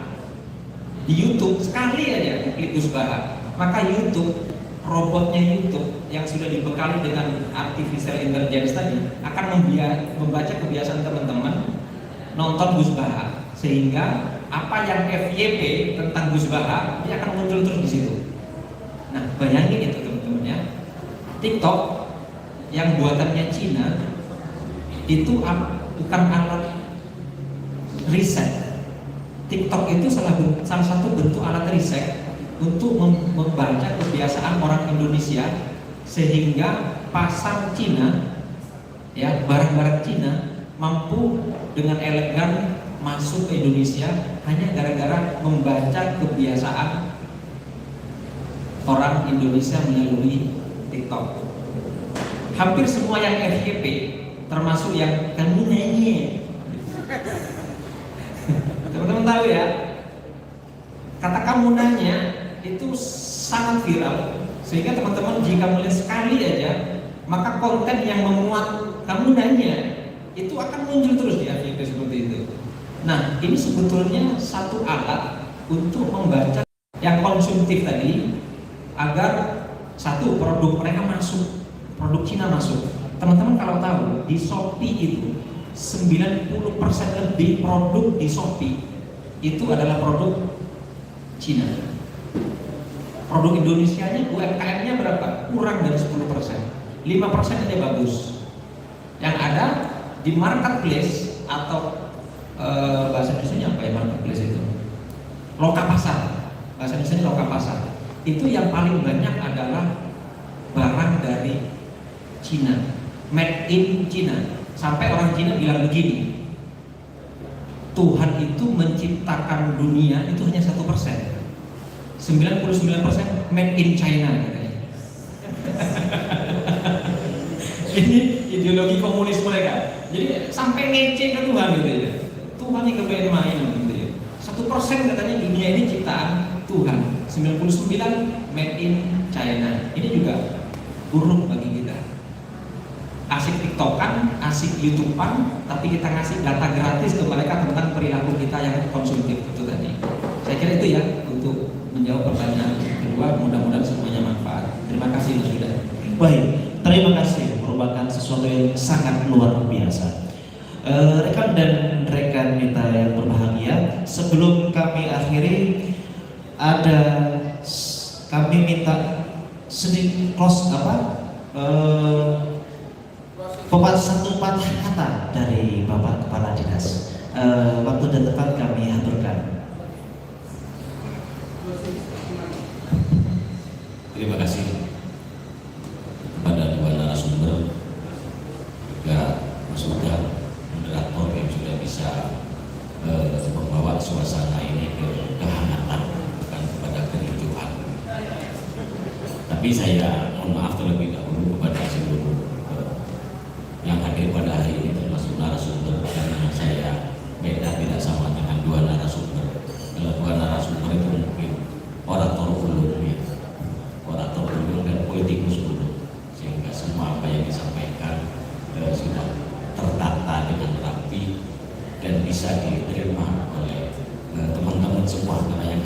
di YouTube, sekali aja klik Gus Baha, maka YouTube, robotnya YouTube yang sudah dibekali dengan artificial intelligence tadi akan membaca kebiasaan teman-teman nonton Gus Baha, sehingga apa yang FYP tentang Gus Baha dia akan muncul terus di situ. Nah, bayangin itu teman-teman ya. TikTok yang buatannya Cina itu bukan alat riset. TikTok itu salah satu bentuk alat riset untuk membaca kebiasaan orang Indonesia, sehingga pasar Cina ya, barang-barang Cina mampu dengan elegan masuk ke Indonesia hanya gara-gara membaca kebiasaan orang Indonesia melalui TikTok. Hampir semua yang FYP, termasuk yang kamu nanya, teman-teman tahu ya, kata kamu nanya itu sangat viral, sehingga teman-teman jika melihat sekali aja, maka konten yang memuat kamu nanya itu akan muncul terus di FYP seperti itu. Nah, ini sebetulnya satu alat untuk membaca yang konsumtif tadi, agar satu produk mereka masuk, produk Cina masuk. Teman-teman kalau tahu di Shopee itu 90% lebih produk di Shopee itu adalah produk Cina. Produk Indonesianya UMKM-nya berapa? Kurang dari 10%. 5% aja bagus. Yang ada di marketplace atau bahasa Indonesia apa ya marketplace itu? Loka pasar. Bahasa Indonesia loka pasar. Itu yang paling banyak adalah barang dari Cina, made in Cina. Sampai orang Cina bilang begini, Tuhan itu menciptakan dunia itu hanya 1%, 99% made in China katanya. Ini ideologi komunis mereka. Jadi sampai ngece ke Tuhan gitu ya. Tuhan yang main gitu ya. 1% katanya dunia ini ciptaan Tuhan. 99 made in China. Ini juga buruk bagi kita. Asik TikTokan, asik YouTubean, tapi kita ngasih data gratis ke mereka tentang perilaku kita yang konsumtif itu tadi. Saya kira itu ya untuk menjawab pertanyaan kedua. Mudah-mudahan semuanya manfaat. Terima kasih Mas Yuda. Baik, terima kasih, merupakan sesuatu yang sangat luar biasa. Rekan dan rekan kita yang berbahagia, sebelum kami akhiri, kami minta sedikit close satu patah kata dari Bapak Kepala Dinas. Waktu dan tempat kami aturkan. Terima kasih kepada dua narasumber, juga Mas Huda, moderator yang sudah bisa membawa suasana ini ke kehangatan, bukan kepada kericuhan. Tapi saya mohon maaf terlebih dahulu kepada seluruh yang hadir pada hari ini, termasuk narasumber, karena saya tidak sama dengan dua narasumber. Kalau dua narasumber itu mungkin orator ulung ya. Orator ulung dan politikus ulung, sehingga semua apa yang disampaikan sudah tertata dengan rapi dan bisa diterima oleh teman-teman semua. Karena yang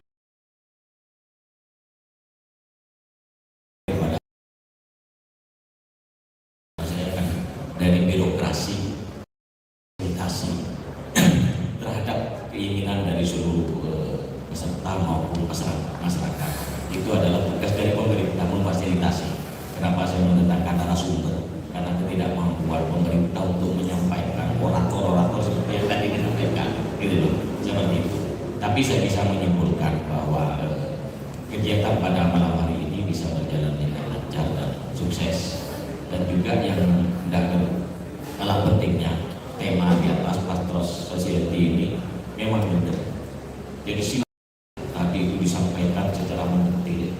saya kan dari birokrasi terhadap keinginan dari seluruh peserta maupun masyarakat. Itu adalah tugas dari pemerintah memfasilitasi. Kenapa saya menentangkan narasumber? Karena ketidakmampuan pemerintah untuk menyampaikan orator-orator seperti yang tadi disampaikan, gitu loh, seperti itu. Tapi saya bisa menyimpulkan bahwa kegiatan pada malam hari ini bisa berjalan dengan lancar dan sukses. Dan juga yang tidak kalah pentingnya, tema di atas Pastros Society ini memang benar. Jadi tadi itu disampaikan secara mendetil.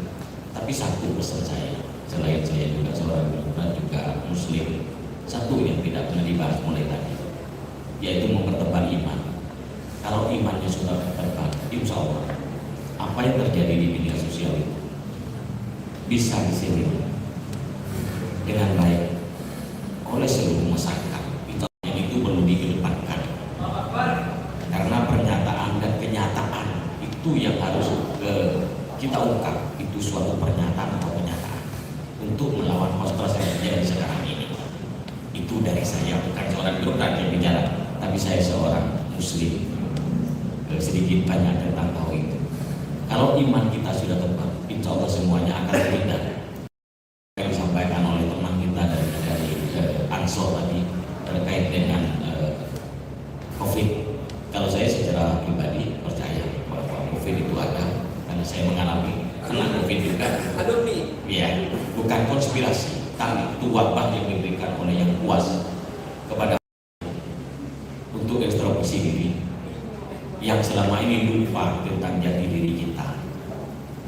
Tapi satu pesan saya, selain saya juga seorang Muslim juga Muslim, satu yang tidak pernah dibahas mulai tadi, yaitu mempertebal iman. Kalau imannya sudah tertebal, insya Allah apa yang terjadi di media sosial itu bisa disini dengan baik oleh seluruh masyarakat. Itu perlu dikedepankan, karena pernyataan dan kenyataan itu yang harus kita ungkap. Itu suatu pernyataan atau kenyataan untuk melawan monsters yang terjadi sekarang ini. Itu dari saya, bukan seorang birokrat yang bicara, tapi saya seorang Muslim. Sedikit banyak tentang tahu itu. Kalau iman kita sudah tepat, insya Allah semuanya akan berindah. Yang disampaikan oleh teman kita dari Ansor tadi terkait dengan COVID. Kalau saya secara pribadi percaya bahwa COVID itu ada, karena saya mengalami kena COVID juga. Aduh nih. Ya, bukan konspirasi, tapi itu wabah yang diberikan oleh yang puas kepada untuk introspeksi diri, yang selama ini lupa tentang jati diri kita,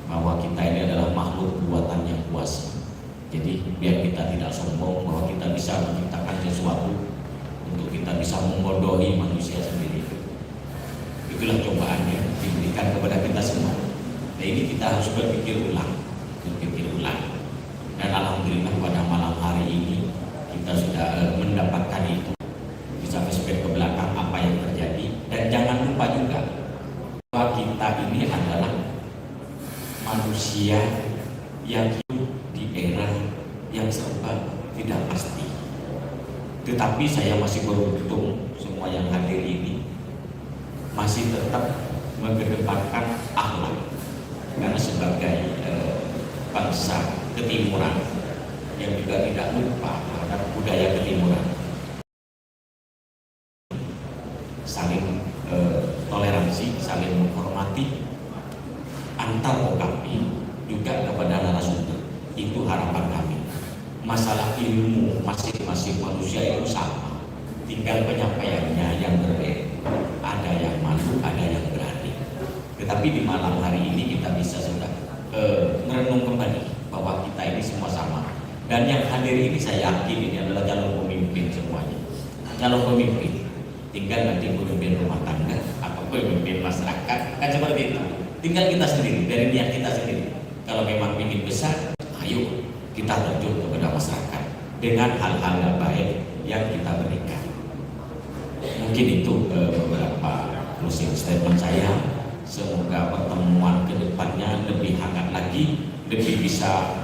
bahwa kita ini adalah makhluk buatan yang kuasa. Jadi biar kita tidak sombong bahwa kita bisa menciptakan sesuatu untuk kita bisa membodohi manusia sendiri. Itulah cobaan yang diberikan kepada kita semua. Nah, ini kita harus berpikir ulang. Dan alhamdulillah pada malam hari ini kita sudah mendapatkan itu. Bisa flashback ke belakang apa yang terjadi, dan jangan lupa juga bahwa kita ini adalah manusia yang hidup di era yang serba tidak pasti. Tetapi saya masih beruntung semua yang hadir ini masih tetap mengedepankan akhlak, karena sebagai bangsa ketimuran yang juga tidak lupa terhadap budaya ketimuran, saling toleransi, saling menghormati antar okapi juga kepada narasumber. Itu harapan kami. Masalah ilmu masing-masing manusia itu sama, tinggal penyampaiannya yang berbeda. Ada yang malu, ada yang berani. Tetapi di malam hari ini kita bisa sudah merenung kembali bahwa kita ini semua sama. Dan yang hadir ini saya yakin ini adalah calon pemimpin semuanya. calon pemimpin. Tinggal nanti pemimpin rumah tangga atau pemimpin masyarakat, kan seperti itu. Tinggal kita sendiri, dari niat kita sendiri. Kalau memang ingin besar, ayo kita terjun kepada masyarakat dengan hal-hal yang baik yang kita berikan. Mungkin itu beberapa closing statement saya. Semoga pertemuan kedepannya lebih hangat lagi, lebih bisa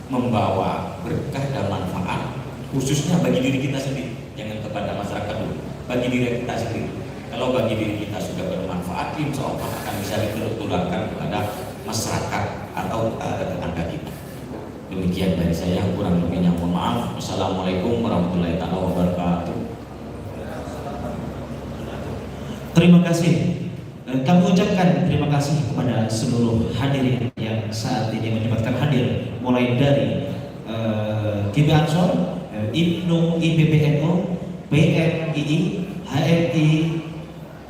membawa berkah dan manfaat, khususnya bagi diri kita sendiri, jangan kepada masyarakat dulu, bagi diri kita sendiri. Kalau bagi diri kita sudah bermanfaat, insya Allah akan bisa ditularkan kepada masyarakat atau tetangga kita. Demikian dari saya, kurang lebihnya mohon maaf. Wassalamualaikum warahmatullahi wabarakatuh. Terima kasih. Kami ucapkan terima kasih kepada seluruh hadirin yang saat ini menyempatkan hadir, mulai dari KB Ansor, IPNU, IPPNU, PMII, HMI,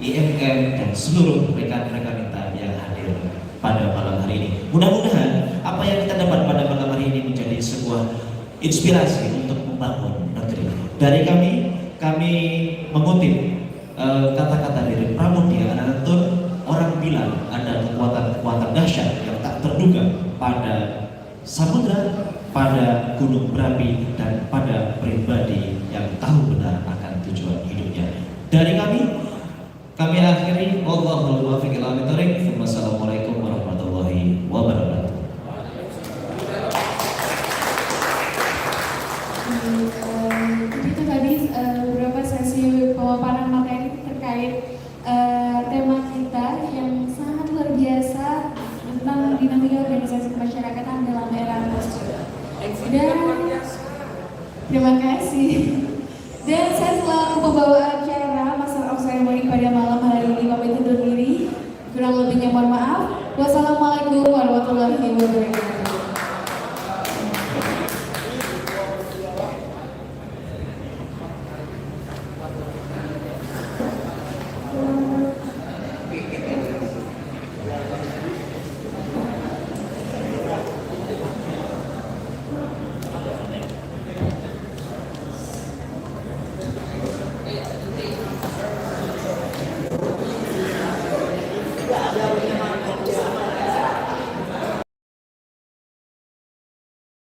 IMM, dan seluruh rekan-rekan kita yang hadir pada malam hari ini. Mudah-mudahan apa yang kita dapat pada malam hari ini menjadi sebuah inspirasi untuk membangun negeri. Dari kami mengutip kata-kata dari Pramudia Anantatur, orang bilang ada kekuatan-kekuatan dahsyat yang tak terduga pada samudra, pada gunung berapi, dan pada pribadi yang tahu benar akan tujuan hidupnya. Dari kami akhiri. Wallahul muwaffiq ila aqwamit thoriq. Wassalamualaikum warahmatullahi wabarakatuh. Itu tadi beberapa sesi pemaparan materi terkait tema kita yang sangat luar biasa tentang dinamika organisasi kemasyarakatan dalam era post. Dan terima kasih. Dan saya selaku pembawa acara Master of Ceremony pada malam hari ini pamit undur diri. Kurang lebihnya mohon maaf. Wassalamualaikum warahmatullahi wabarakatuh.